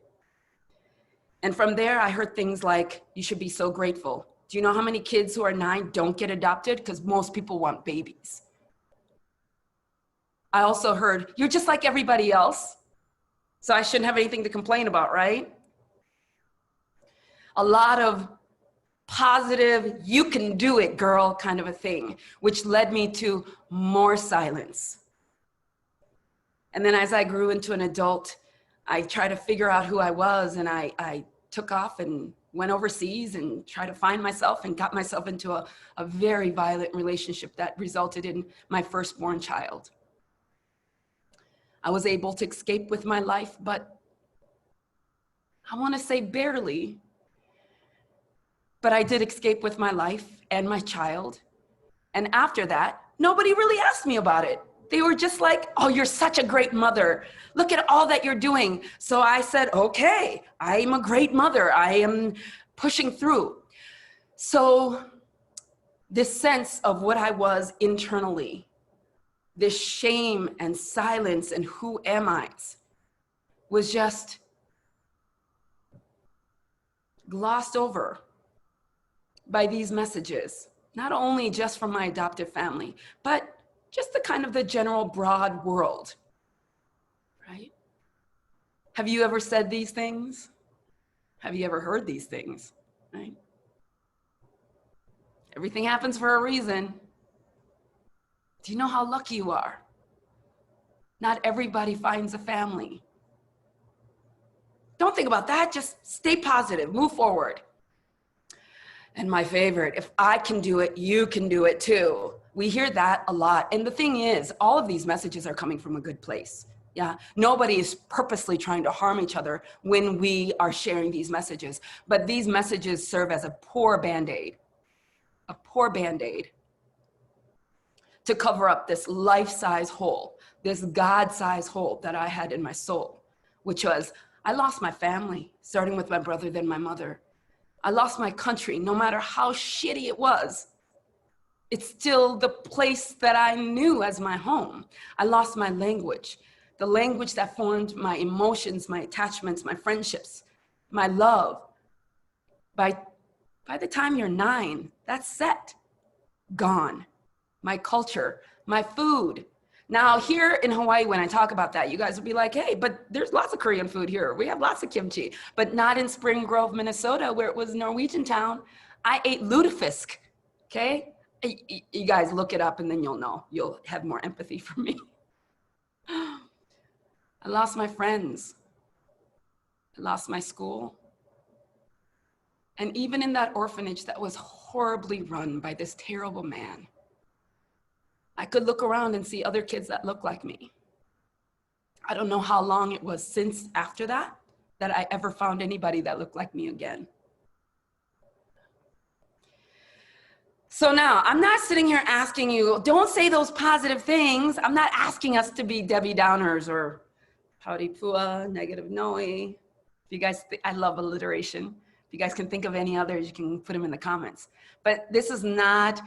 Speaker 6: And from there, I heard things like, you should be so grateful. Do you know how many kids who are 9 don't get adopted? Because most people want babies. I also heard, you're just like everybody else, so I shouldn't have anything to complain about, right? A lot of positive, you can do it, girl, kind of a thing, which led me to more silence. And then as I grew into an adult, I tried to figure out who I was, and I took off and went overseas and tried to find myself and got myself into a very violent relationship that resulted in my firstborn child. I was able to escape with my life, but I want to say barely. But I did escape with my life and my child. And after that, nobody really asked me about it. They were just like, oh, you're such a great mother. Look at all that you're doing. So I said, okay, I'm a great mother. I am pushing through. So this sense of what I was internally, this shame and silence and who am I was just glossed over by these messages, not only just from my adoptive family, but just the kind of the general broad world, right? Have you ever said these things? Have you ever heard these things, right? Everything happens for a reason. Do you know how lucky you are? Not everybody finds a family. Don't think about that, just stay positive, move forward. And my favorite, if I can do it, you can do it too. We hear that a lot. And the thing is, all of these messages are coming from a good place. Yeah, nobody is purposely trying to harm each other when we are sharing these messages. But these messages serve as a poor Band-Aid to cover up this life-size hole, this God-size hole that I had in my soul, which was, I lost my family, starting with my brother, then my mother. I lost my country, no matter how shitty it was. It's still the place that I knew as my home. I lost my language, the language that formed my emotions, my attachments, my friendships, my love. By the time you're 9, that's set, gone. My culture, my food. Now here in Hawaii, when I talk about that, you guys will be like, hey, but there's lots of Korean food here. We have lots of kimchi, but not in Spring Grove, Minnesota, where it was Norwegian town. I ate lutefisk, okay? You guys look it up and then you'll know. You'll have more empathy for me. I lost my friends. I lost my school. And even in that orphanage that was horribly run by this terrible man, I could look around and see other kids that look like me. I don't know how long it was since after that I ever found anybody that looked like me again. So now, I'm not sitting here asking you, don't say those positive things. I'm not asking us to be Debbie Downers or Howdy Pua, negative Noe. If you guys, I love alliteration. If you guys can think of any others, you can put them in the comments. But this is not,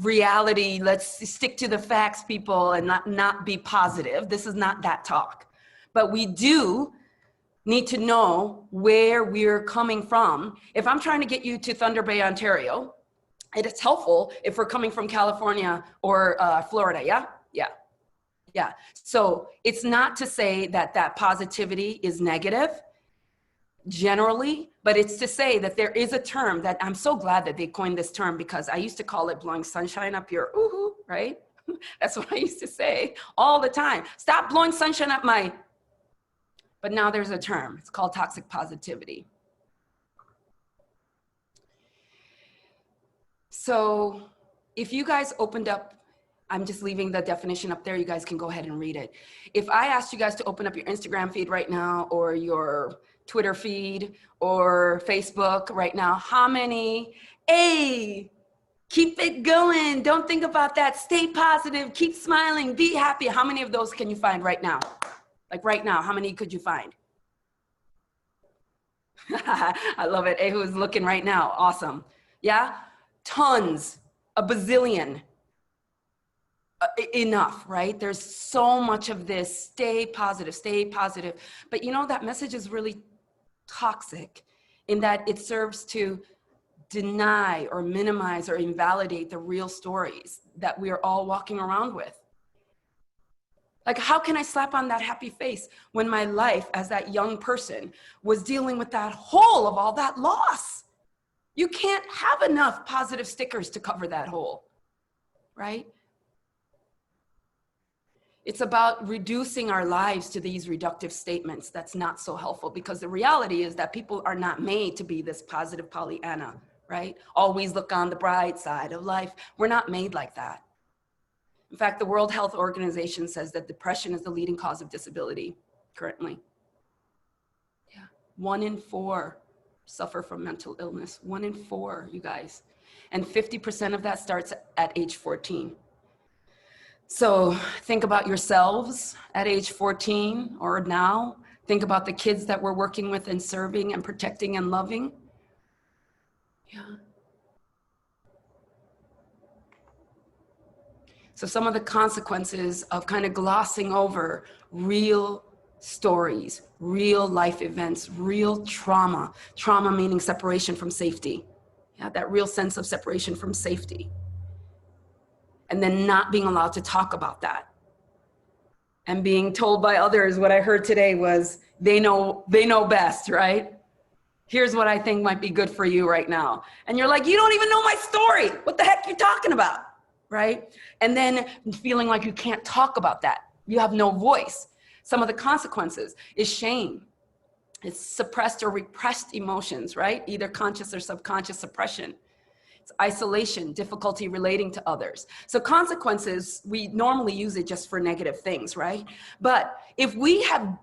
Speaker 6: reality. Let's stick to the facts, people, and not be positive. This is not that talk. But we do need to know where we're coming from. If I'm trying to get you to Thunder Bay, Ontario, it's helpful if we're coming from California or Florida, yeah? Yeah. So it's not to say that positivity is negative generally, but it's to say that there is a term that I'm so glad that they coined this term, because I used to call it blowing sunshine up your ooh, right? That's what I used to say all the time. Stop blowing sunshine up my, but now there's a term. It's called toxic positivity. So if you guys opened up, I'm just leaving the definition up there. You guys can go ahead and read it. If I asked you guys to open up your Instagram feed right now, or your Twitter feed, or Facebook right now, how many, hey, keep it going. Don't think about that. Stay positive. Keep smiling. Be happy. How many of those can you find right now? Like right now, how many could you find? I love it. Ehu is looking right now. Awesome. Yeah? Tons. A bazillion. Enough, right? There's so much of this. Stay positive. Stay positive. But you know, that message is really toxic in that it serves to deny or minimize or invalidate the real stories that we are all walking around with. Like, how can I slap on that happy face when my life as that young person was dealing with that hole of all that loss? You can't have enough positive stickers to cover that hole, right? It's about reducing our lives to these reductive statements. That's not so helpful, because the reality is that people are not made to be this positive Pollyanna, right? Always look on the bright side of life. We're not made like that. In fact, the World Health Organization says that depression is the leading cause of disability currently. Yeah, 1 in 4 suffer from mental illness. 1 in 4, you guys. And 50% of that starts at age 14. So think about yourselves at age 14 or now. Think about the kids that we're working with and serving and protecting and loving. Yeah. So some of the consequences of kind of glossing over real stories, real life events, real trauma. Trauma meaning separation from safety. Yeah, that real sense of separation from safety. And then not being allowed to talk about that. And being told by others, what I heard today was, they know best, right? Here's what I think might be good for you right now. And you're like, you don't even know my story. What the heck are you talking about, right? And then feeling like you can't talk about that. You have no voice. Some of the consequences is shame. It's suppressed or repressed emotions, right? Either conscious or subconscious suppression. It's isolation, difficulty relating to others. So consequences, we normally use it just for negative things, right? But if we have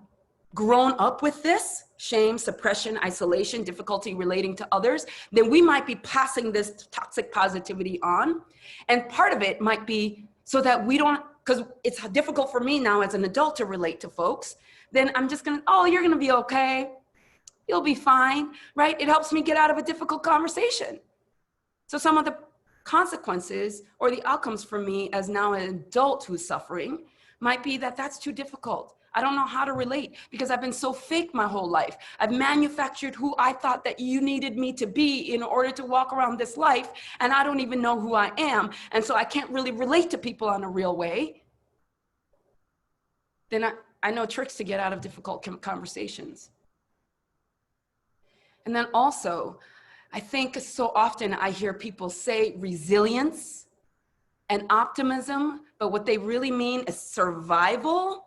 Speaker 6: grown up with this, shame, suppression, isolation, difficulty relating to others, then we might be passing this toxic positivity on. And part of it might be so that we don't, because it's difficult for me now as an adult to relate to folks, then I'm just gonna, oh, you're gonna be okay. You'll be fine, right? It helps me get out of a difficult conversation. So some of the consequences or the outcomes for me as now an adult who's suffering might be that that's too difficult. I don't know how to relate because I've been so fake my whole life. I've manufactured who I thought that you needed me to be in order to walk around this life, and I don't even know who I am. And so I can't really relate to people in a real way. Then I know tricks to get out of difficult conversations. And then also, I think so often I hear people say resilience and optimism, but what they really mean is survival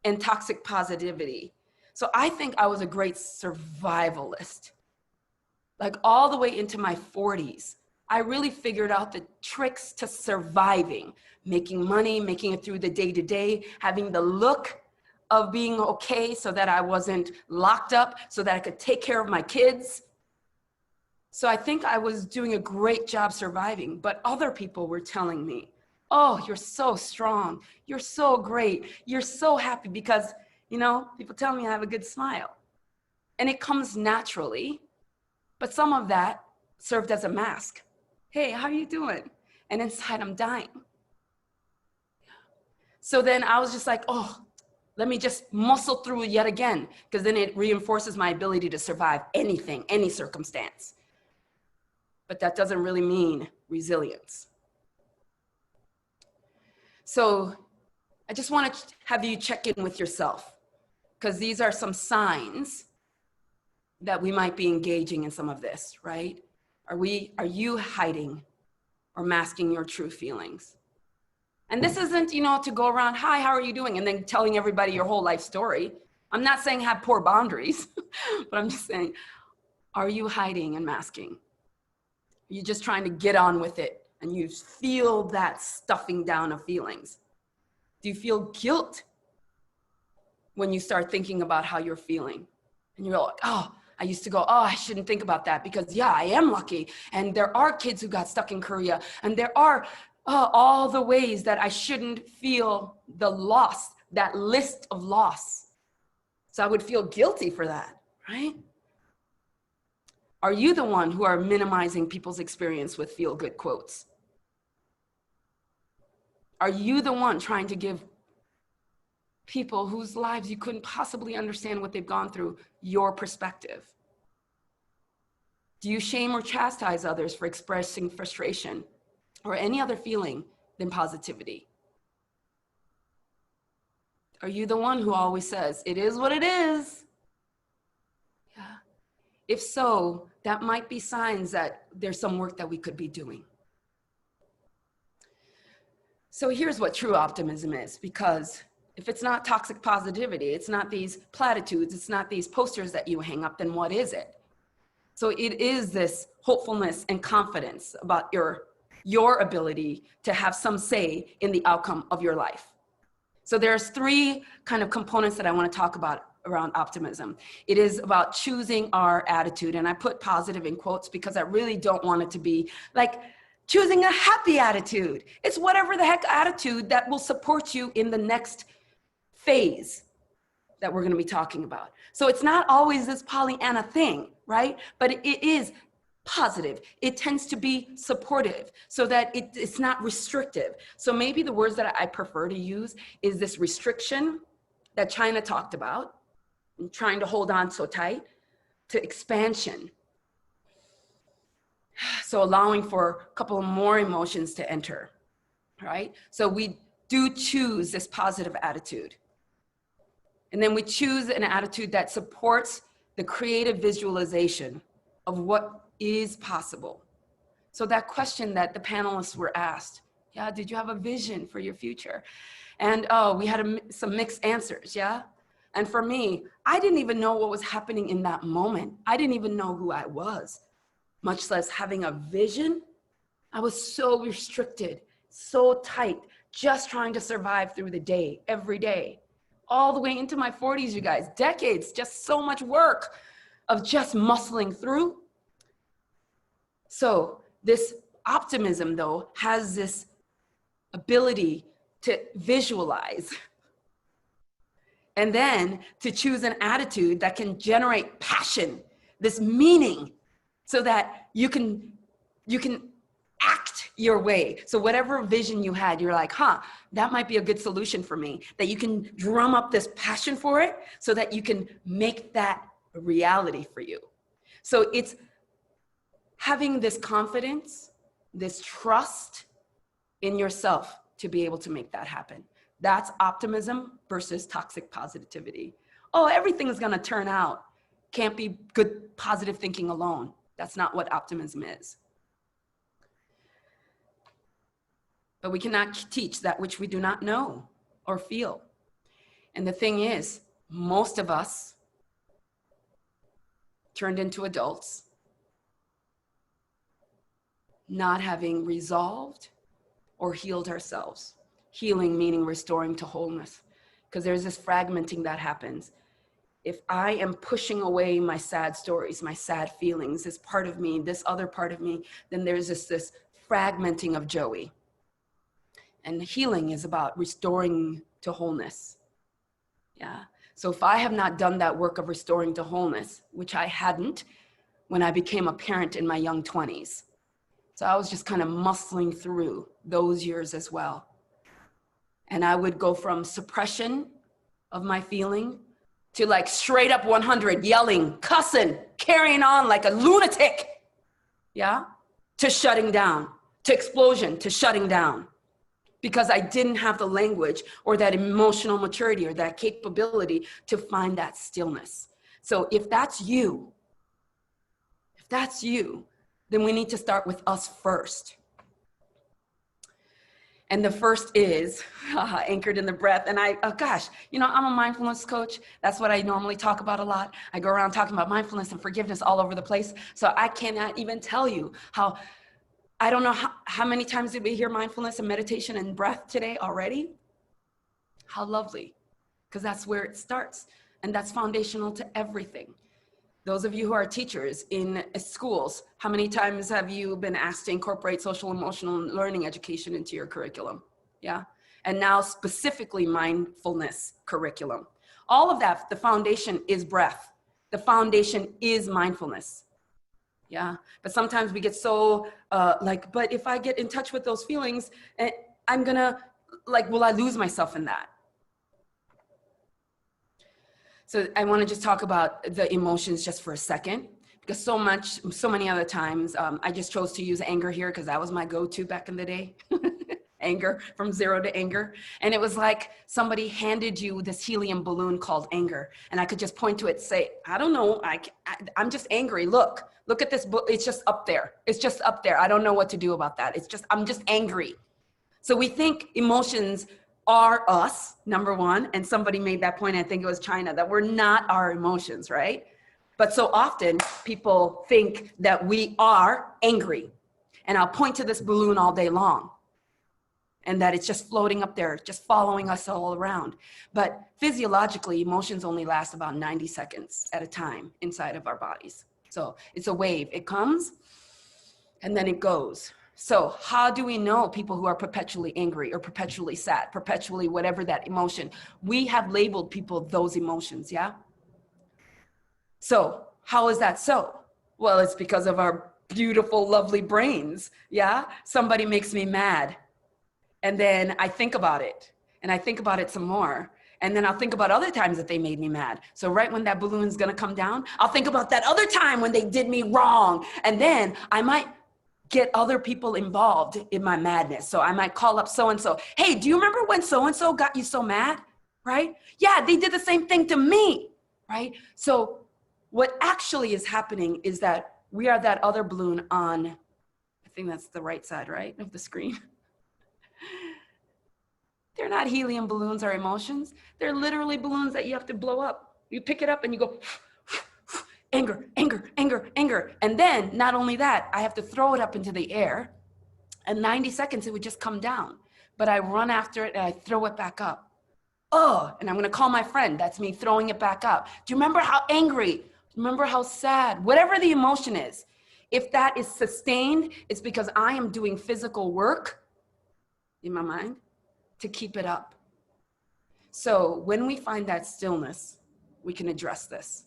Speaker 6: and toxic positivity. So I think I was a great survivalist. Like all the way into my 40s, I really figured out the tricks to surviving, making money, making it through the day-to-day, having the look of being okay so that I wasn't locked up, so that I could take care of my kids. So I think I was doing a great job surviving, but other people were telling me, oh, you're so strong. You're so great. You're so happy because, you know, people tell me I have a good smile. And it comes naturally, but some of that served as a mask. Hey, how are you doing? And inside I'm dying. So then I was just like, oh, let me just muscle through it yet again, because then it reinforces my ability to survive anything, any circumstance. But that doesn't really mean resilience. So I just want to have you check in with yourself, because these are some signs that we might be engaging in some of this, right? Are you hiding or masking your true feelings? And this isn't, you know, to go around, hi, how are you doing? And then telling everybody your whole life story. I'm not saying have poor boundaries, but I'm just saying, are you hiding and masking? Are you just trying to get on with it and you feel that stuffing down of feelings? Do you feel guilt when you start thinking about how you're feeling? And you're like, oh, I used to go, oh, I shouldn't think about that because yeah, I am lucky. And there are kids who got stuck in Korea. And there are all the ways that I shouldn't feel the loss, that list of loss. So I would feel guilty for that, right? Are you the one who are minimizing people's experience with feel-good quotes? Are you the one trying to give people whose lives you couldn't possibly understand what they've gone through your perspective? Do you shame or chastise others for expressing frustration or any other feeling than positivity? Are you the one who always says, it is what it is? Yeah. If so, that might be signs that there's some work that we could be doing. So here's what true optimism is, because if it's not toxic positivity, it's not these platitudes, it's not these posters that you hang up, then what is it? So it is this hopefulness and confidence about your ability to have some say in the outcome of your life. So there's three kind of components that I want to talk about around optimism. It is about choosing our attitude, and I put positive in quotes because I really don't want it to be like choosing a happy attitude. It's whatever the heck attitude that will support you in the next phase that we're going to be talking about. So it's not always this Pollyanna thing, right? But it is positive. It tends to be supportive so that it's not restrictive. So maybe the words that I prefer to use is this restriction that China talked about, and trying to hold on so tight, to expansion. So allowing for a couple more emotions to enter, right? So we do choose this positive attitude. And then we choose an attitude that supports the creative visualization of what is possible. So that question that the panelists were asked, yeah, did you have a vision for your future? And we had some mixed answers, yeah? And for me, I didn't even know what was happening in that moment. I didn't even know who I was, much less having a vision. I was so restricted, so tight, just trying to survive through the day, every day, all the way into my 40s, you guys, decades, just so much work of just muscling through. So this optimism, though, has this ability to visualize and then to choose an attitude that can generate passion, this meaning, so that you can act your way. So whatever vision you had, you're like, that might be a good solution for me, that you can drum up this passion for it so that you can make that a reality for you. So it's having this confidence, this trust in yourself to be able to make that happen. That's optimism versus toxic positivity. Oh, everything's gonna turn out. Can't be good positive thinking alone. That's not what optimism is. But we cannot teach that which we do not know or feel. And the thing is, most of us turned into adults not having resolved or healed ourselves. Healing meaning restoring to wholeness, because there's this fragmenting that happens. If I am pushing away my sad stories, my sad feelings, this part of me, this other part of me, then there's this fragmenting of Joey. And healing is about restoring to wholeness. Yeah. So if I have not done that work of restoring to wholeness, which I hadn't when I became a parent in my young 20s. So I was just kind of muscling through those years as well. And I would go from suppression of my feeling to like straight up 100, yelling, cussing, carrying on like a lunatic, yeah? To shutting down, to explosion, to shutting down. Because I didn't have the language or that emotional maturity or that capability to find that stillness. So if that's you, then we need to start with us first. And the first is anchored in the breath. And I'm a mindfulness coach. That's what I normally talk about a lot. I go around talking about mindfulness and forgiveness all over the place. So I cannot even tell you how, I don't know how many times did we hear mindfulness and meditation and breath today already? How lovely, because that's where it starts. And that's foundational to everything. Those of you who are teachers in schools, how many times have you been asked to incorporate social emotional learning education into your curriculum? Yeah. And now specifically mindfulness curriculum. All of that, the foundation is breath. The foundation is mindfulness. Yeah. But sometimes we get so but if I get in touch with those feelings, I'm gonna, will I lose myself in that? So I want to just talk about the emotions just for a second, because so many other times, I just chose to use anger here because that was my go-to back in the day. Anger, from zero to anger. And it was like somebody handed you this helium balloon called anger. And I could just point to it and say, I don't know, I'm just angry. Look at this book. It's just up there. It's just up there. I don't know what to do about that. I'm just angry. So we think emotions are us, number one, and somebody made that point, I think it was China, that we're not our emotions, right? But so often people think that we are angry, and I'll point to this balloon all day long, and that it's just floating up there, just following us all around. But physiologically, emotions only last about 90 seconds at a time inside of our bodies. So it's a wave, it comes, and then it goes. So how do we know people who are perpetually angry or perpetually sad, perpetually whatever that emotion? We have labeled people those emotions, yeah? So how is that so? Well, it's because of our beautiful, lovely brains, yeah? Somebody makes me mad, and then I think about it, and I think about it some more, and then I'll think about other times that they made me mad. So right when that balloon's gonna come down, I'll think about that other time when they did me wrong, and then I might get other people involved in my madness. So I might call up so-and-so, hey, do you remember when so-and-so got you so mad, right? Yeah, they did the same thing to me, right? So what actually is happening is that we are that other balloon on, I think that's the right side, right, of the screen. They're not helium balloons or emotions. They're literally balloons that you have to blow up. You pick it up and you go, anger, anger, anger, anger. And then not only that, I have to throw it up into the air, and 90 seconds, it would just come down. But I run after it and I throw it back up. Oh, and I'm gonna call my friend. That's me throwing it back up. Do you remember how angry? Remember how sad? Whatever the emotion is, if that is sustained, it's because I am doing physical work in my mind to keep it up. So when we find that stillness, we can address this.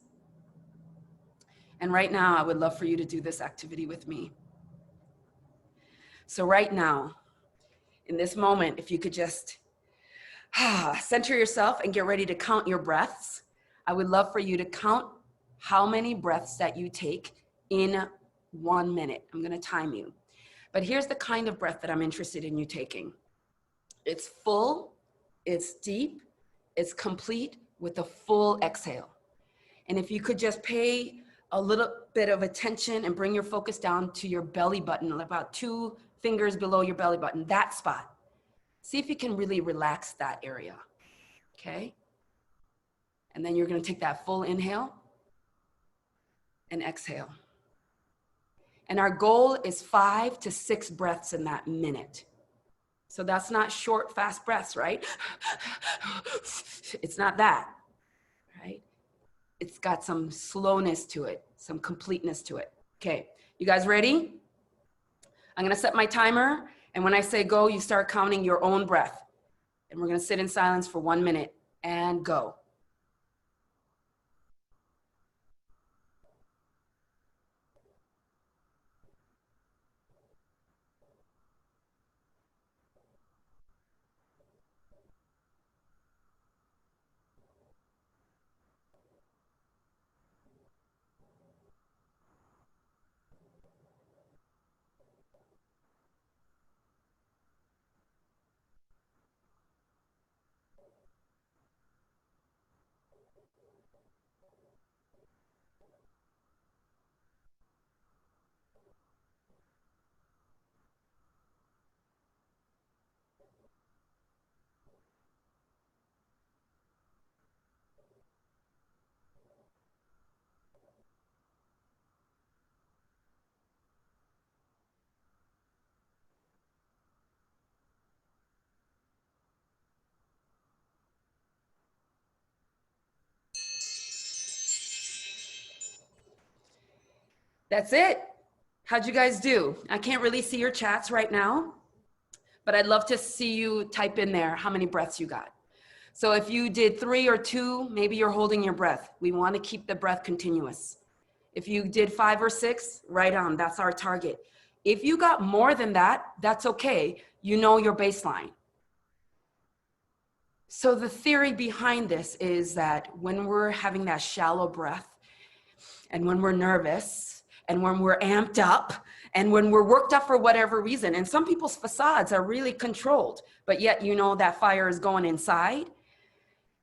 Speaker 6: And right now, I would love for you to do this activity with me. So right now, in this moment, if you could just center yourself and get ready to count your breaths. I would love for you to count how many breaths that you take in 1 minute. I'm gonna time you. But here's the kind of breath that I'm interested in you taking. It's full, it's deep, it's complete with a full exhale. And if you could just pay a little bit of attention and bring your focus down to your belly button, about 2 fingers below your belly button, that spot. See if you can really relax that area, okay? And then you're gonna take that full inhale and exhale. And our goal is 5 to 6 breaths in that minute. So that's not short, fast breaths, right? It's not that, right? It's got some slowness to it, some completeness to it. Okay, you guys ready? I'm gonna set my timer, and when I say go, you start counting your own breath. And we're gonna sit in silence for 1 minute and go. That's it. How'd you guys do? I can't really see your chats right now, but I'd love to see you type in there how many breaths you got. So if you did 3 or 2, maybe you're holding your breath. We want to keep the breath continuous. If you did 5 or 6, right on, that's our target. If you got more than that, that's okay. You know your baseline. So the theory behind this is that when we're having that shallow breath, and when we're nervous, and when we're amped up, and when we're worked up for whatever reason, and some people's facades are really controlled, but yet you know that fire is going inside.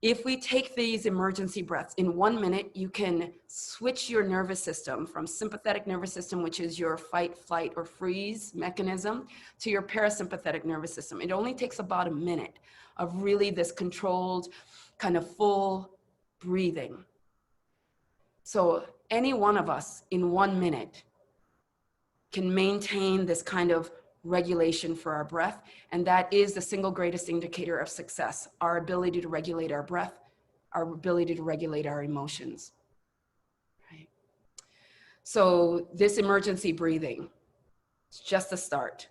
Speaker 6: If we take these emergency breaths in 1 minute, you can switch your nervous system from sympathetic nervous system, which is your fight, flight, or freeze mechanism, to your parasympathetic nervous system. It only takes about a minute of really this controlled, kind of full breathing. So any one of us in 1 minute can maintain this kind of regulation for our breath. And that is the single greatest indicator of success, our ability to regulate our breath, our ability to regulate our emotions. So this emergency breathing, it's just a start.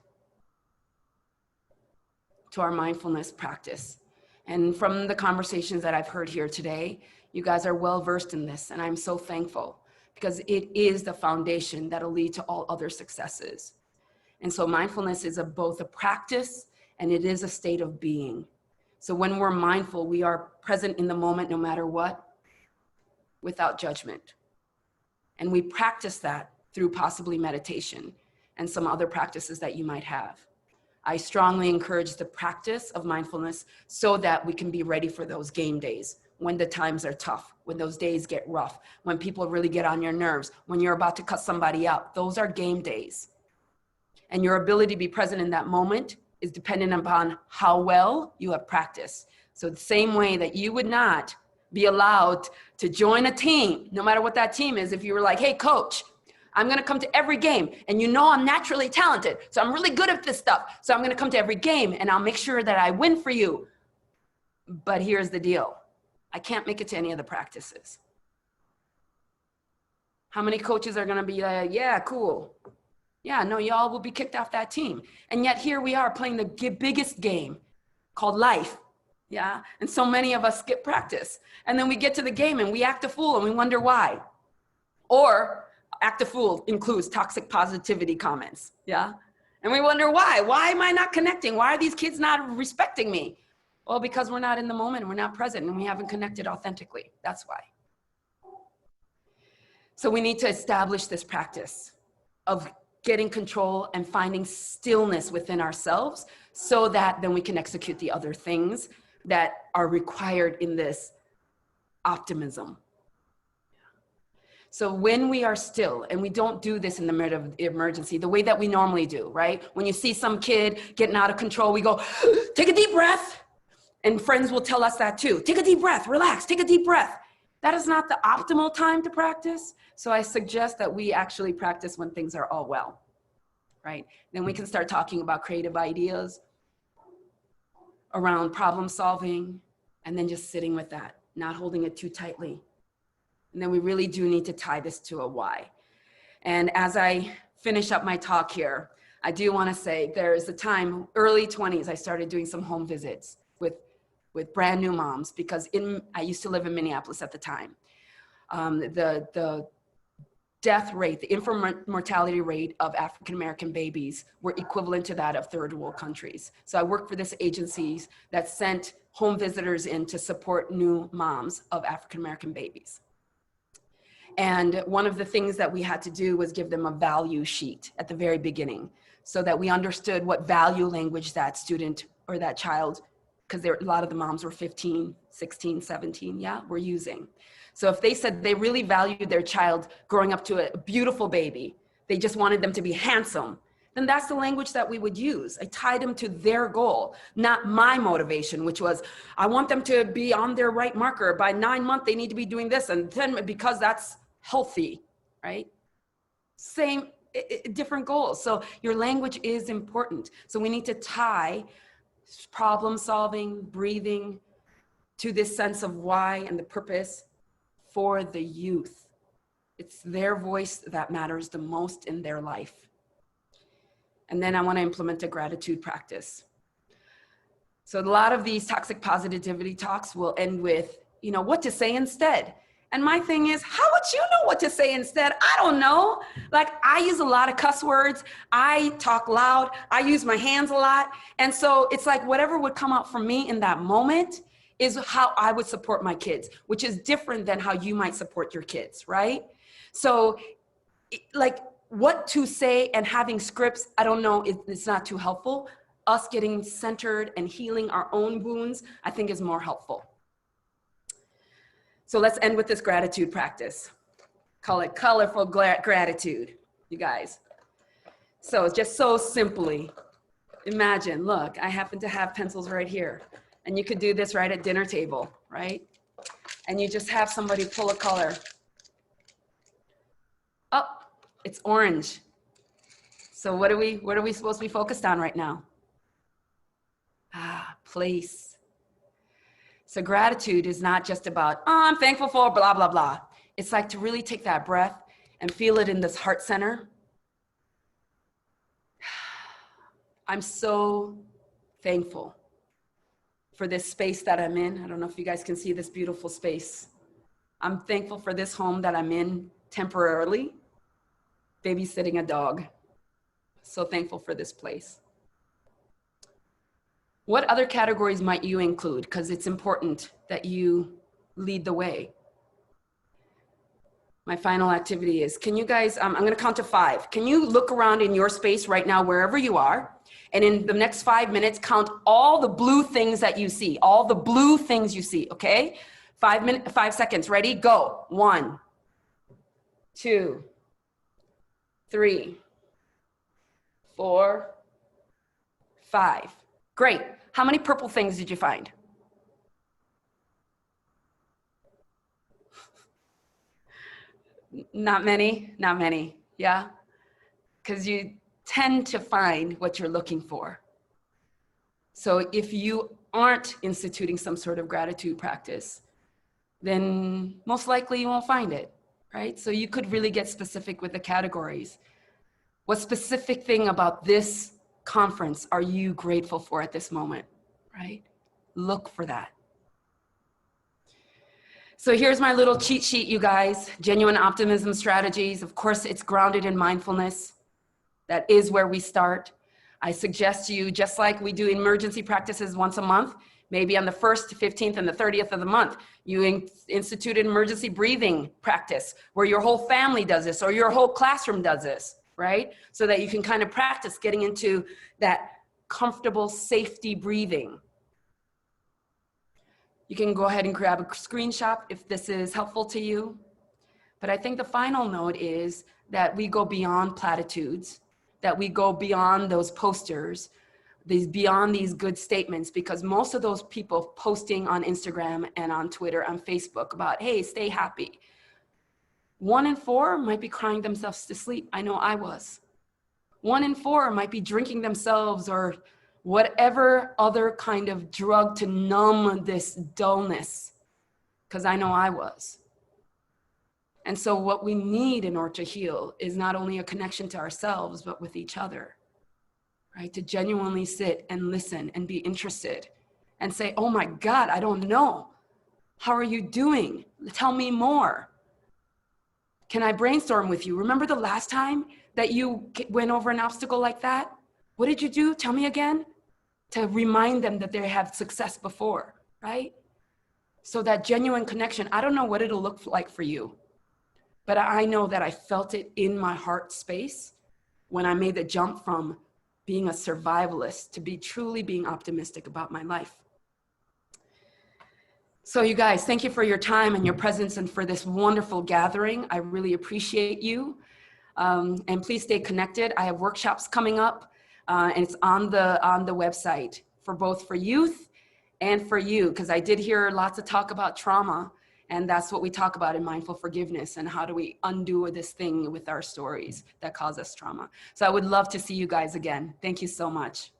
Speaker 6: to our mindfulness practice. And from the conversations that I've heard here today, you guys are well versed in this, and I'm so thankful because it is the foundation that'll lead to all other successes. And so mindfulness is both a practice and it is a state of being. So when we're mindful, we are present in the moment no matter what, without judgment. And we practice that through possibly meditation and some other practices that you might have. I strongly encourage the practice of mindfulness so that we can be ready for those game days, when the times are tough, when those days get rough, when people really get on your nerves, when you're about to cut somebody out. Those are game days. And your ability to be present in that moment is dependent upon how well you have practiced. So the same way that you would not be allowed to join a team, no matter what that team is, if you were like, hey, coach, I'm gonna come to every game, and you know I'm naturally talented, so I'm really good at this stuff, so I'm gonna come to every game and I'll make sure that I win for you. But here's the deal. I can't make it to any of the practices. How many coaches are gonna be like, yeah, cool. Yeah, no, y'all will be kicked off that team. And yet here we are playing the biggest game called life. Yeah, and so many of us skip practice. And then we get to the game and we act a fool and we wonder why. Or act a fool includes toxic positivity comments, yeah? And we wonder why. Why am I not connecting? Why are these kids not respecting me? Well, because we're not in the moment and we're not present and we haven't connected authentically. That's why. So we need to establish this practice of getting control and finding stillness within ourselves so that then we can execute the other things that are required in this optimism. So when we are still, and we don't do this in the middle of emergency, the way that we normally do, right? When you see some kid getting out of control, we go, take a deep breath. And friends will tell us that too. Take a deep breath, relax, take a deep breath. That is not the optimal time to practice. So I suggest that we actually practice when things are all well, right? Then we can start talking about creative ideas around problem solving, and then just sitting with that, not holding it too tightly. And then we really do need to tie this to a why. And as I finish up my talk here, I do want to say there's a time, early 20s, I started doing some home visits with brand new moms, because I used to live in Minneapolis at the time. The death rate, the infant mortality rate of African-American babies were equivalent to that of third world countries. So I worked for this agencies that sent home visitors in to support new moms of African-American babies. And one of the things that we had to do was give them a value sheet at the very beginning so that we understood what value language that student or that child, because a lot of the moms were 15, 16, 17, yeah, were using. So if they said they really valued their child growing up to a beautiful baby, they just wanted them to be handsome, then that's the language that we would use. I tied them to their goal, not my motivation, which was, I want them to be on their right marker. By 9 months, they need to be doing this. And then because that's healthy, right? Same, different goals. So your language is important. So we need to tie problem solving, breathing to this sense of why and the purpose for the youth. It's their voice that matters the most in their life. And then I want to implement a gratitude practice. So a lot of these toxic positivity talks will end with, you know, what to say instead. And my thing is, how would you know what to say instead? I don't know. Like, I use a lot of cuss words. I talk loud. I use my hands a lot. And so it's like whatever would come out from me in that moment is how I would support my kids, which is different than how you might support your kids, right? So like what to say and having scripts, I don't know, it's not too helpful. Us getting centered and healing our own wounds, I think is more helpful. So let's end with this gratitude practice. Call it colorful gratitude, you guys. So just so simply, imagine, look, I happen to have pencils right here. And you could do this right at dinner table, right? And you just have somebody pull a color. Oh, it's orange. So what are we supposed to be focused on right now? Place. So gratitude is not just about, oh, I'm thankful for blah, blah, blah. It's like to really take that breath and feel it in this heart center. I'm so thankful for this space that I'm in. I don't know if you guys can see this beautiful space. I'm thankful for this home that I'm in temporarily, babysitting a dog. So thankful for this place. What other categories might you include? Because it's important that you lead the way. My final activity is, can you guys, I'm gonna count to 5. Can you look around in your space right now, wherever you are, and in the next 5 minutes, count all the blue things that you see, all the blue things you see, okay? 5 seconds, ready, go. 1, 2, 3, 4, 5. Great. How many purple things did you find? Not many, not many, yeah? Because you tend to find what you're looking for. So if you aren't instituting some sort of gratitude practice, then most likely you won't find it, right? So you could really get specific with the categories. What specific thing about this conference are you grateful for at this moment, right? Look for that. So here's my little cheat sheet, you guys. Genuine optimism strategies. Of course, it's grounded in mindfulness. That is where we start. I suggest you, just like we do emergency practices once a month, maybe on the 1st, 15th, and the 30th of the month, you institute an emergency breathing practice where your whole family does this or your whole classroom does this, right? So that you can kind of practice getting into that comfortable safety breathing. You can go ahead and grab a screenshot if this is helpful to you. But I think the final note is that we go beyond platitudes, that we go beyond those posters, beyond these good statements, because most of those people posting on Instagram and on Twitter, on Facebook about, hey, stay happy. 1 in 4 might be crying themselves to sleep. I know I was. 1 in 4 might be drinking themselves or whatever other kind of drug to numb this dullness, because I know I was. And so what we need in order to heal is not only a connection to ourselves, but with each other, right? To genuinely sit and listen and be interested and say, oh my God, I don't know. How are you doing? Tell me more. Can I brainstorm with you? Remember the last time that you went over an obstacle like that? What did you do? Tell me again. To remind them that they have success before, right? So that genuine connection, I don't know what it'll look like for you, but I know that I felt it in my heart space when I made the jump from being a survivalist to be truly being optimistic about my life. So you guys, thank you for your time and your presence and for this wonderful gathering. I really appreciate you. And please stay connected. I have workshops coming up. And it's on the website for both for youth and for you, because I did hear lots of talk about trauma, and that's what we talk about in mindful forgiveness and how do we undo this thing with our stories that cause us trauma. So I would love to see you guys again. Thank you so much.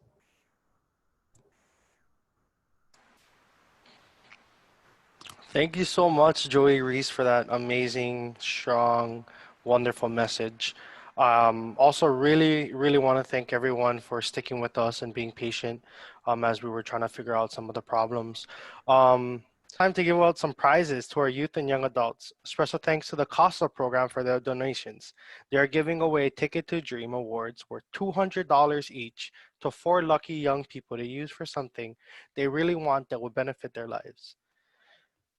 Speaker 1: Thank you so much, Joey Reese, for that amazing, strong, wonderful message. Also, really want to thank everyone for sticking with us and being patient as we were trying to figure out some of the problems. Time to give out some prizes to our youth and young adults. Special thanks to the CASA program for their donations. They are giving away Ticket to Dream awards worth $200 each to 4 lucky young people to use for something they really want that will benefit their lives.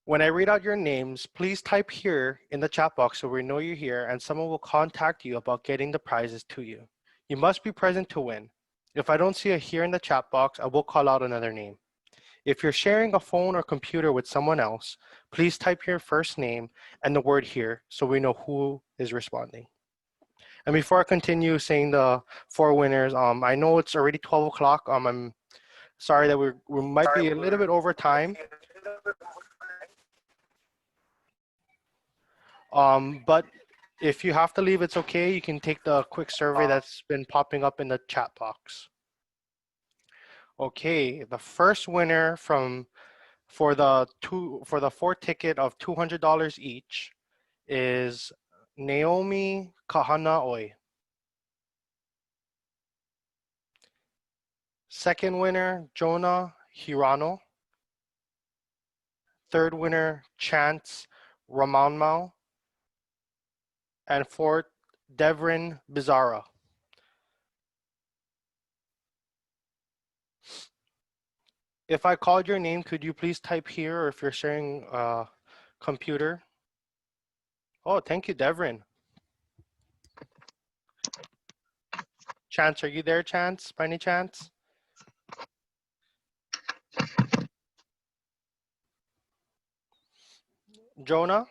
Speaker 1: When I read out your names, please type here in the chat box so we know you're here and someone will contact you about getting the prizes to you. You must be present to win. If I don't see a here in the chat box, I will call out another name. If you're sharing a phone or computer with someone else, please type your first name and the word here so we know who is responding. And before I continue saying the 4 winners, I know it's already 12 o'clock. I'm sorry that we might be a little bit over time. But if you have to leave, it's okay. You can take the quick survey that's been popping up in the chat box. Okay, the first winner for the 4 ticket of $200 each is Naomi Kahanaoi. Second winner, Jonah Hirano. Third winner, Chance Ramanmao. And fourth, Devrin Bizarra. If I called your name, could you please type here, or if you're sharing a computer? Oh, thank you, Devrin. Chance, are you there, Chance, by any chance? Jonah?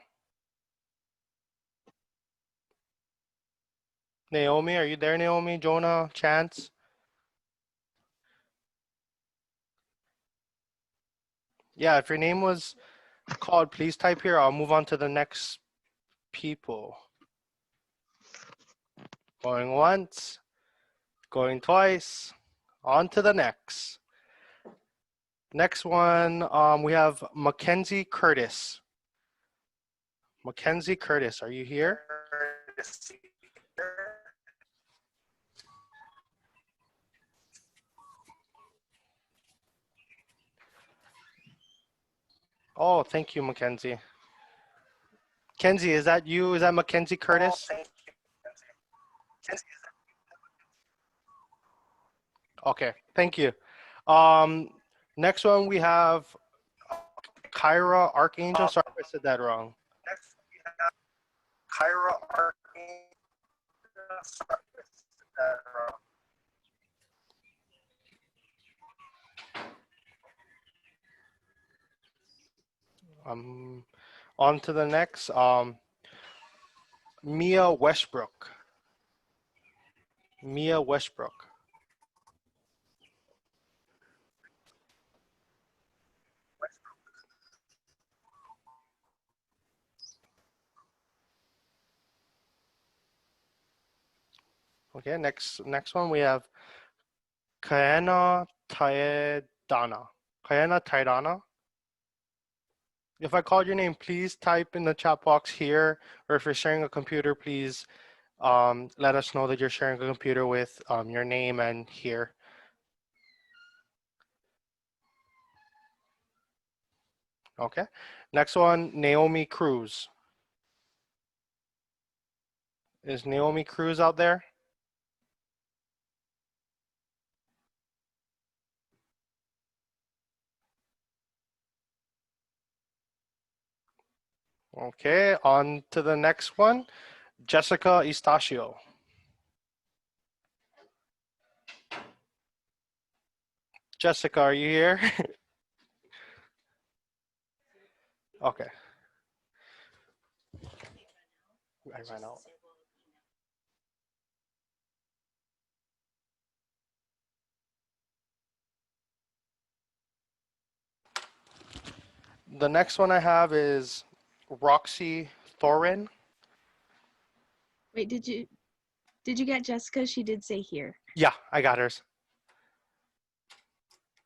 Speaker 1: Naomi, are you there, Naomi? Jonah, Chance? Yeah, if your name was called, please type here. I'll move on to the next people. Going once, going twice, on to the next. Next one, we have Mackenzie Curtis. Mackenzie Curtis, are you here? Oh, thank you, Mackenzie. Kenzie, is that you? Is that Mackenzie Curtis? Okay, thank you. Next one we have Kyra Archangel. Sorry if I said that wrong. Kyra Archangel. Sorry if I said that wrong. On to the next. Mia Westbrook. Mia Westbrook. Okay, next one we have Kaena Taedana. Kaena Taedana. If I called your name, please type in the chat box here, or if you're sharing a computer, please let us know that you're sharing a computer with your name and here. Okay, next one, Naomi Cruz. Is Naomi Cruz out there? Okay, on to the next one, Jessica Estacio. Jessica, are you here? Okay. I ran out. The next one I have is Roxy Thorin.
Speaker 7: Wait, did you get Jessica? She did say here.
Speaker 1: Yeah, I got hers.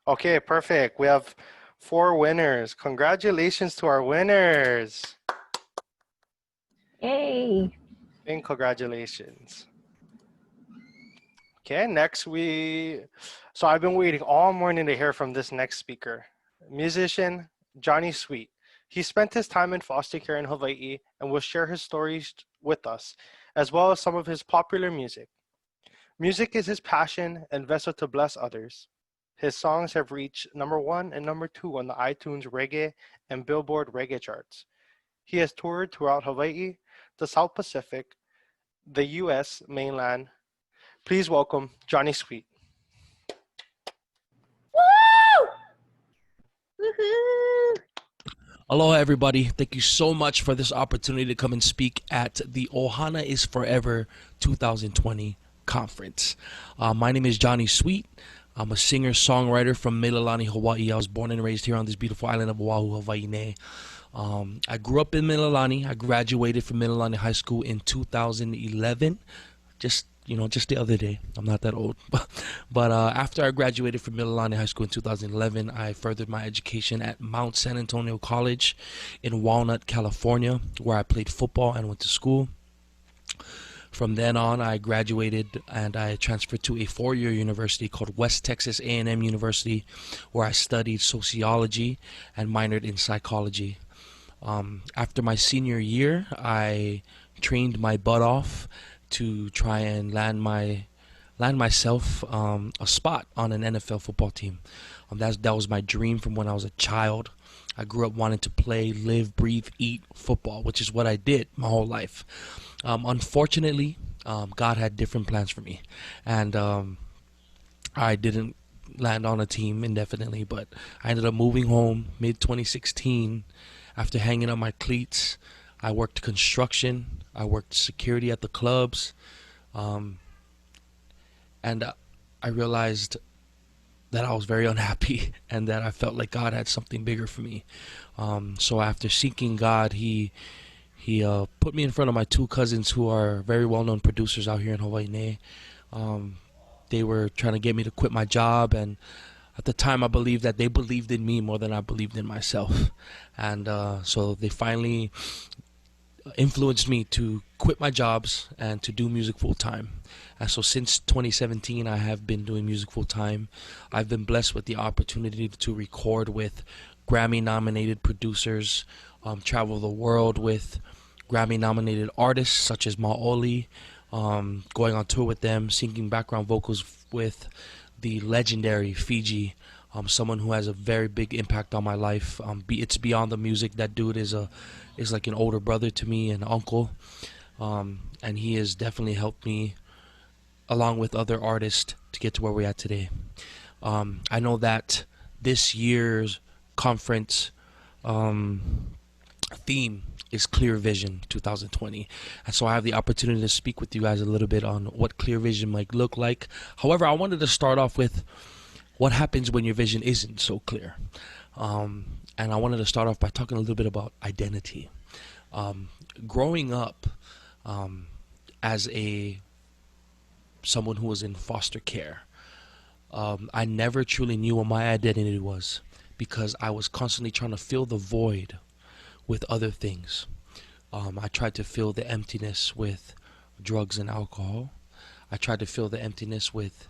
Speaker 1: Okay, perfect. We have 4 winners. Congratulations to our winners.
Speaker 12: Yay.
Speaker 1: And congratulations. Okay, next so I've been waiting all morning to hear from this next speaker. Musician, Johnny Sweet. He spent his time in foster care in Hawaii and will share his stories with us, as well as some of his popular music. Music is his passion and vessel to bless others. His songs have reached #1 and #2 on the iTunes Reggae and Billboard Reggae charts. He has toured throughout Hawaii, the South Pacific, the US mainland. Please welcome Johnny Sweet.
Speaker 7: Woo! Woohoo!
Speaker 8: Aloha, everybody. Thank you so much for this opportunity to come and speak at the Ohana is Forever 2020 conference. My name is Johnny Sweet. I'm a singer-songwriter from Mililani, Hawaii. I was born and raised here on this beautiful island of Oahu, Hawaii. I grew up in Mililani. I graduated from Mililani High School in 2011. Just the other day. I'm not that old. But after I graduated from Mililani High School in 2011, I furthered my education at Mount San Antonio College in Walnut, California, where I played football and went to school. From then on, I graduated and I transferred to a 4-year university called West Texas A&M University, where I studied sociology and minored in psychology. After my senior year, I trained my butt off to try and land myself a spot on an NFL football team. That was my dream from when I was a child. I grew up wanting to play, live, breathe, eat football, which is what I did my whole life. Unfortunately, God had different plans for me, and I didn't land on a team indefinitely, but I ended up moving home mid-2016 after hanging up my cleats. I worked construction, I worked security at the clubs, and I realized that I was very unhappy and that I felt like God had something bigger for me. So after seeking God, he put me in front of my 2 cousins who are very well-known producers out here in Hawaii. They were trying to get me to quit my job, and at the time I believed that they believed in me more than I believed in myself. And so they finally influenced me to quit my jobs and to do music full time. And so since 2017, I have been doing music full time. I've been blessed with the opportunity to record with Grammy nominated producers, travel the world with Grammy nominated artists such as Maoli, going on tour with them, singing background vocals with the legendary Fiji, someone who has a very big impact on my life. It's beyond the music. That dude is like an older brother to me, an uncle, and he has definitely helped me along with other artists to get to where we're at today. I know that this year's conference theme is Clear Vision 2020, and so I have the opportunity to speak with you guys a little bit on what clear vision might look like. However, I wanted to start off with what happens when your vision isn't so clear, and I wanted to start off by talking a little bit about identity. Growing up as someone who was in foster care, I never truly knew what my identity was, because I was constantly trying to fill the void with other things. I tried to fill the emptiness with drugs and alcohol. I tried to fill the emptiness with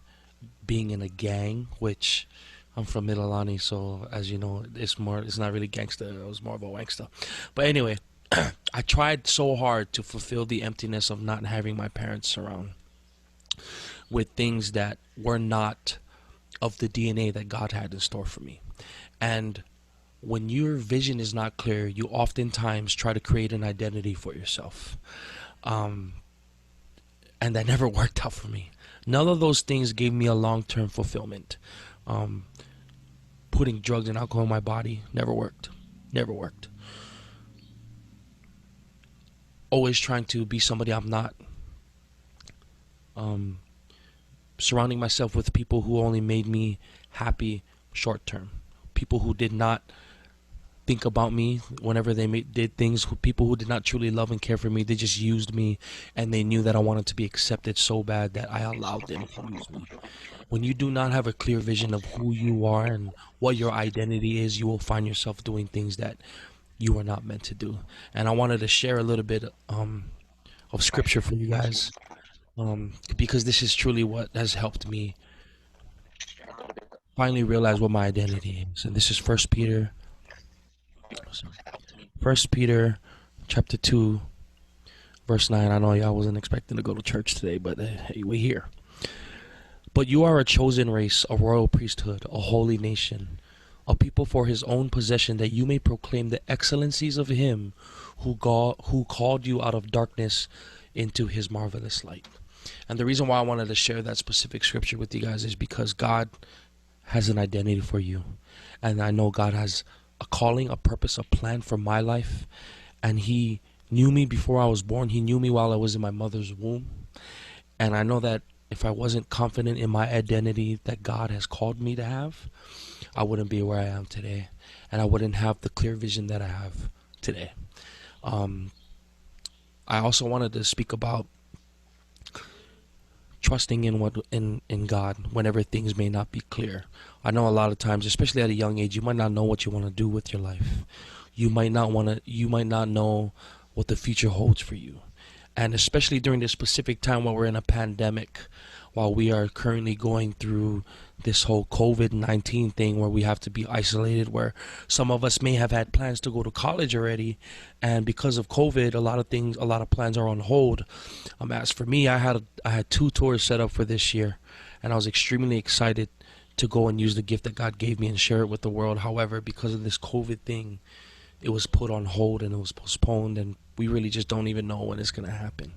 Speaker 8: being in a gang, which I'm from Mililani, so as you know, it's not really gangster. It was more of a wankster. But anyway, I tried so hard to fulfill the emptiness of not having my parents around with things that were not of the DNA that God had in store for me. And when your vision is not clear, you oftentimes try to create an identity for yourself. And that never worked out for me. None of those things gave me a long-term fulfillment. Putting drugs and alcohol in my body never worked. Never worked. Always trying to be somebody I'm not. Surrounding myself with people who only made me happy short-term. People who did not think about me whenever they did things. People who did not truly love and care for me. They just used me, and they knew that I wanted to be accepted so bad that I allowed them to use me. When you do not have a clear vision of who you are and what your identity is, you will find yourself doing things that you are not meant to do. And I wanted to share a little bit of scripture for you guys, because this is truly what has helped me finally realize what my identity is. And this is First Peter chapter 2 verse 9. I know y'all wasn't expecting to go to church today, but hey, we're here. But you are a chosen race, a royal priesthood, a holy nation, a people for his own possession, that you may proclaim the excellencies of him who called you out of darkness into his marvelous light. And the reason why I wanted to share that specific scripture with you guys is because God has an identity for you. And I know God has a calling, a purpose, a plan for my life. And he knew me before I was born. He knew me while I was in my mother's womb. And I know that if I wasn't confident in my identity that God has called me to have, I wouldn't be where I am today. And I wouldn't have the clear vision that I have today. I also wanted to speak about trusting in God whenever things may not be clear. I know a lot of times, especially at a young age, you might not know what you want to do with your life. You might not know what the future holds for you. And especially during this specific time while we're in a pandemic, while we are currently going through this whole COVID-19 thing where we have to be isolated, where some of us may have had plans to go to college already, and because of COVID, a lot of plans are on hold. As for me, I had 2 tours set up for this year, and I was extremely excited to go and use the gift that God gave me and share it with the world. However, because of this COVID thing, it was put on hold and it was postponed, and we really just don't even know when it's going to happen.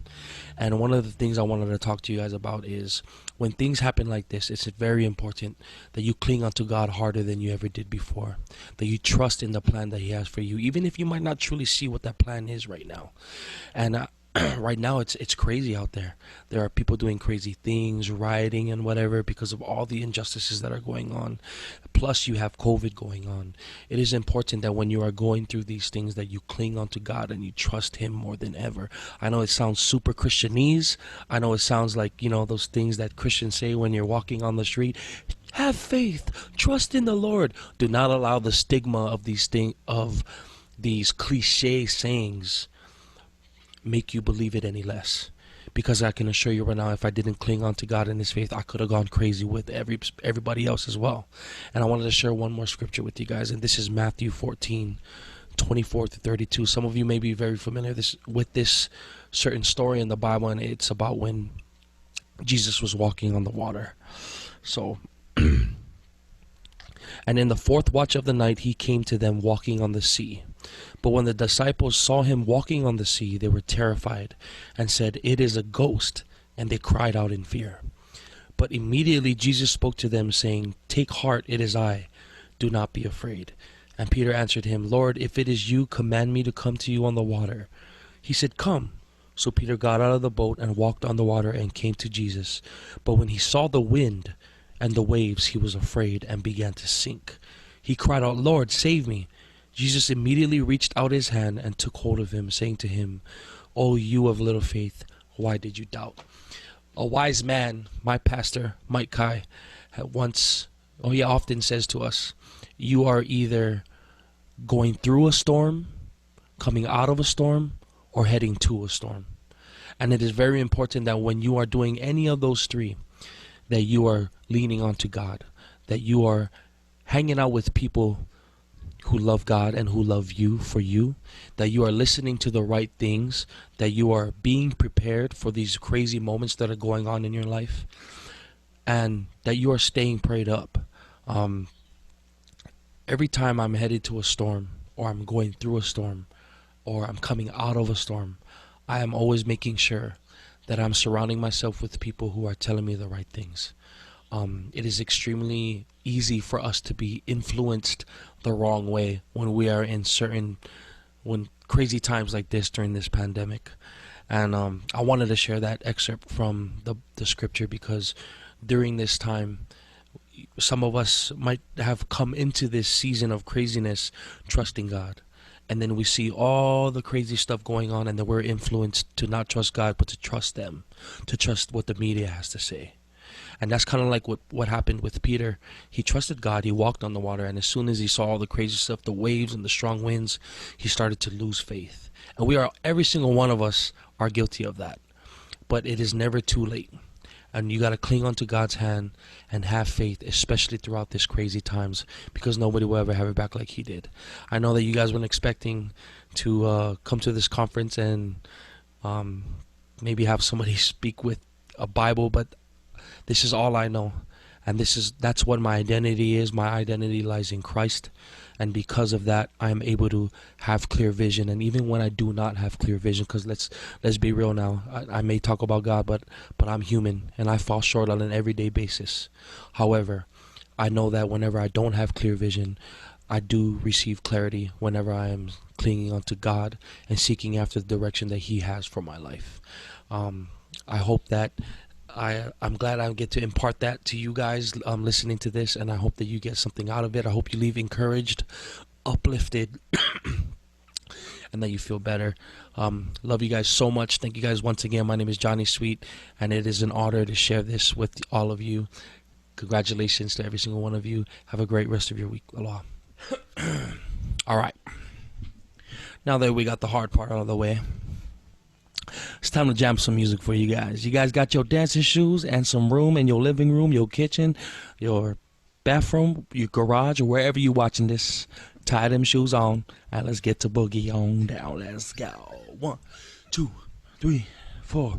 Speaker 8: And one of the things I wanted to talk to you guys about is when things happen like this, it's very important that you cling onto God harder than you ever did before, that you trust in the plan that he has for you, even if you might not truly see what that plan is right now. And right now it's crazy out there. There are people doing crazy things, rioting and whatever, because of all the injustices that are going on. Plus you have COVID going on. It is important that when you are going through these things that you cling onto God and you trust him more than ever. I know it sounds super Christianese. I know it sounds like, those things that Christians say when you're walking on the street. Have faith, trust in the Lord. Do not allow the stigma of these cliche sayings make you believe it any less, because I can assure you right now, if I didn't cling on to God in his faith, I could have gone crazy with everybody else as well. And I wanted to share one more scripture with you guys, and this is Matthew 14:24-32. Some of you may be very familiar with this certain story in the Bible, and it's about when Jesus was walking on the water. So and in the 4th watch of the night he came to them walking on the sea. But when the disciples saw him walking on the sea, they were terrified and said, "It is a ghost," and they cried out in fear. But immediately Jesus spoke to them, saying, "Take heart, it is I. Do not be afraid." And Peter answered him, "Lord, if it is you, command me to come to you on the water." He said, "Come." So Peter got out of the boat and walked on the water and came to Jesus. But when he saw the wind and the waves, he was afraid and began to sink. He cried out, "Lord, save me." Jesus immediately reached out his hand and took hold of him, saying to him, "O you of little faith, why did you doubt?" A wise man, my pastor, Mike Kai, often says to us, you are either going through a storm, coming out of a storm, or heading to a storm. And it is very important that when you are doing any of those 3, that you are leaning onto God, that you are hanging out with people who love God and who love you for you, that you are listening to the right things, that you are being prepared for these crazy moments that are going on in your life, and that you are staying prayed up. Every time I'm headed to a storm, or I'm going through a storm, or I'm coming out of a storm, I am always making sure that I'm surrounding myself with people who are telling me the right things. It is extremely easy for us to be influenced the wrong way when we are in when crazy times like this during this pandemic. And I wanted to share that excerpt from the scripture, because during this time, some of us might have come into this season of craziness trusting God. And then we see all the crazy stuff going on, and then we're influenced to not trust God, but to trust them, to trust what the media has to say. And that's kind of like what happened with Peter. He trusted God, he walked on the water, and as soon as he saw all the crazy stuff, the waves and the strong winds, he started to lose faith. And every single one of us are guilty of that. But it is never too late. And you got to cling onto God's hand and have faith, especially throughout this crazy times, because nobody will ever have it back like he did. I know that you guys weren't expecting to come to this conference and maybe have somebody speak with a Bible, but this is all I know. And that's what my identity is. My identity lies in Christ. And because of that, I am able to have clear vision. And even when I do not have clear vision, because let's be real now, I may talk about God, but I'm human and I fall short on an everyday basis. However, I know that whenever I don't have clear vision, I do receive clarity whenever I am clinging onto God and seeking after the direction that he has for my life. I hope that I'm glad I get to impart that to you guys listening to this, and I hope that you get something out of it. I hope you leave encouraged, uplifted, and that you feel better. Love you guys so much. Thank you guys once again. My name is Johnny Sweet, and it is an honor to share this with all of you. Congratulations to every single one of you. Have a great rest of your week. Aloha. All right. Now that we got the hard part out of the way, It's time to jam some music for you guys. You guys got your dancing shoes and some room in your living room, your kitchen, your bathroom, your garage, or wherever you're watching this. Tie them shoes on, and let's get to boogie on down. Let's go. 1, 2, 3, 4.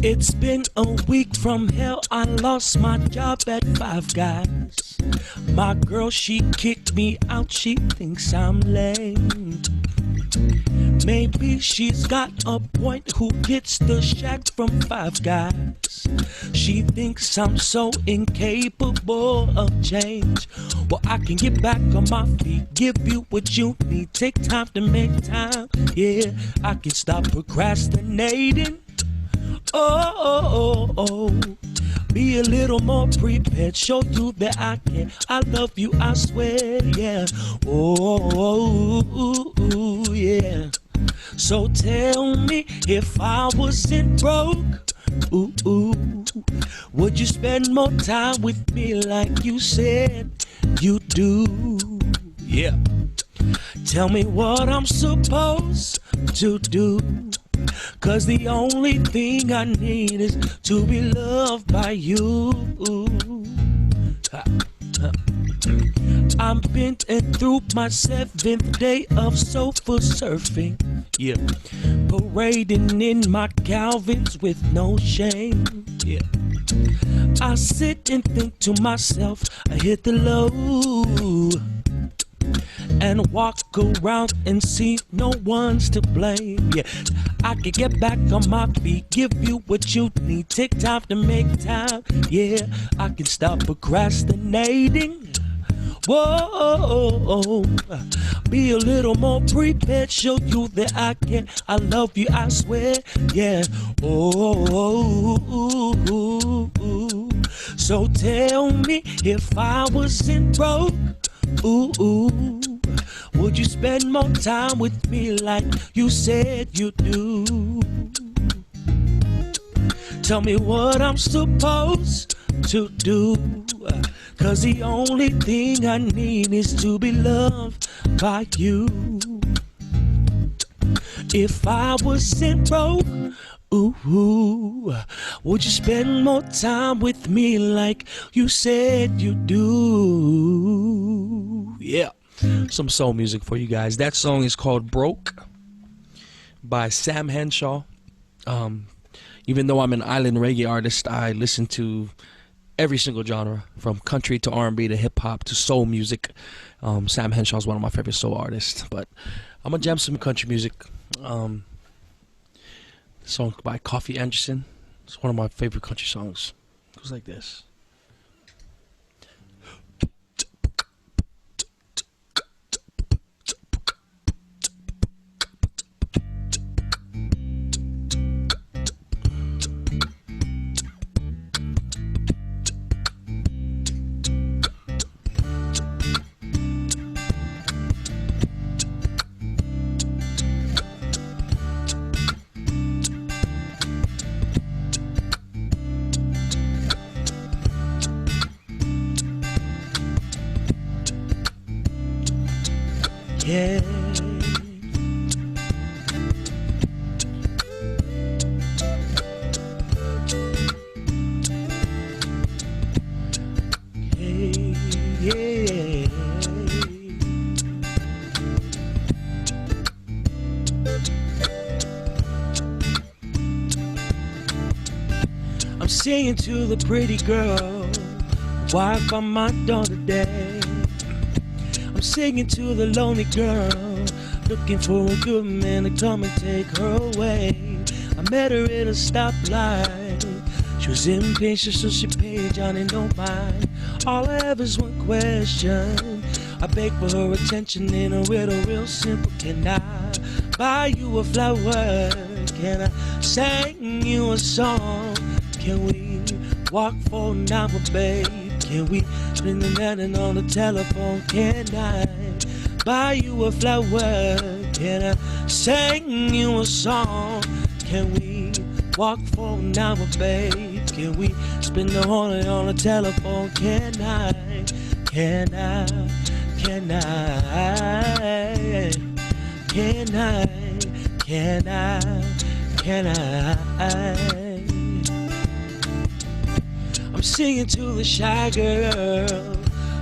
Speaker 8: It's been a week from hell. I lost my job at Five Guys. My girl, she kicked me out. She thinks I'm lame. Maybe she's got a point. Who gets the shack from Five Guys? She thinks I'm so incapable of change. Well, I can get back on my feet, give you what you need. Take time to make time. Yeah, I can stop procrastinating. Oh, be a little more prepared, show you that I can. I love you, I swear, yeah. Oh, yeah. So tell me, if I wasn't broke, would you spend more time with me like you said you do? Yeah. Tell me what I'm supposed to do. 'Cause the only thing I need is to be loved by you. I'm bent and through my 7th day of sofa surfing. Yeah, parading in my Calvins with no shame. Yeah, I sit and think to myself, I hit the low and walk around and see no one's to blame. Yeah, I can get back on my feet, give you what you need. Take time to make time. Yeah, I can stop procrastinating. Whoa, be a little more prepared, show you that I can. I love you, I swear. Yeah. Oh, so tell me, if I wasn't broke, would you spend more time with me like you said you do? Tell me what I'm supposed to do. 'Cause the only thing I need is to be loved by you. If I wasn't broke, would you spend more time with me like you said you do? Yeah, some soul music for you guys. That song is called Broke by Sam Henshaw. Even though I'm an island reggae artist, I listen to every single genre, from country to R&B to hip-hop to soul music. Sam Henshaw is one of my favorite soul artists. But I'm going to jam some country music. Song by Coffee Anderson. It's one of my favorite country songs. It goes like this. Yeah. Yeah. I'm singing to the pretty girl, wife of my daughter today. I'm singing to the lonely girl, looking for a good man to come and take her away. I'm met her at a stoplight. She was impatient, so she paid Johnny no mind. All I have is one question. I beg for her attention in a riddle real simple. Can I buy you a flower? Can I sing you a song? Can we walk for an hour, babe? Can we spend the night on the telephone? Can I buy you a flower? Can I sing you a song? Can we walk for an hour, babe? Can we spend the whole night on the telephone? Can I? Can I? Can I? Can I? Can I? Can I? I'm singing to the shy girl,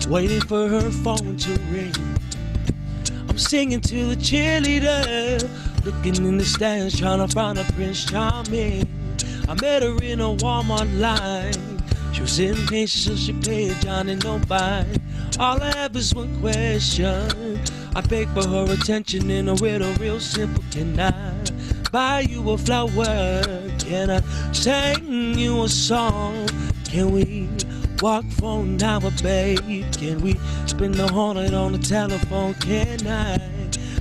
Speaker 8: waiting for her phone to ring. I'm singing to the cheerleader, looking in the stands, trying to find a Prince Charming. I met her in a Walmart line. She was impatient, so she paid Johnny no mind. All I have is one question. I beg for her attention in a riddle real simple. Can I buy you a flower? Can I sing you a song? Can we walk for an hour, babe? Can we spend the whole night on the telephone? Can I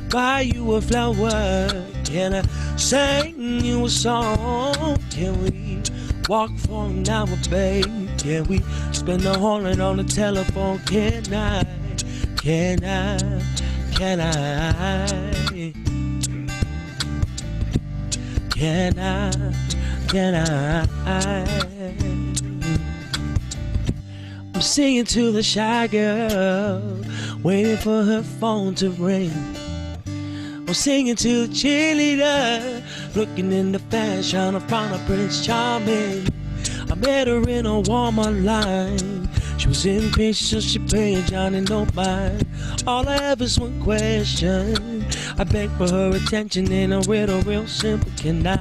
Speaker 8: buy you a flower? Can I sing you a song? Can we walk for an hour, babe? Can we spend the whole night on the telephone? Can I? Can I? Can I? Can I? Can I? I'm singing to the shy girl, waiting for her phone to ring. I'm singing to the cheerleader, looking in the flash, trying to find a Prince Charming. I met her in a Walmart line. She was impatient, so she paid Johnny no mind. All I have is one question. I beg for her attention in a riddle real simple. Can I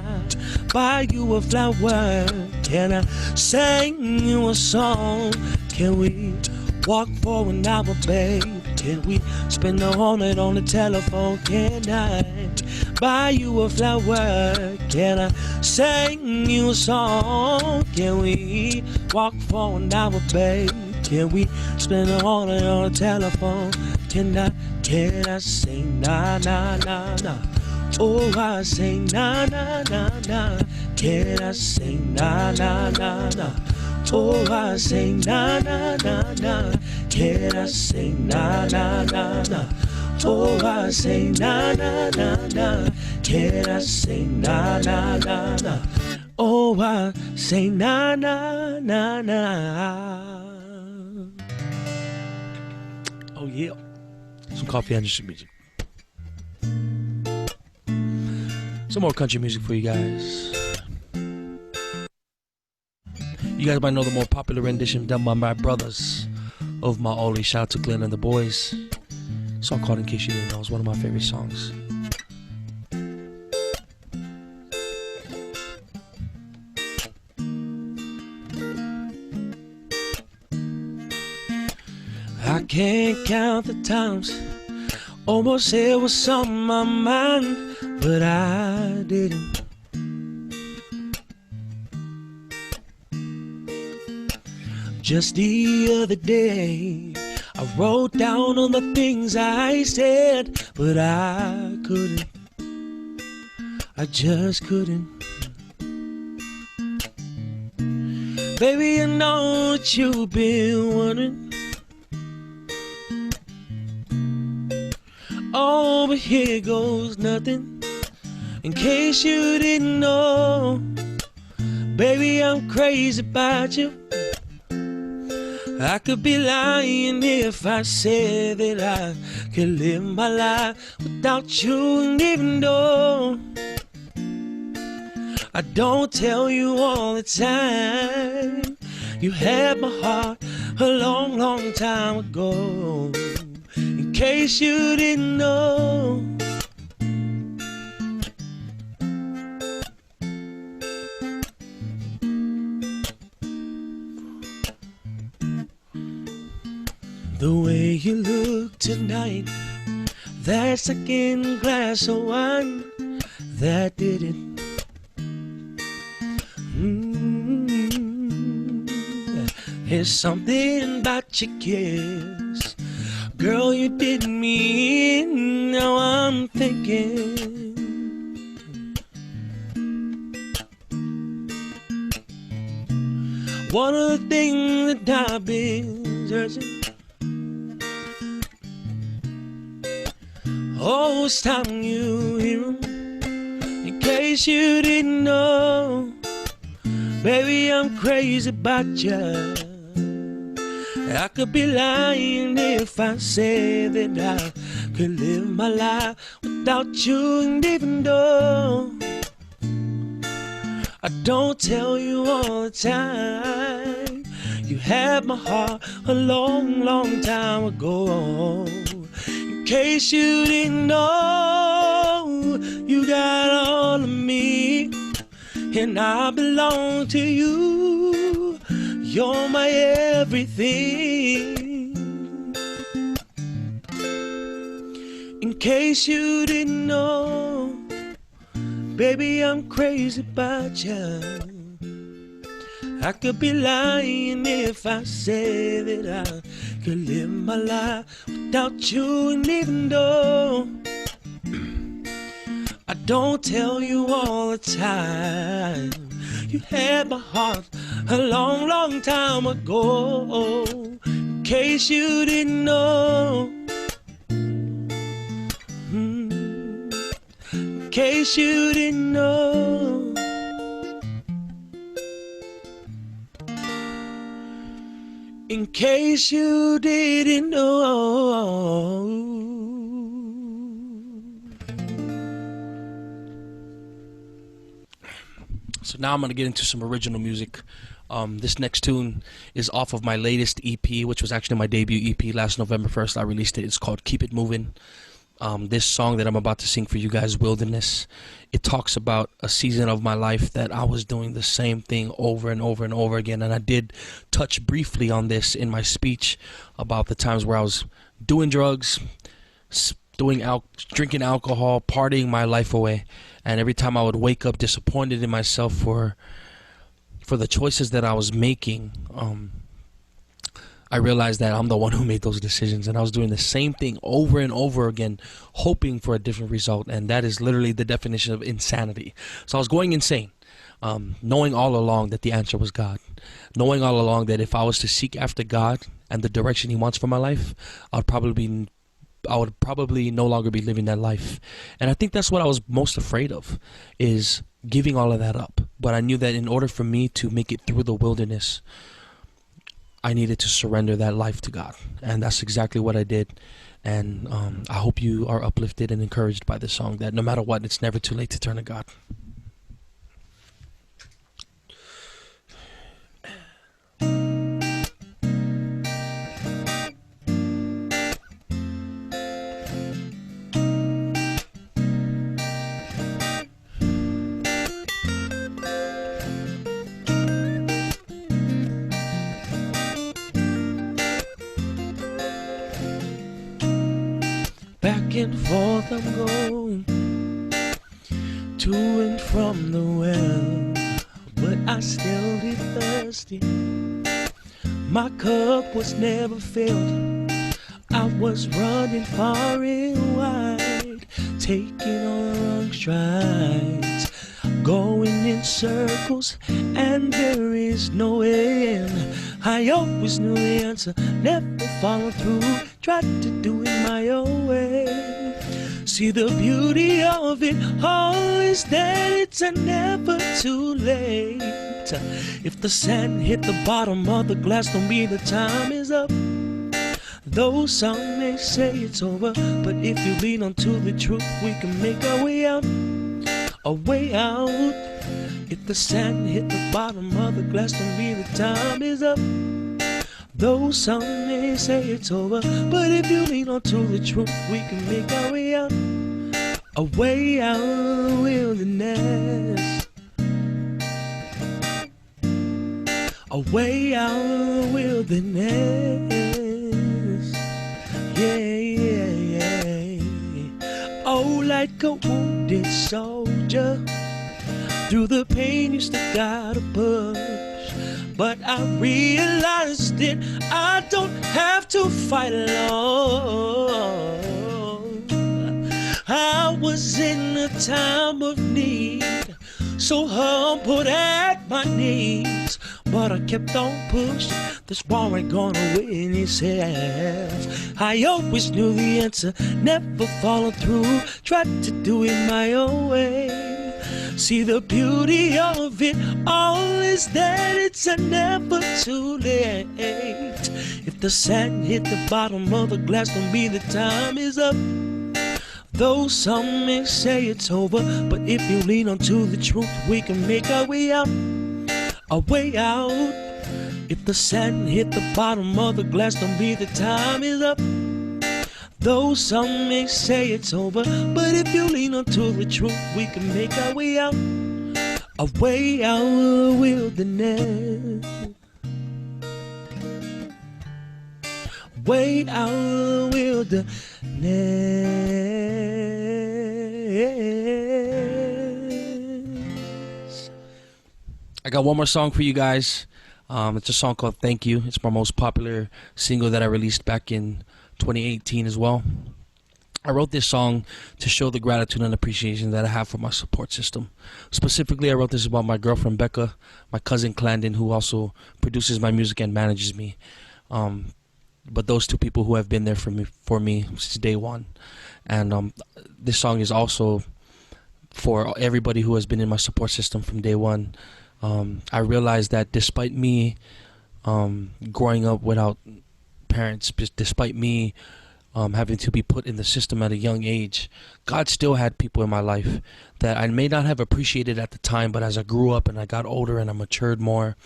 Speaker 8: buy you a flower? Can I sing you a song? Can we walk for an hour, babe? Can we spend the whole night on the telephone? Can I buy you a flower? Can I sing you a song? Can we walk for an hour, babe? Can we spend the whole night on the telephone? Can I sing na na na na? Oh, I sing na na na na. Can I sing na na na na? Oh, I sing na na na na. Can I sing na na na na? Oh, I sing na na na na. Can I sing na na na na? Oh, I sing na na na na. Oh yeah, some coffee industry music. Some more country music for you guys. You guys might know the more popular rendition done by my brothers of my Oli. Shout out to Glenn and the boys. Song called In Case You Didn't Know. It's one of my favorite songs. I can't count the times almost said what's on my mind, but I didn't. Just the other day, I wrote down all the things I said, but I couldn't. I just couldn't. Baby, I know that you've been wondering. Oh, but here goes nothing. In case you didn't know, baby, I'm crazy about you. I could be lying if I said that I could live my life without you. And even though I don't tell you all the time, you had my heart a long, long time ago. In case you didn't know. The way you look tonight, that second glass of wine, that did it There's something about your kiss, girl, you did me in. Now I'm thinking, one of the things that I've been searching, oh, it's time you hear 'em. In case you didn't know, baby, I'm crazy about you. I could be lying if I said that I could live my life without you. And even though I don't tell you all the time, you had my heart a long, long time ago. In case you didn't know, you got all of me, and I belong to you. You're my everything. In case you didn't know, baby, I'm crazy about you. I could be lying if I said that I could live my life without you. And even though I don't tell you all the time, you had my heart a long, long time ago. In case you didn't know, in case you didn't know, in case you didn't know. So now I'm going to get into some original music. This next tune is off of my latest EP, which was actually my debut EP. Last November 1st, I released it. It's called Keep It Moving. This song that I'm about to sing for you guys, Wilderness, it talks about a season of my life that I was doing the same thing over and over and over again. And I did touch briefly on this in my speech about the times where I was doing drugs, drinking alcohol, partying my life away. And every time I would wake up disappointed in myself for the choices that I was making, I realized that I'm the one who made those decisions, and I was doing the same thing over and over again, hoping for a different result. And that is literally the definition of insanity. So I was going insane, knowing all along that the answer was God, knowing all along that if I was to seek after God and the direction He wants for my life, I would probably no longer be living that life. And I think that's what I was most afraid of, is giving all of that up. But I knew that in order for me to make it through the wilderness, I needed to surrender that life to God. And that's exactly what I did. And I hope you are uplifted and encouraged by this song, that no matter what, it's never too late to turn to God. Back and forth I'm going, to and from the well, but I still get thirsty. My cup was never filled. I was running far and wide, taking all the wrong strides, going in circles, and there is no end. I always knew the answer, never followed through, tried to do it my own way. See, the beauty of it all is that it's never too late. If the sand hit the bottom of the glass, don't mean the time is up. Though some may say it's over, but if you lean onto the truth, we can make our way out, a way out. If the sand hit the bottom of the glass, don't mean the time is up. Though some may say it's over, but if you lean onto the truth, we can make our way out, a way out of the wilderness, a way out of the wilderness. Yeah, yeah, yeah. Oh, like a wounded soldier, Through the pain you still gotta push. But I realized that I don't have to fight alone. I was in a time of need, so humbled at my knees, but I kept on pushing. This war ain't gonna win itself. I always knew the answer, never followed through. Tried to do it my own way. See, the beauty of it all is that it's never too late. If the sand hit the bottom of the glass, don't mean the time is up. Though some may say it's over, but if you lean onto the truth, we can make our way out, our way out. If the sand hit the bottom of the glass, don't mean the time is up. Though some may say it's over, but if you lean onto the truth, we can make our way out of the wilderness. Way out of the wilderness. I got one more song for you guys. It's a song called Thank You. It's my most popular single that I released back in 2018 as well. I wrote this song to show the gratitude and appreciation that I have for my support system. Specifically, I wrote this about my girlfriend Becca, my cousin Clandon, who also produces my music and manages me. But those two people who have been there for me since day one. And this song is also for everybody who has been in my support system from day one. I realized that despite me growing up without parents, despite me having to be put in the system at a young age, God still had people in my life that I may not have appreciated at the time, but as I grew up and I got older and I matured more,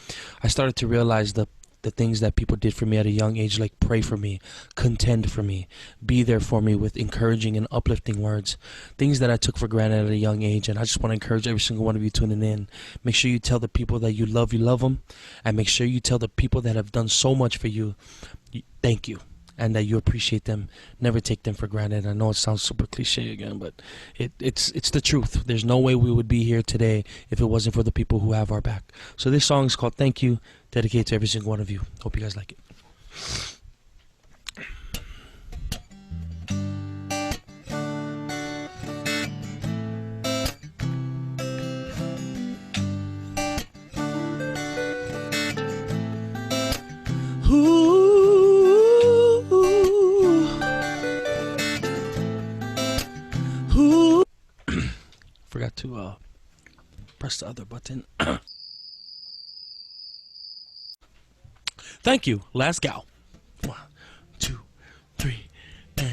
Speaker 8: I started to realize the things that people did for me at a young age, like pray for me, contend for me, be there for me with encouraging and uplifting words, things that I took for granted at a young age. And I just want to encourage every single one of you tuning in. Make sure you tell the people that you love them, and make sure you tell the people that have done so much for you, thank you, and that you appreciate them. Never take them for granted. I know it sounds super cliche again, but it's the truth. There's no way we would be here today if it wasn't for the people who have our back. So this song is called Thank You, dedicated to every single one of you. Hope you guys like it. Forgot to press the other button. Thank you. Last gal. 1, 2, 3, and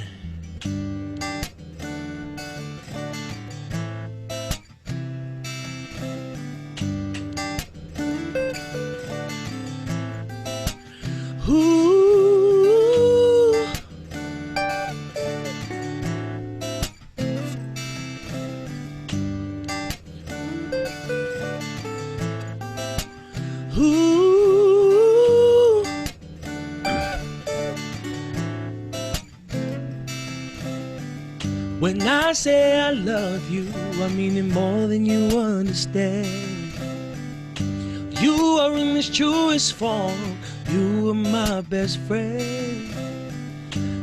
Speaker 8: when I say I love you, I mean it more than you understand. You are in its truest form. You are my best friend.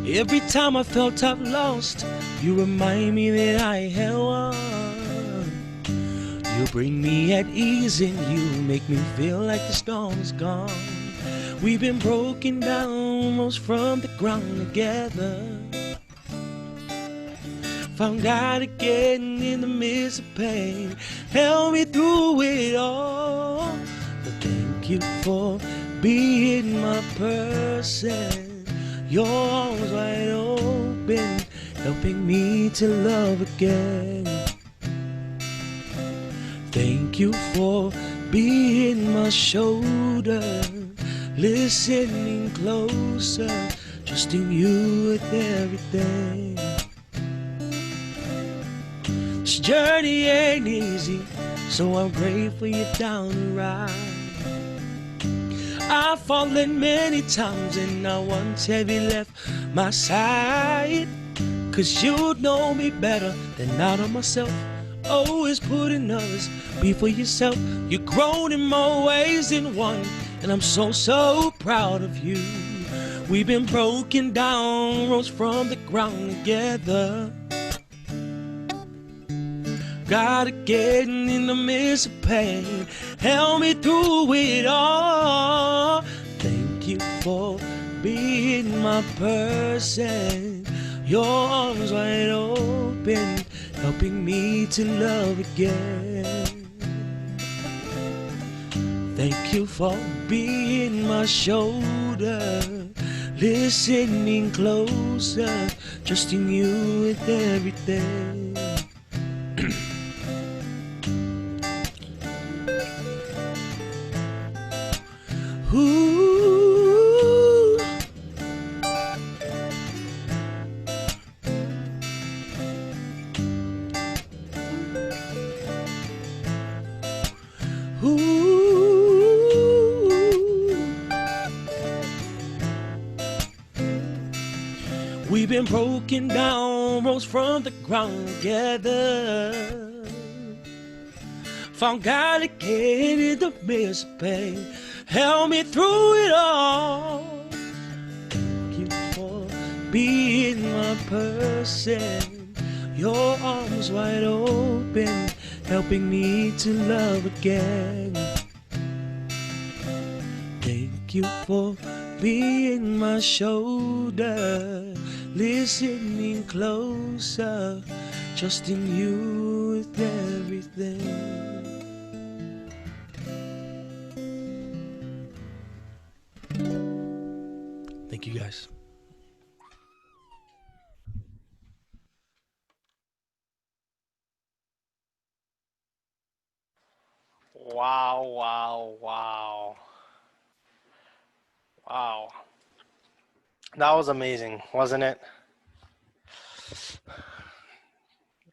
Speaker 8: Every time I felt I've lost, you remind me that I have won. You bring me at ease and you make me feel like the storm is gone. We've been broken down almost from the ground together. Found out again in the midst of pain. Held me through it all. But thank you for being my person. Your arms wide open, helping me to love again. Thank you for being my shoulder, listening closer, trusting you with everything. This journey ain't easy, so I'm grateful you're down the ride. I've fallen many times and not once have you left my side. 'Cause you know me better than I know myself. always putting others before yourself. You're grown in more ways than one, and I'm so, so proud of you. We've been broken down, rose from the ground together. Gotta get in the midst of pain, help me through it all. Thank you for being my person. Your arms wide open, helping me to love again. Thank you for being my shoulder, listening closer, trusting you with everything. Ooh. We've been broken down, rose from the ground together. Found God again in the midst of pain, help me through it all. Thank you for being my person. Your arms wide open, helping me to love again. Thank you for being my shoulder, listening closer, trusting you with everything. Thank you guys.
Speaker 1: Wow, wow, wow. Wow. That was amazing, wasn't it?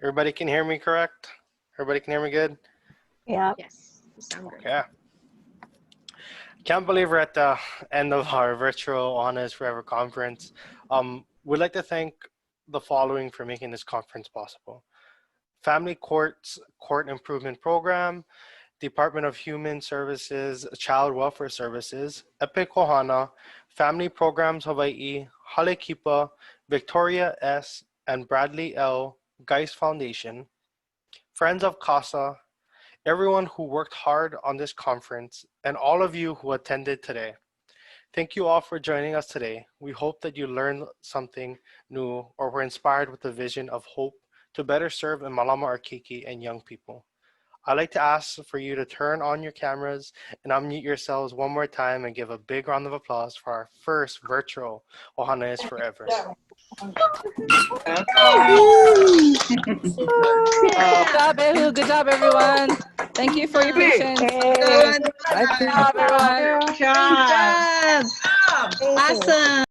Speaker 1: Everybody can hear me correct? Everybody can hear me good?
Speaker 7: Yeah.
Speaker 3: Yes, you sound great.
Speaker 1: Okay. Can't believe we're at the end of our virtual Ohana is Forever conference. We'd like to thank the following for making this conference possible. Family Courts Court Improvement Program, Department of Human Services, Child Welfare Services, Epic Ohana, Family Programs Hawaii, Halekipa, Victoria S. and Bradley L. Geist Foundation, Friends of CASA, everyone who worked hard on this conference, and all of you who attended today. Thank you all for joining us today. We hope that you learned something new or were inspired with the vision of hope to better serve in Malama Arkiki and young people. I'd like to ask for you to turn on your cameras and unmute yourselves one more time and give a big round of applause for our first virtual Ohana is Forever.
Speaker 18: Good job, Ehu. Good job, everyone. Thank you for your patience.
Speaker 7: Good job, everyone.
Speaker 18: Good job, everyone.
Speaker 7: Good job. Awesome.